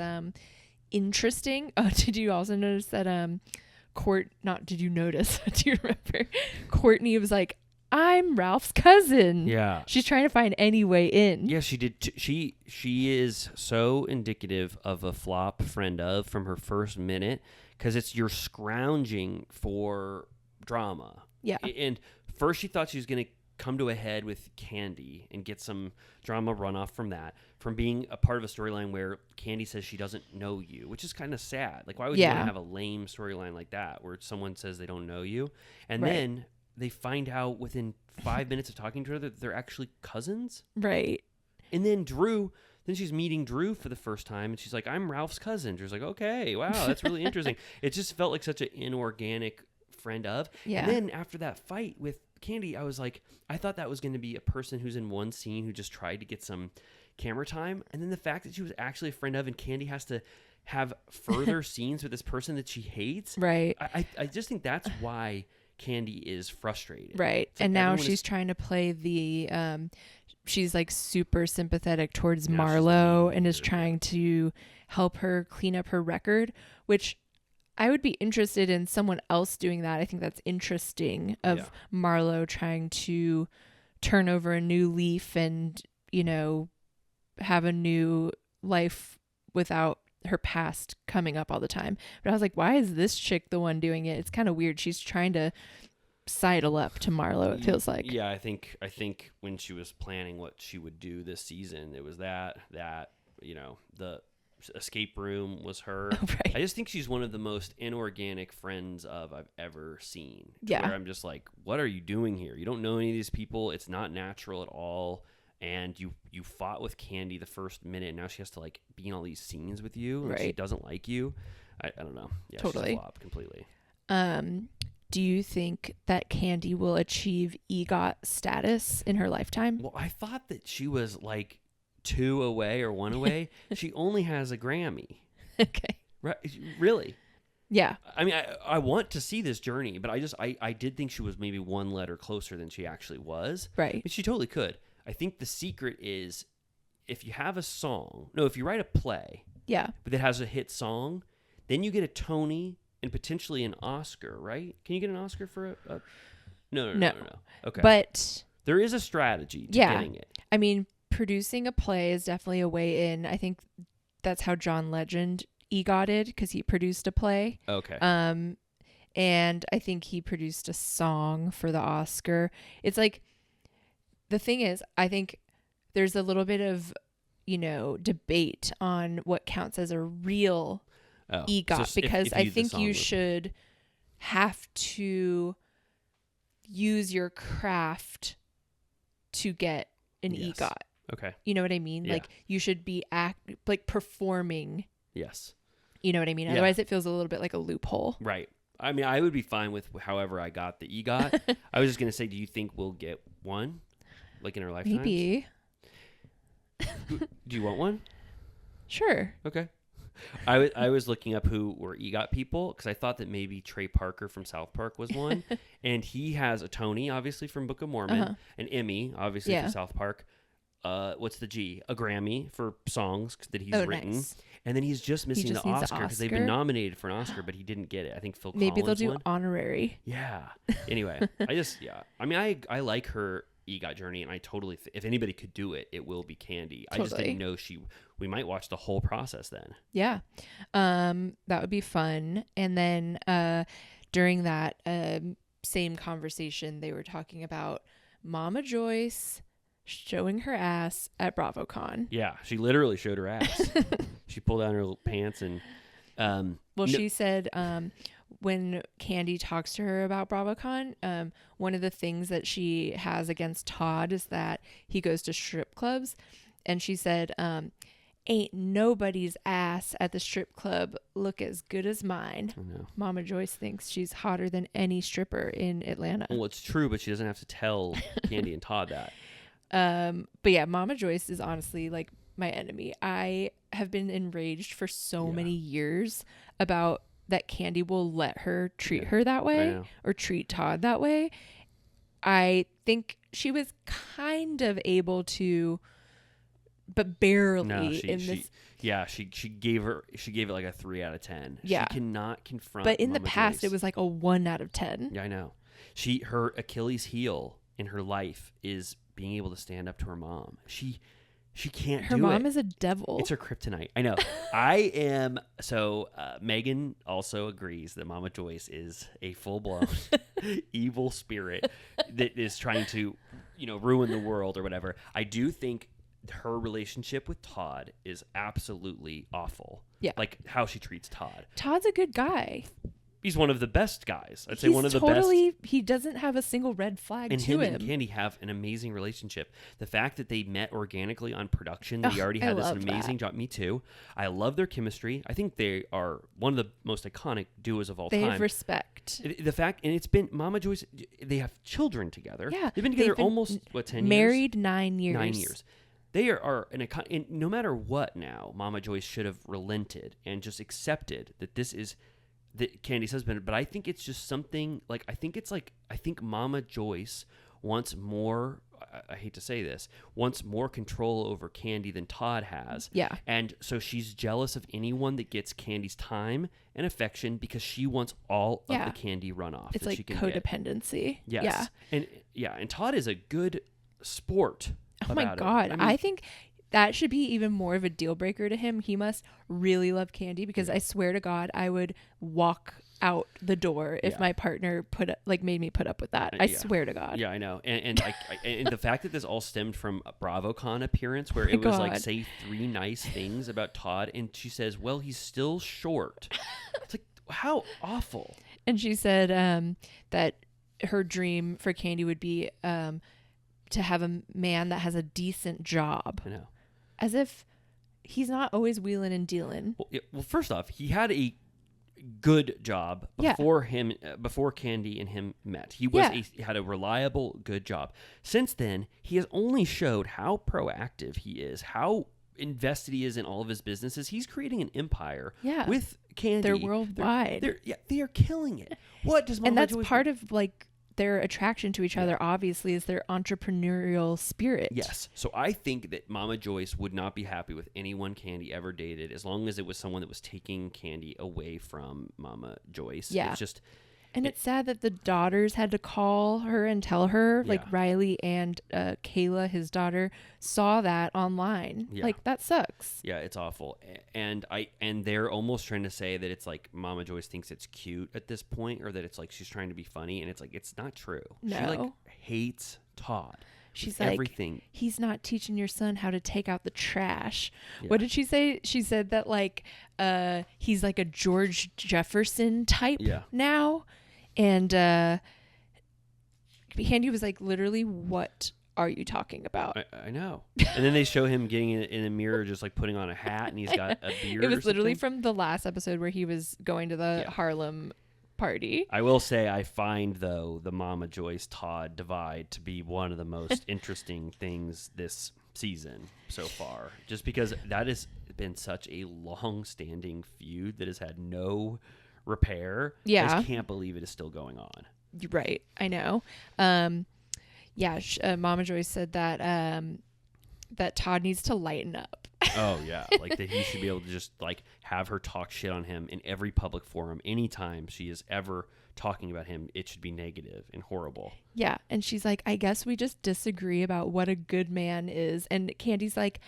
[SPEAKER 2] interesting. Oh, did you also notice that did you notice? Do you remember? Courtney was like, I'm Ralph's cousin.
[SPEAKER 1] Yeah.
[SPEAKER 2] She's trying to find any way in.
[SPEAKER 1] Yeah, she did. She is so indicative of a flop friend of from her first minute, because you're scrounging for drama.
[SPEAKER 2] Yeah.
[SPEAKER 1] And first she thought she was going to come to a head with Candy and get some drama runoff from that, from being a part of a storyline where Candy says she doesn't know you, which is kind of sad. Like, why would you want to have a lame storyline like that where someone says they don't know you? And then they find out within 5 minutes of talking to her that they're actually cousins.
[SPEAKER 2] Right.
[SPEAKER 1] And then she's meeting Drew for the first time, and she's like, I'm Ralph's cousin. Drew's like, okay, wow, that's really interesting. It just felt like such an inorganic friend of.
[SPEAKER 2] Yeah.
[SPEAKER 1] And then after that fight with Candy, I was like, I thought that was going to be a person who's in one scene who just tried to get some camera time. And then the fact that she was actually a friend of, and Candy has to have further scenes with this person that she hates.
[SPEAKER 2] Right.
[SPEAKER 1] I just think that's why Candy is frustrated.
[SPEAKER 2] Right.
[SPEAKER 1] Like,
[SPEAKER 2] and now she's trying to play the she's like super sympathetic towards Marlo and is trying to help her clean up her record, which I would be interested in someone else doing that. I think that's interesting, of Marlo trying to turn over a new leaf and, have a new life without her past coming up all the time. But I was like, why is this chick the one doing it? It's kind of weird. She's trying to sidle up to Marlo, it feels like.
[SPEAKER 1] Yeah, I think when she was planning what she would do this season, it was that the escape room was her.
[SPEAKER 2] Oh, right.
[SPEAKER 1] I just think she's one of the most inorganic friends I've ever seen.
[SPEAKER 2] Yeah.
[SPEAKER 1] Where I'm just like, what are you doing here? You don't know any of these people. It's not natural at all. And you fought with Candy the first minute, and now she has to like be in all these scenes with you. And she doesn't like you. I don't know. Yeah,
[SPEAKER 2] totally.
[SPEAKER 1] She's flopped completely.
[SPEAKER 2] Do you think that Candy will achieve EGOT status in her lifetime?
[SPEAKER 1] Well, I thought that she was like 2 away or 1 away. She only has a Grammy.
[SPEAKER 2] Okay.
[SPEAKER 1] Right? Really?
[SPEAKER 2] Yeah.
[SPEAKER 1] I mean, I want to see this journey, but I did think she was maybe one letter closer than she actually was.
[SPEAKER 2] Right.
[SPEAKER 1] But she totally could. I think the secret is if you have if you write a play,
[SPEAKER 2] Yeah.
[SPEAKER 1] but it has a hit song, then you get a Tony and potentially an Oscar, right? Can you get an Oscar for a No. Okay.
[SPEAKER 2] But
[SPEAKER 1] there is a strategy to
[SPEAKER 2] Yeah.
[SPEAKER 1] getting it.
[SPEAKER 2] I mean, producing a play is definitely a way in. I think that's how John Legend EGOT'd, because he produced a play.
[SPEAKER 1] Okay.
[SPEAKER 2] And I think he produced a song for the Oscar. It's like, the thing is, I think there's a little bit of, debate on what counts as a real EGOT,
[SPEAKER 1] so
[SPEAKER 2] because
[SPEAKER 1] if
[SPEAKER 2] I
[SPEAKER 1] the
[SPEAKER 2] think
[SPEAKER 1] song
[SPEAKER 2] you
[SPEAKER 1] was-
[SPEAKER 2] should have to use your craft to get an
[SPEAKER 1] Yes.
[SPEAKER 2] EGOT.
[SPEAKER 1] Okay.
[SPEAKER 2] You know what I mean?
[SPEAKER 1] Yeah.
[SPEAKER 2] Like, you should be performing.
[SPEAKER 1] Yes.
[SPEAKER 2] You know what I mean?
[SPEAKER 1] Yeah.
[SPEAKER 2] Otherwise, it feels a little bit like a loophole.
[SPEAKER 1] Right. I mean, I would be fine with however I got the EGOT. I was just going to say, do you think we'll get one? Like in our lifetimes?
[SPEAKER 2] Maybe.
[SPEAKER 1] Do you want one?
[SPEAKER 2] Sure.
[SPEAKER 1] Okay. I was looking up who were EGOT people because I thought that maybe Trey Parker from South Park was one. And he has a Tony, obviously, from Book of Mormon, an Emmy, obviously,
[SPEAKER 2] Yeah.
[SPEAKER 1] from South Park. What's the G? A Grammy for songs that he's written.
[SPEAKER 2] Nice.
[SPEAKER 1] And then he's just missing
[SPEAKER 2] just
[SPEAKER 1] the
[SPEAKER 2] needs the
[SPEAKER 1] Oscar because they've been
[SPEAKER 2] Oscar?
[SPEAKER 1] nominated for an Oscar, but he didn't get it. I think Phil
[SPEAKER 2] Maybe
[SPEAKER 1] Collins
[SPEAKER 2] they'll do
[SPEAKER 1] won.
[SPEAKER 2] honorary.
[SPEAKER 1] Yeah. Anyway, I mean, I like her EGOT journey, and I totally, if anybody could do it, it will be Candy. I just
[SPEAKER 2] Totally.
[SPEAKER 1] didn't know we might watch the whole process then.
[SPEAKER 2] Yeah. That would be fun. And then during that same conversation, they were talking about Mama Joyce showing her ass at BravoCon.
[SPEAKER 1] Yeah, she literally showed her ass. She pulled down her little pants and
[SPEAKER 2] She said when Candy talks to her about BravoCon, one of the things that she has against Todd is that he goes to strip clubs. And she said, ain't nobody's ass at the strip club look as good as mine.
[SPEAKER 1] I know.
[SPEAKER 2] Mama Joyce thinks she's hotter than any stripper in Atlanta.
[SPEAKER 1] Well, it's true, but she doesn't have to tell Candy and Todd that.
[SPEAKER 2] But yeah, Mama Joyce is honestly like my enemy. I have been enraged for so many years about that Candy will let her treat her that
[SPEAKER 1] I
[SPEAKER 2] way
[SPEAKER 1] know.
[SPEAKER 2] or treat Todd that way. I think she was kind of able to, but barely
[SPEAKER 1] No, she gave it like a 3 out of 10.
[SPEAKER 2] Yeah.
[SPEAKER 1] She cannot confront.
[SPEAKER 2] But in the
[SPEAKER 1] Mama
[SPEAKER 2] past,
[SPEAKER 1] Joyce.
[SPEAKER 2] it was like a 1 out of 10.
[SPEAKER 1] Yeah, I know. Her Achilles heel in her life is being able to stand up to her mom. She can't
[SPEAKER 2] Her
[SPEAKER 1] do
[SPEAKER 2] mom
[SPEAKER 1] it.
[SPEAKER 2] is a devil.
[SPEAKER 1] It's her kryptonite. I know. I am. So Megan also agrees that Mama Joyce is a full-blown evil spirit that is trying to, ruin the world or whatever. I do think her relationship with Todd is absolutely awful.
[SPEAKER 2] Yeah.
[SPEAKER 1] Like how she treats Todd.
[SPEAKER 2] Todd's a good guy.
[SPEAKER 1] He's one of the best guys. I'd say one of the best.
[SPEAKER 2] He doesn't have a single red flag
[SPEAKER 1] And
[SPEAKER 2] to
[SPEAKER 1] him
[SPEAKER 2] him.
[SPEAKER 1] and Candy have an amazing relationship. The fact that they met organically on production, they
[SPEAKER 2] Ugh,
[SPEAKER 1] already
[SPEAKER 2] I
[SPEAKER 1] had this
[SPEAKER 2] love
[SPEAKER 1] amazing
[SPEAKER 2] that.
[SPEAKER 1] job. Me too. I love their chemistry. I think they are one of the most iconic duos of all
[SPEAKER 2] They
[SPEAKER 1] time.
[SPEAKER 2] have respect.
[SPEAKER 1] The fact, and it's been Mama Joyce. They have children together.
[SPEAKER 2] Yeah,
[SPEAKER 1] they've been together
[SPEAKER 2] they've been
[SPEAKER 1] almost 10 years.
[SPEAKER 2] Married 9 years.
[SPEAKER 1] 9 years. They are an icon. And no matter what, now Mama Joyce should have relented and just accepted that this is Candy's husband. But I think it's just something like I think Mama Joyce wants more. I hate to say this, wants more control over Candy than Todd has.
[SPEAKER 2] Yeah.
[SPEAKER 1] And so she's jealous of anyone that gets Candy's time and affection because she wants all of the Candy runoff
[SPEAKER 2] It's
[SPEAKER 1] that
[SPEAKER 2] like
[SPEAKER 1] she can get.
[SPEAKER 2] codependency.
[SPEAKER 1] Yes.
[SPEAKER 2] Yeah.
[SPEAKER 1] And Todd is a good sport.
[SPEAKER 2] Oh my
[SPEAKER 1] about it.
[SPEAKER 2] God.
[SPEAKER 1] I mean,
[SPEAKER 2] I think that should be even more of a deal breaker to him. He must really love Candy because I swear to God, I would walk out the door if my partner made me put up with that. I swear to God.
[SPEAKER 1] Yeah, I know. And and the fact that this all stemmed from a BravoCon appearance where it was like,
[SPEAKER 2] God.
[SPEAKER 1] say 3 nice things about Todd, and she says, well, he's still short. It's like, how awful.
[SPEAKER 2] And she said that her dream for Candy would be to have a man that has a decent job.
[SPEAKER 1] I know.
[SPEAKER 2] As if he's not always wheeling and dealing.
[SPEAKER 1] Well, first off, he had a good job
[SPEAKER 2] Yeah.
[SPEAKER 1] before Candy and him met. He had a reliable, good job. Since then, he has only showed how proactive he is, how invested he is in all of his businesses. He's creating an empire with Candy.
[SPEAKER 2] They're worldwide.
[SPEAKER 1] They are killing it. What does Mama
[SPEAKER 2] And that's
[SPEAKER 1] Joyce
[SPEAKER 2] part of like their attraction to each other, obviously, is their entrepreneurial spirit.
[SPEAKER 1] Yes. So I think that Mama Joyce would not be happy with anyone Candy ever dated as long as it was someone that was taking Candy away from Mama Joyce.
[SPEAKER 2] Yeah.
[SPEAKER 1] It's just...
[SPEAKER 2] And it's sad that the daughters had to call her and tell her, like Riley and Kayla, his daughter, saw that online.
[SPEAKER 1] Yeah.
[SPEAKER 2] Like, that sucks.
[SPEAKER 1] Yeah, it's awful. And they're almost trying to say that it's like Mama Joyce thinks it's cute at this point, or that it's like she's trying to be funny, and it's like it's not true.
[SPEAKER 2] No.
[SPEAKER 1] She like hates Todd.
[SPEAKER 2] She's like,
[SPEAKER 1] everything.
[SPEAKER 2] He's not teaching your son how to take out the trash.
[SPEAKER 1] Yeah.
[SPEAKER 2] What did she say? She said that like he's like a George Jefferson type now. And Candy was like, literally, what are you talking about?
[SPEAKER 1] I know. And then they show him getting in a mirror, just like putting on a hat, and he's got a beard.
[SPEAKER 2] It was literally from the last episode where he was going to the Harlem party.
[SPEAKER 1] I will say I find, though, the Mama Joyce Todd divide to be one of the most interesting things this season so far, just because that has been such a long-standing feud that has had no repair. I just can't believe it is still going on.
[SPEAKER 2] Right. I know. Mama Joyce said that that Todd needs to lighten up.
[SPEAKER 1] Oh yeah, like that he should be able to just like have her talk shit on him in every public forum. Anytime she is ever talking about him, it should be negative and horrible.
[SPEAKER 2] Yeah, and she's like, I guess we just disagree about what a good man is. And Candy's like,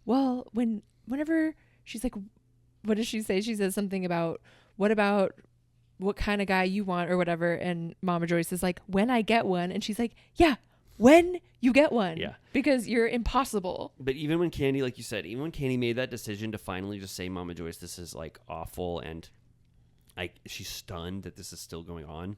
[SPEAKER 2] well, whenever she's like, what does she say? She says something about what kind of guy you want or whatever. And Mama Joyce is like, when I get one. And she's like, yeah, when you get one. Yeah. Because you're impossible.
[SPEAKER 1] But even when Candy, like you said, even when Candy made that decision to finally just say, Mama Joyce, this is like awful, and she's stunned that this is still going on,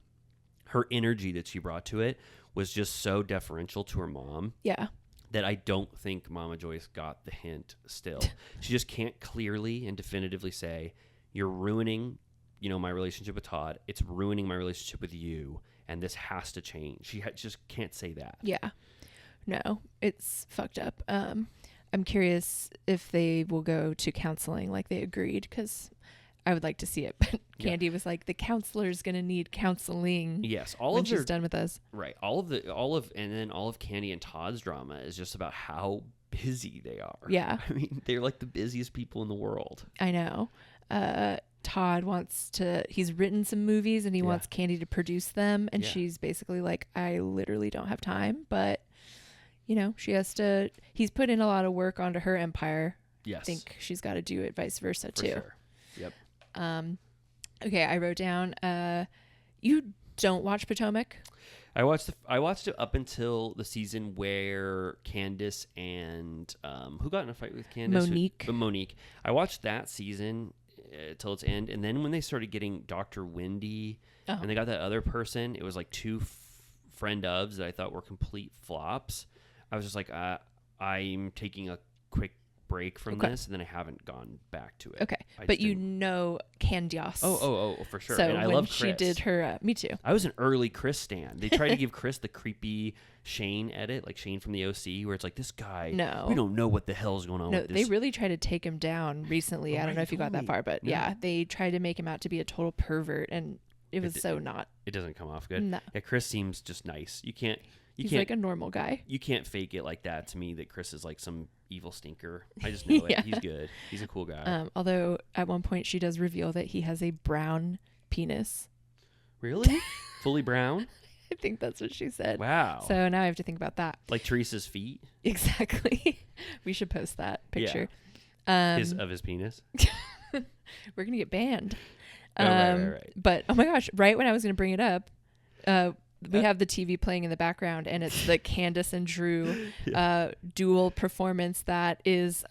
[SPEAKER 1] her energy that she brought to it was just so deferential to her mom.
[SPEAKER 2] Yeah.
[SPEAKER 1] That I don't think Mama Joyce got the hint still. She just can't clearly and definitively say, you're ruining, my relationship with Todd. It's ruining my relationship with you, and this has to change. She just can't say that.
[SPEAKER 2] Yeah. No, it's fucked up. I'm curious if they will go to counseling like they agreed, because I would like to see it. But Candy was like, the counselor's going to need counseling.
[SPEAKER 1] Yes.
[SPEAKER 2] When she's done with us.
[SPEAKER 1] Right. All of Candy and Todd's drama is just about how busy they are.
[SPEAKER 2] Yeah.
[SPEAKER 1] I mean, they're like the busiest people in the world.
[SPEAKER 2] I know. Todd he's written some movies and he wants Candy to produce them. And she's basically like, I literally don't have time. But, he's put in a lot of work onto her empire.
[SPEAKER 1] Yes.
[SPEAKER 2] I think she's got to do it vice versa too.
[SPEAKER 1] Sure. Yep.
[SPEAKER 2] Okay, I wrote down, you don't watch Potomac?
[SPEAKER 1] I watched it up until the season where Candace and who got in a fight with Candace?
[SPEAKER 2] Monique.
[SPEAKER 1] I watched that season till its end, and then when they started getting Dr. Wendy and they got that other person, it was like two friend ofs that I thought were complete flops. I was just like, I'm taking a quick break from this, and then I haven't gone back to it.
[SPEAKER 2] Okay, but Candice.
[SPEAKER 1] Oh, for sure.
[SPEAKER 2] So
[SPEAKER 1] and I
[SPEAKER 2] when
[SPEAKER 1] love Chris.
[SPEAKER 2] She did her, me too.
[SPEAKER 1] I was an early Chris stan. They tried to give Chris the creepy Shane edit, like Shane from the OC, where it's like, this guy, we don't know what the hell's going on with this.
[SPEAKER 2] They really tried to take him down recently. I don't know if you got that far, but they tried to make him out to be a total pervert, and it was so not.
[SPEAKER 1] It doesn't come off good.
[SPEAKER 2] No.
[SPEAKER 1] Yeah, Chris seems just nice.
[SPEAKER 2] He's like a normal guy.
[SPEAKER 1] You can't fake it like that to me that Chris is like some evil stinker. I just know it. He's good. He's a cool guy.
[SPEAKER 2] Although at one point she does reveal that he has a brown penis.
[SPEAKER 1] Really? Fully brown?
[SPEAKER 2] I think that's what she said.
[SPEAKER 1] Wow.
[SPEAKER 2] So now I have to think about that.
[SPEAKER 1] Like Teresa's feet?
[SPEAKER 2] Exactly. We should post that picture.
[SPEAKER 1] Of his penis?
[SPEAKER 2] We're going to get banned.
[SPEAKER 1] Right.
[SPEAKER 2] But, oh my gosh, right when I was going to bring it up, we have the TV playing in the background, and it's the Candace and Drew dual performance that is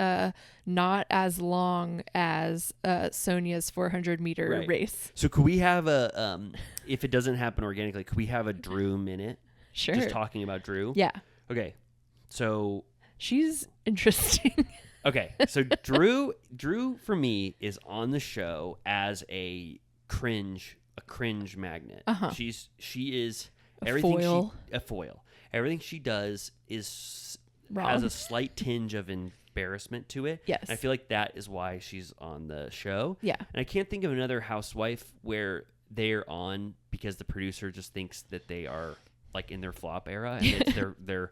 [SPEAKER 2] not as long as Sonia's 400-meter race.
[SPEAKER 1] So could we have if it doesn't happen organically, could we have a Drew minute?
[SPEAKER 2] Sure.
[SPEAKER 1] Just talking about Drew?
[SPEAKER 2] Yeah.
[SPEAKER 1] Okay. So
[SPEAKER 2] she's interesting.
[SPEAKER 1] Okay. So Drew for me is on the show as a cringe magnet. She is a foil. Everything she does has a slight tinge of embarrassment to it.
[SPEAKER 2] Yes.
[SPEAKER 1] And I feel like that is why she's on the show.
[SPEAKER 2] Yeah.
[SPEAKER 1] And I can't think of another housewife where they're on because the producer just thinks that they are like in their flop era and they're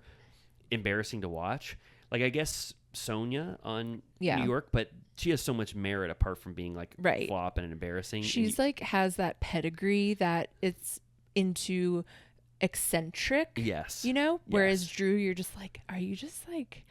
[SPEAKER 1] embarrassing to watch. Like I guess Sonia on New York, but she has so much merit apart from being like flop and embarrassing.
[SPEAKER 2] She's like has that pedigree that it's into eccentric.
[SPEAKER 1] Yes.
[SPEAKER 2] You know? Whereas Drew, you're just like, are you just like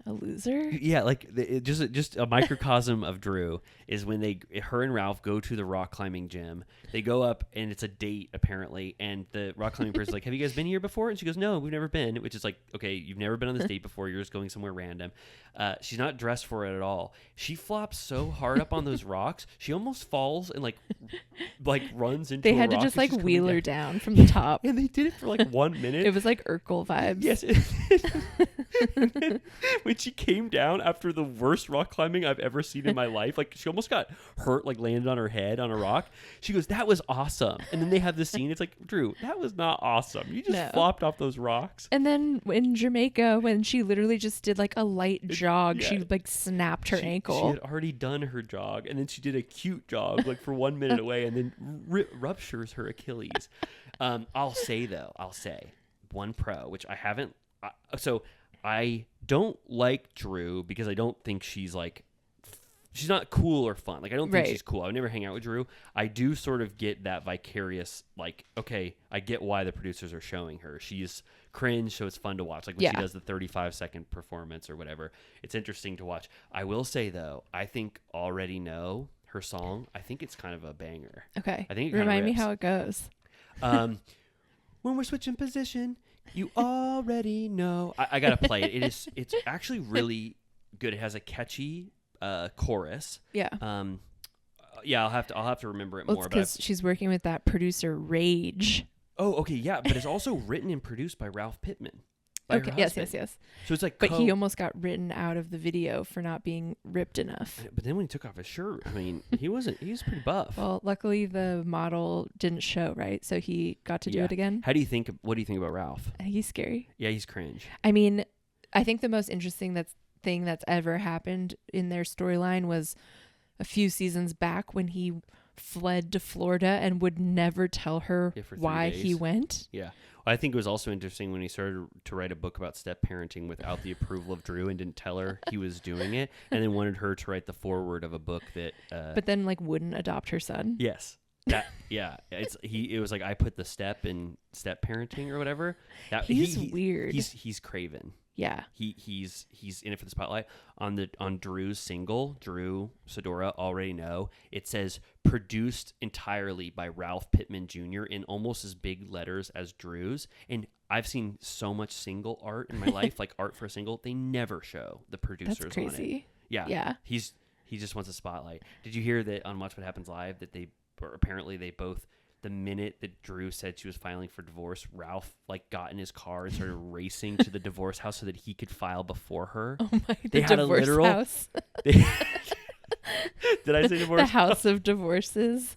[SPEAKER 2] a loser?
[SPEAKER 1] Yeah, like just a microcosm of Drew is when her and Ralph go to the rock climbing gym. They go up and it's a date apparently, and the rock climbing person's like, "Have you guys been here before?" And she goes, "No, we've never been." Which is like, okay, you've never been on this date before. You're just going somewhere random. She's not dressed for it at all. She flops so hard up on those rocks, she almost falls and like runs into.
[SPEAKER 2] They had to just like wheel her down from the top,
[SPEAKER 1] and they did it for like 1 minute.
[SPEAKER 2] It was like Urkel vibes.
[SPEAKER 1] Yes. When she came down after the worst rock climbing I've ever seen in my life, like she almost got hurt, like landed on her head on a rock. She goes, "That was awesome." And then they have this scene. It's like, Drew, that was not awesome. You just flopped off those rocks.
[SPEAKER 2] And then in Jamaica, when she literally just did like a light jog, she like snapped her ankle.
[SPEAKER 1] She had already done her jog, and then she did a cute jog like for 1 minute away, and then ruptures her Achilles. I'll say one pro, which I haven't. So I don't like Drew because I don't think she's not cool or fun. Like I don't think she's cool. I would never hang out with Drew. I do sort of get that vicarious, like, okay, I get why the producers are showing her. She's cringe, so it's fun to watch. Like when she does the 35-second performance or whatever, it's interesting to watch. I will say though, I think Already Know, her song, I think it's kind of a banger.
[SPEAKER 2] Okay.
[SPEAKER 1] I think
[SPEAKER 2] remind me how it goes.
[SPEAKER 1] When we're switching position, you already know. I gotta play it. It's actually really good. It has a catchy chorus.
[SPEAKER 2] Yeah.
[SPEAKER 1] I'll have to remember it more.
[SPEAKER 2] Because she's working with that producer Rage.
[SPEAKER 1] Oh, okay, yeah, but it's also written and produced by Ralph Pittman.
[SPEAKER 2] Okay. Yes.
[SPEAKER 1] So it's like,
[SPEAKER 2] but he almost got written out of the video for not being ripped enough.
[SPEAKER 1] But then when he took off his shirt, I mean, he was pretty buff.
[SPEAKER 2] Well, luckily the model didn't show, right? So he got to do it again.
[SPEAKER 1] What do you think about Ralph?
[SPEAKER 2] He's scary.
[SPEAKER 1] Yeah, he's cringe.
[SPEAKER 2] I mean, I think the most interesting thing that's ever happened in their storyline was a few seasons back when he fled to Florida and would never tell her why he went.
[SPEAKER 1] Yeah. Well, I think it was also interesting when he started to write a book about step parenting without the approval of Drew and didn't tell her he was doing it, and then wanted her to write the foreword of a book that
[SPEAKER 2] but then like wouldn't adopt her son.
[SPEAKER 1] Yes. It was like, I put the step in step parenting or whatever.
[SPEAKER 2] He's weird.
[SPEAKER 1] He's craven.
[SPEAKER 2] Yeah.
[SPEAKER 1] He's in it for the spotlight. On Drew's single, Drew Sidora, Already Know, it says produced entirely by Ralph Pittman Jr. in almost as big letters as Drew's. And I've seen so much single art in my life, like art for a single. They never show the producers.
[SPEAKER 2] That's crazy.
[SPEAKER 1] On it. Yeah. He just wants a spotlight. Did you hear that on Watch What Happens Live that apparently they both, the minute that Drew said she was filing for divorce, Ralph like got in his car and started racing to the divorce house so that he could file before her.
[SPEAKER 2] Oh my!
[SPEAKER 1] They had
[SPEAKER 2] divorce
[SPEAKER 1] a literal
[SPEAKER 2] house.
[SPEAKER 1] Did I say divorce?
[SPEAKER 2] The house of divorces.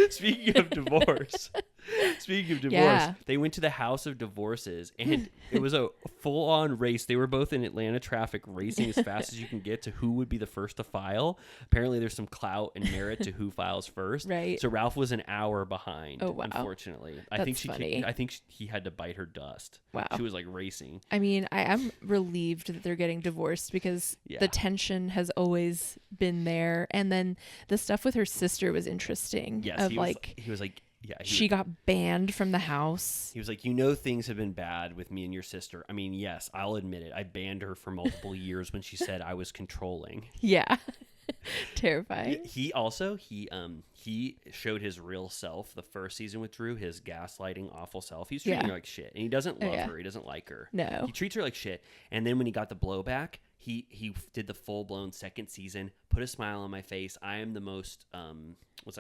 [SPEAKER 1] Speaking of divorce, they went to the house of divorces, and it was a full-on race. They were both in Atlanta traffic, racing as fast as you can get to who would be the first to file. Apparently, there's some clout and merit to who files first.
[SPEAKER 2] Right.
[SPEAKER 1] So Ralph was an hour behind.
[SPEAKER 2] Oh wow!
[SPEAKER 1] Unfortunately,
[SPEAKER 2] That's
[SPEAKER 1] funny. I think he had to bite her dust.
[SPEAKER 2] Wow.
[SPEAKER 1] She was like racing.
[SPEAKER 2] I mean, I am relieved that they're getting divorced because the tension has always been there, and then the stuff with her sister was interesting.
[SPEAKER 1] Yes, he was like,
[SPEAKER 2] she got banned from the house.
[SPEAKER 1] He was like, things have been bad with me and your sister. I mean, yes, I'll admit it. I banned her for multiple years when she said I was controlling.
[SPEAKER 2] Yeah. Terrifying.
[SPEAKER 1] He showed his real self the first season with Drew, his gaslighting, awful self. He's treating her like shit, and he doesn't love her. He doesn't like her.
[SPEAKER 2] No.
[SPEAKER 1] He treats her like shit. And then when he got the blowback, he did the full-blown second season, put a smile on my face. I am the most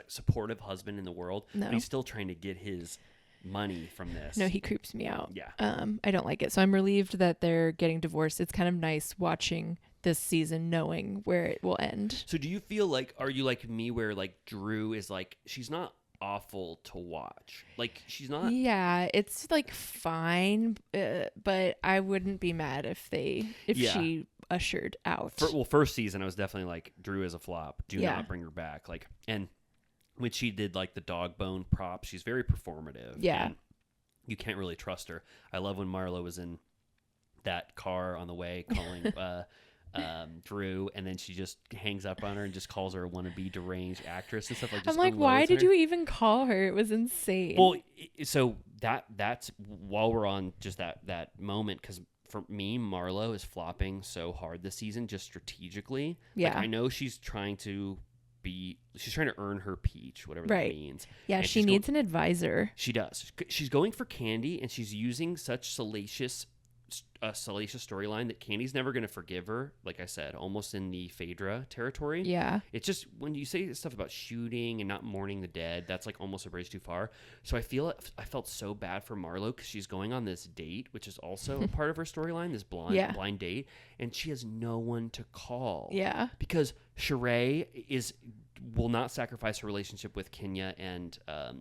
[SPEAKER 1] supportive husband in the world.
[SPEAKER 2] No.
[SPEAKER 1] But he's still trying to get his money from this.
[SPEAKER 2] No, he creeps me out.
[SPEAKER 1] Yeah.
[SPEAKER 2] I don't like it. So I'm relieved that they're getting divorced. It's kind of nice watching this season knowing where it will end.
[SPEAKER 1] So do you feel like, are you like me where like Drew is like, she's not awful to watch. Like, she's not.
[SPEAKER 2] Yeah, it's like fine, but I wouldn't be mad if she ushered out.
[SPEAKER 1] First season, I was definitely like, Drew is a flop. Do
[SPEAKER 2] Yeah.
[SPEAKER 1] not bring her back. Like, and when she did like the dog bone prop, she's very performative.
[SPEAKER 2] Yeah.
[SPEAKER 1] And you can't really trust her. I love when Marlo was in that car on the way calling Drew, and then she just hangs up on her and just calls her a wannabe deranged actress and stuff like.
[SPEAKER 2] I'm like, why did you even call her? It was insane.
[SPEAKER 1] Well, so that's while we're on just that moment, because for me, Marlo is flopping so hard this season, just strategically.
[SPEAKER 2] Yeah,
[SPEAKER 1] like, I know she's trying to earn her peach, whatever
[SPEAKER 2] right.
[SPEAKER 1] that means.
[SPEAKER 2] Yeah,
[SPEAKER 1] and
[SPEAKER 2] she needs an advisor.
[SPEAKER 1] She does. She's going for Candy, and she's using such salacious storyline that Candy's never going to forgive her. Like I said, almost in the Phaedra territory.
[SPEAKER 2] Yeah.
[SPEAKER 1] It's just when you say stuff about shooting and not mourning the dead, that's like almost a bridge too far. So I felt so bad for Marlo because she's going on this date, which is also a part of her storyline, this blind date, and she has no one to call.
[SPEAKER 2] Yeah.
[SPEAKER 1] Because Sheree will not sacrifice her relationship with Kenya and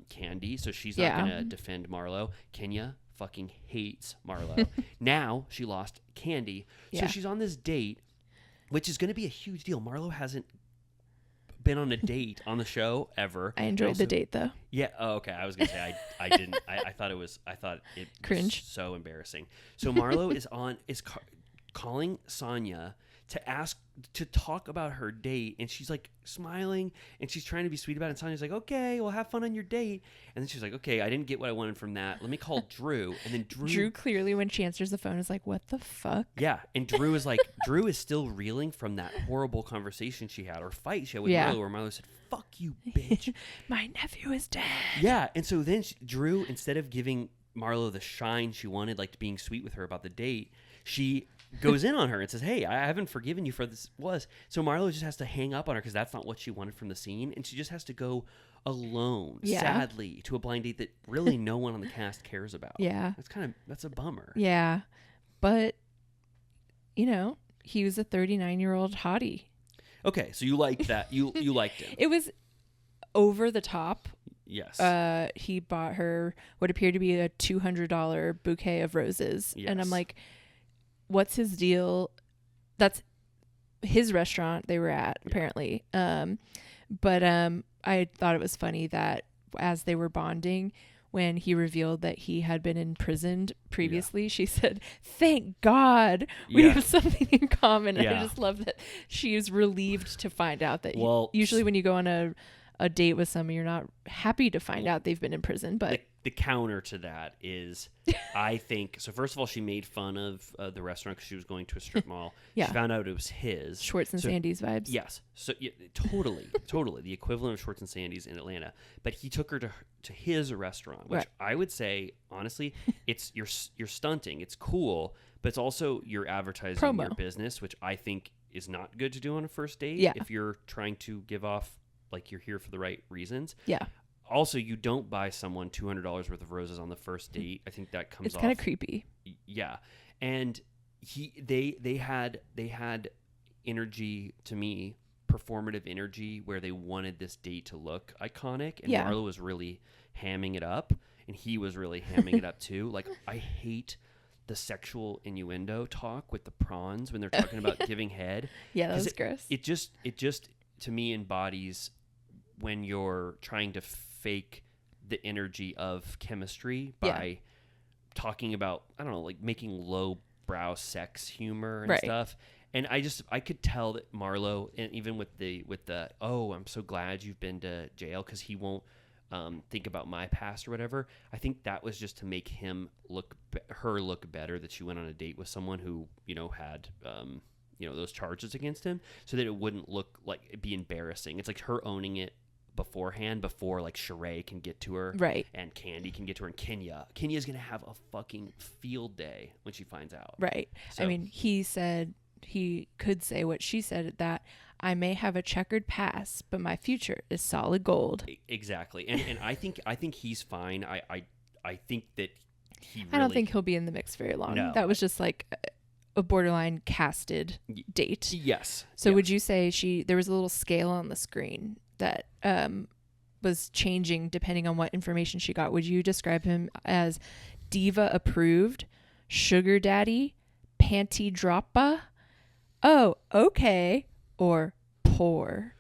[SPEAKER 1] Candy, so she's not going to defend Marlo. Kenya fucking hates Marlo. Now she lost Candy, so she's on this date, which is going to be a huge deal. Marlo hasn't been on a date on the show ever.
[SPEAKER 2] I enjoyed the date though.
[SPEAKER 1] Yeah. Oh, okay. I was gonna say I didn't. I thought it
[SPEAKER 2] cringe.
[SPEAKER 1] Was so embarrassing. So Marlo is calling Sonia to talk about her date, and she's like smiling and she's trying to be sweet about it, and Sonia's like, okay, well, have fun on your date. And then she's like, okay, I didn't get what I wanted from that, let me call Drew. And then Drew
[SPEAKER 2] clearly, when she answers the phone, is like, what the fuck?
[SPEAKER 1] Yeah. And Drew is still reeling from that horrible conversation she had, or fight she had with Marlo, where Marlo said, fuck you, bitch.
[SPEAKER 2] My nephew is dead.
[SPEAKER 1] Yeah. And so then Drew, instead of giving Marlo the shine she wanted, like being sweet with her about the date, she goes in on her and says, hey, I haven't forgiven you for this. So Marlo just has to hang up on her because that's not what she wanted from the scene, and she just has to go alone, sadly, to a blind date that really no one on the cast cares about.
[SPEAKER 2] Yeah.
[SPEAKER 1] That's a bummer.
[SPEAKER 2] Yeah. But, he was a 39-year-old hottie.
[SPEAKER 1] Okay, so you liked that. You liked him.
[SPEAKER 2] It was over the top.
[SPEAKER 1] Yes.
[SPEAKER 2] He bought her what appeared to be a $200 bouquet of roses.
[SPEAKER 1] Yes.
[SPEAKER 2] And I'm like, what's his deal? That's his restaurant they were at, apparently. But I thought it was funny that as they were bonding, when he revealed that he had been imprisoned previously, she said, thank God we have something in common. And I just love that she is relieved to find out that usually when you go on a date with someone, you're not happy to find out they've been in prison. But
[SPEAKER 1] the counter to that is, I think, so first of all, she made fun of the restaurant because she was going to a strip mall.
[SPEAKER 2] Yeah.
[SPEAKER 1] She found out it was his.
[SPEAKER 2] Schwartz and Sandy's vibes.
[SPEAKER 1] Yes. So totally the equivalent of Schwartz and Sandy's in Atlanta. But he took her to his restaurant, which I would say, honestly, it's you're stunting. It's cool, but it's also you're advertising your business, which I think is not good to do on a first date.
[SPEAKER 2] Yeah.
[SPEAKER 1] If you're trying to give off like you're here for the right reasons.
[SPEAKER 2] Yeah.
[SPEAKER 1] Also, you don't buy someone $200 worth of roses on the first date. I think that comes off.
[SPEAKER 2] It's kind of creepy.
[SPEAKER 1] Yeah. And they had energy, to me, performative energy, where they wanted this date to look iconic, and Marlo was really hamming it up, and he was really hamming it up too. Like, I hate the sexual innuendo talk with the prawns when they're talking about giving head.
[SPEAKER 2] Yeah, that was gross.
[SPEAKER 1] It just to me embodies when you're trying to fake the energy of chemistry by talking about, I don't know, like making low brow sex humor and stuff. And I could tell that Marlo, and even with the oh, I'm so glad you've been to jail because he won't think about my past or whatever. I think that was just to make him her look better, that she went on a date with someone who had those charges against him, so that it wouldn't look like it'd be embarrassing. It's like her owning it beforehand, before like Sheree can get to her,
[SPEAKER 2] right? And
[SPEAKER 1] Candy can get to her, and Kenya's gonna have a fucking field day when she finds out,
[SPEAKER 2] right? So, I mean, he said he could say what she said, that I may have a checkered past, but my future is solid gold.
[SPEAKER 1] Exactly. And I think he's fine. I think that he really,
[SPEAKER 2] I don't think he'll be in the mix very long. No. That was just like a borderline casted date.
[SPEAKER 1] Yes.
[SPEAKER 2] So would you say there was a little scale on the screen that was changing depending on what information she got. Would you describe him as diva approved, sugar daddy, panty droppa, oh, okay, or poor?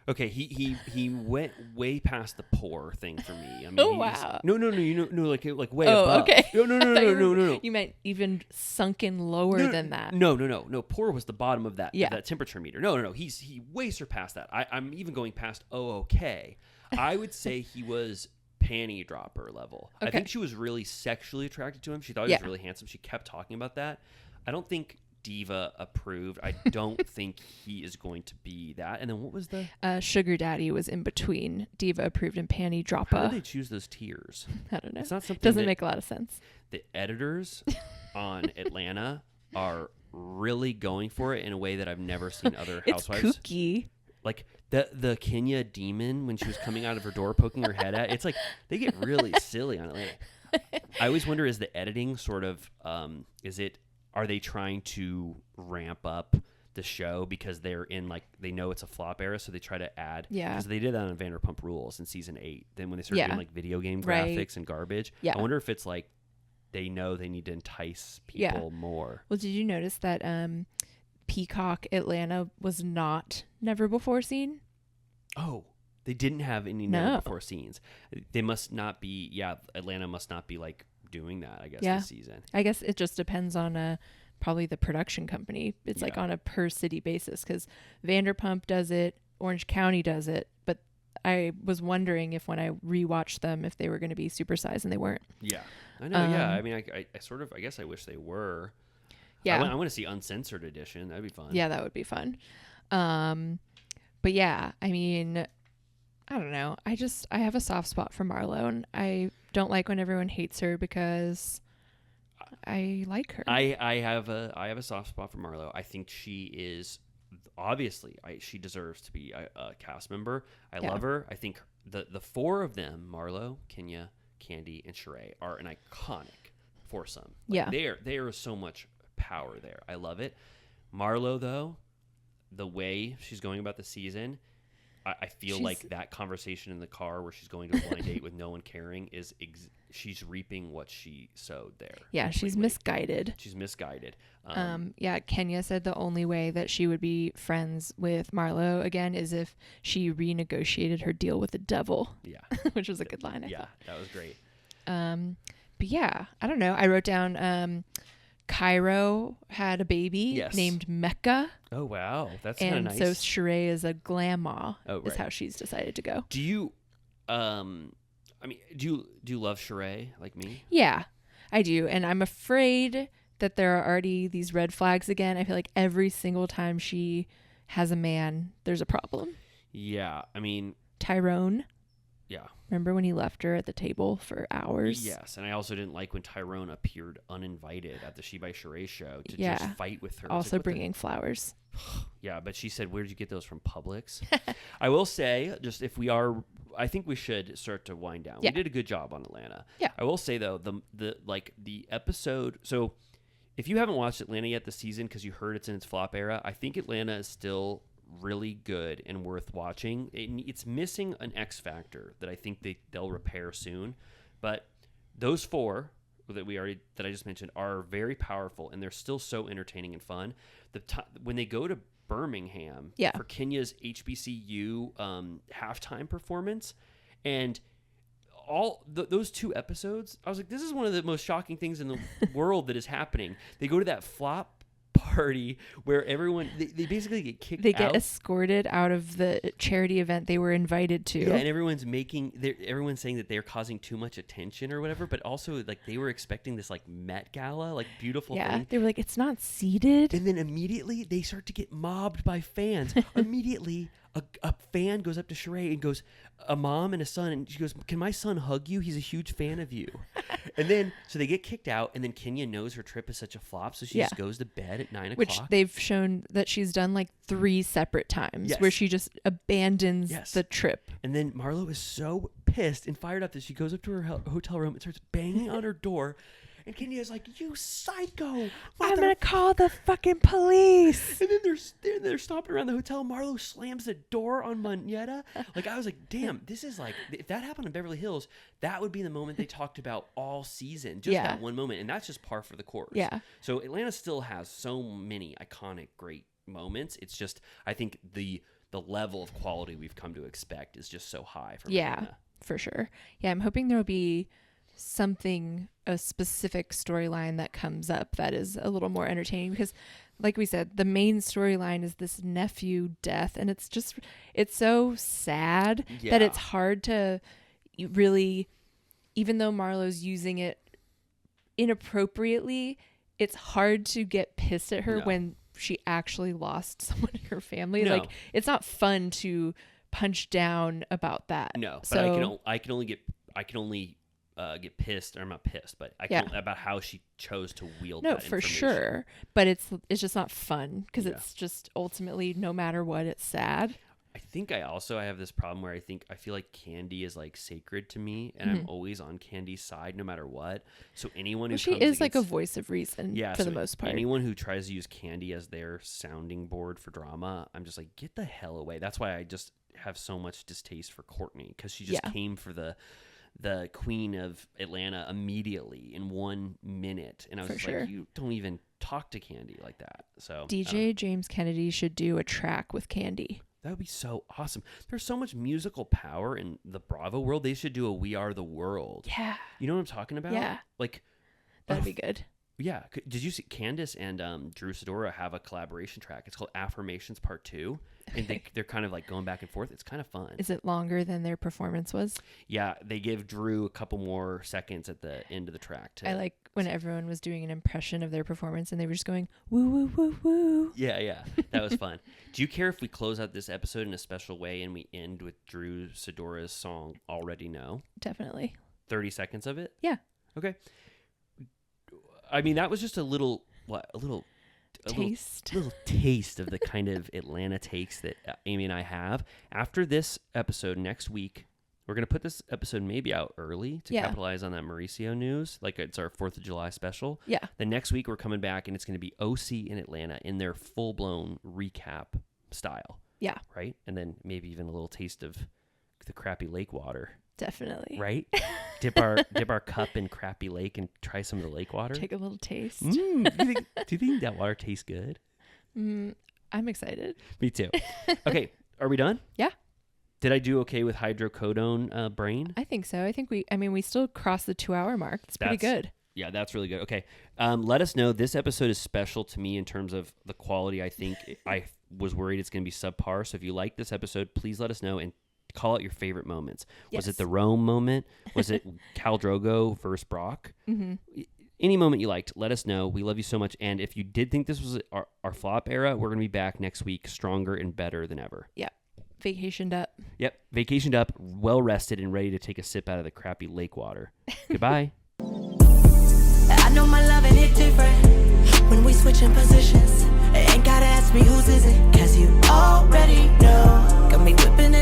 [SPEAKER 1] Okay, he went way past the poor thing for me. I mean,
[SPEAKER 2] Oh, wow.
[SPEAKER 1] No, like way
[SPEAKER 2] Oh,
[SPEAKER 1] above.
[SPEAKER 2] okay.
[SPEAKER 1] No.
[SPEAKER 2] You meant even sunken lower than that.
[SPEAKER 1] No. Poor was the bottom of that
[SPEAKER 2] Yeah.
[SPEAKER 1] that temperature meter. No. He way surpassed that. I'm even going past okay. I would say he was panty dropper level.
[SPEAKER 2] Okay.
[SPEAKER 1] I think she was really sexually attracted to him. She thought he was really handsome. She kept talking about that. I don't think diva approved. I don't think he is going to be that. And then what was the
[SPEAKER 2] sugar daddy was in between diva approved and panty
[SPEAKER 1] how
[SPEAKER 2] droppa.
[SPEAKER 1] did they choose those tiers?
[SPEAKER 2] I don't know.
[SPEAKER 1] It's not something
[SPEAKER 2] Doesn't
[SPEAKER 1] that
[SPEAKER 2] make a lot of sense.
[SPEAKER 1] the editors on Atlanta are really going for it in a way that I've never seen other
[SPEAKER 2] It's
[SPEAKER 1] housewives.
[SPEAKER 2] kooky.
[SPEAKER 1] Like the Kenya demon when she was coming out of her door poking her head at. It's like they get really silly on Atlanta. I always wonder, is the editing sort of are they trying to ramp up the show because they're in like they know it's a flop era, so they try to add because they did that on Vanderpump Rules in season 8. Then when they started doing like video game graphics and garbage, I wonder if it's like they know they need to entice people more.
[SPEAKER 2] Well, did you notice that Peacock Atlanta was not never before seen?
[SPEAKER 1] Oh, they didn't have any never before scenes. They must not be. Yeah, Atlanta must not be like doing that, I guess, this season.
[SPEAKER 2] I guess it just depends on probably the production company. It's like on a per city basis because Vanderpump does it, Orange County does it, but I was wondering if when I rewatched them if they were going to be supersized, and they weren't.
[SPEAKER 1] Yeah, I know. I mean, I sort of, I guess I wish they were.
[SPEAKER 2] Yeah,
[SPEAKER 1] I want to see uncensored edition. That'd be fun.
[SPEAKER 2] Yeah, that would be fun. But yeah, I mean, I don't know. I have a soft spot for Marlo, and I don't like when everyone hates her because I like her.
[SPEAKER 1] I have a soft spot for Marlo. I think she is obviously she deserves to be a cast member. I love her. I think the four of them, Marlo, Kenya, Candy, and Sheree, are an iconic foursome. There is so much power there. I love it. Marlo, though, the way she's going about the season, I feel like that conversation in the car where she's going to a blind date with no one caring is she's reaping what she sowed there.
[SPEAKER 2] Yeah, completely. She's misguided.
[SPEAKER 1] She's misguided.
[SPEAKER 2] Kenya said the only way that she would be friends with Marlo again is if she renegotiated her deal with the devil. Yeah. Which was a good line, I thought.
[SPEAKER 1] That was great.
[SPEAKER 2] But yeah, I don't know. I wrote down Cairo had a baby named Mecca.
[SPEAKER 1] Oh, wow. That's kind of nice.
[SPEAKER 2] And so Sheree is a grandma is how she's decided to go.
[SPEAKER 1] Do you, do you love Sheree like me?
[SPEAKER 2] Yeah, I do. And I'm afraid that there are already these red flags again. I feel like every single time she has a man, there's a problem.
[SPEAKER 1] Yeah. I mean.
[SPEAKER 2] Tyrone.
[SPEAKER 1] Yeah.
[SPEAKER 2] Remember when he left her at the table for hours?
[SPEAKER 1] Yes, and I also didn't like when Tyrone appeared uninvited at the She by Sheree show to just fight with her.
[SPEAKER 2] Also bringing flowers.
[SPEAKER 1] Yeah, but she said, "Where did you get those from? Publix?" I will say, just if we are, I think we should start to wind down. We did a good job on Atlanta. Yeah. I will say though, the episode. So, if you haven't watched Atlanta yet this season because you heard it's in its flop era, I think Atlanta is still really good and worth watching. It's missing an X factor that I think they'll repair soon, but those four that I just mentioned are very powerful, and they're still so entertaining and fun. When they go to Birmingham for Kenya's HBCU halftime performance, and all those two episodes, I was like, this is one of the most shocking things in the world that is happening. They go to that flop party where everyone they basically get kicked out.
[SPEAKER 2] They get escorted out of the charity event they were invited to.
[SPEAKER 1] Yeah, and everyone's saying that they're causing too much attention or whatever, but also like they were expecting this like Met Gala, like beautiful thing.
[SPEAKER 2] They were like, it's not seated.
[SPEAKER 1] And then immediately they start to get mobbed by fans. Immediately a fan goes up to Sheree and goes, a mom and a son, and she goes, "Can my son hug you? He's a huge fan of you." And then, so they get kicked out, and then Kenya knows her trip is such a flop, so she just goes to bed at 9 o'clock.
[SPEAKER 2] Which they've shown that she's done like 3 separate times where she just abandons the trip.
[SPEAKER 1] And then Marlo is so pissed and fired up that she goes up to her hotel room and starts banging on her door. And Candy is like, you psycho.
[SPEAKER 2] I'm going to call the fucking police.
[SPEAKER 1] And then they're stopping around the hotel. Marlo slams the door on Moneta. Like, I was like, damn, this is like, if that happened in Beverly Hills, that would be the moment they talked about all season. Just that one moment. And that's just par for the course.
[SPEAKER 2] Yeah.
[SPEAKER 1] So Atlanta still has so many iconic, great moments. It's just, I think the level of quality we've come to expect is just so high from Atlanta.
[SPEAKER 2] For sure. Yeah, I'm hoping there'll be a specific storyline that comes up that is a little more entertaining, because like we said, the main storyline is this nephew death, and it's so sad that it's hard to really, even though Marlo's using it inappropriately, it's hard to get pissed at her when she actually lost someone in her family. Like, it's not fun to punch down about that.
[SPEAKER 1] No,
[SPEAKER 2] so,
[SPEAKER 1] but I can only get pissed, or I'm not pissed, but I can about how she chose to wield that
[SPEAKER 2] for
[SPEAKER 1] information.
[SPEAKER 2] sure. But it's just not fun, because it's just ultimately, no matter what, it's sad.
[SPEAKER 1] I think I have this problem where I feel like Candy is like sacred to me, and I'm always on Candy's side no matter what. So anyone who
[SPEAKER 2] she is like a voice of reason for the most part.
[SPEAKER 1] Anyone who tries to use Candy as their sounding board for drama, I'm just like, get the hell away. That's why I just have so much distaste for Courtney, because she just came for the queen of Atlanta immediately in 1 minute, and I was like, you don't even talk to Candy like that. So
[SPEAKER 2] DJ James Kennedy should do a track with Candy.
[SPEAKER 1] That would be so awesome. There's so much musical power in the Bravo world. They should do a We Are the World.
[SPEAKER 2] Yeah.
[SPEAKER 1] You know what I'm talking about?
[SPEAKER 2] Yeah.
[SPEAKER 1] Like,
[SPEAKER 2] that'd be good.
[SPEAKER 1] Yeah. Did you see Candace and Drew Sidora have a collaboration track? It's called Affirmations Part 2. And they're kind of like going back and forth. It's kind of fun.
[SPEAKER 2] Is it longer than their performance was?
[SPEAKER 1] Yeah. They give Drew a couple more seconds at the end of the track.
[SPEAKER 2] I like when everyone was doing an impression of their performance and they were just going, woo, woo, woo, woo.
[SPEAKER 1] Yeah. That was fun. Do you care if we close out this episode in a special way and we end with Drew Sidora's song, Already Know?
[SPEAKER 2] Definitely.
[SPEAKER 1] 30 seconds of it?
[SPEAKER 2] Yeah.
[SPEAKER 1] Okay. I mean, that was just a little taste of the kind of Atlanta takes that Amy and I have. After this episode next week, we're going to put this episode maybe out early to capitalize on that Mauricio news. Like, it's our 4th of July special.
[SPEAKER 2] Yeah.
[SPEAKER 1] The next week we're coming back, and it's going to be OC in Atlanta in their full-blown recap style.
[SPEAKER 2] Yeah.
[SPEAKER 1] Right? And then maybe even a little taste of the crappy lake water.
[SPEAKER 2] Definitely.
[SPEAKER 1] Right? dip our cup in crappy lake and try some of the lake water.
[SPEAKER 2] Take a little taste.
[SPEAKER 1] Do you think that water tastes good?
[SPEAKER 2] I'm excited.
[SPEAKER 1] Me too. Okay, are we done?
[SPEAKER 2] Yeah.
[SPEAKER 1] Did I do okay with hydrocodone brain?
[SPEAKER 2] I think so. I think we still crossed the 2-hour mark. It's pretty good.
[SPEAKER 1] Yeah, that's really good. Okay. Let us know. This episode is special to me in terms of the quality. I think I was worried it's going to be subpar. So if you like this episode, please let us know and call out your favorite moments. Yes. Was it the Rome moment? Was it Khal Drogo versus Brock? Mm-hmm. Any moment you liked, let us know. We love you so much. And if you did think this was our flop era, we're going to be back next week stronger and better than ever.
[SPEAKER 2] Yeah. Vacationed up.
[SPEAKER 1] Yep. Vacationed up, well rested, and ready to take a sip out of the crappy lake water. Goodbye.
[SPEAKER 4] I know my loving it different when we switching positions. Ain't gotta ask me whose is it, 'cause you already know. Got me whipping it.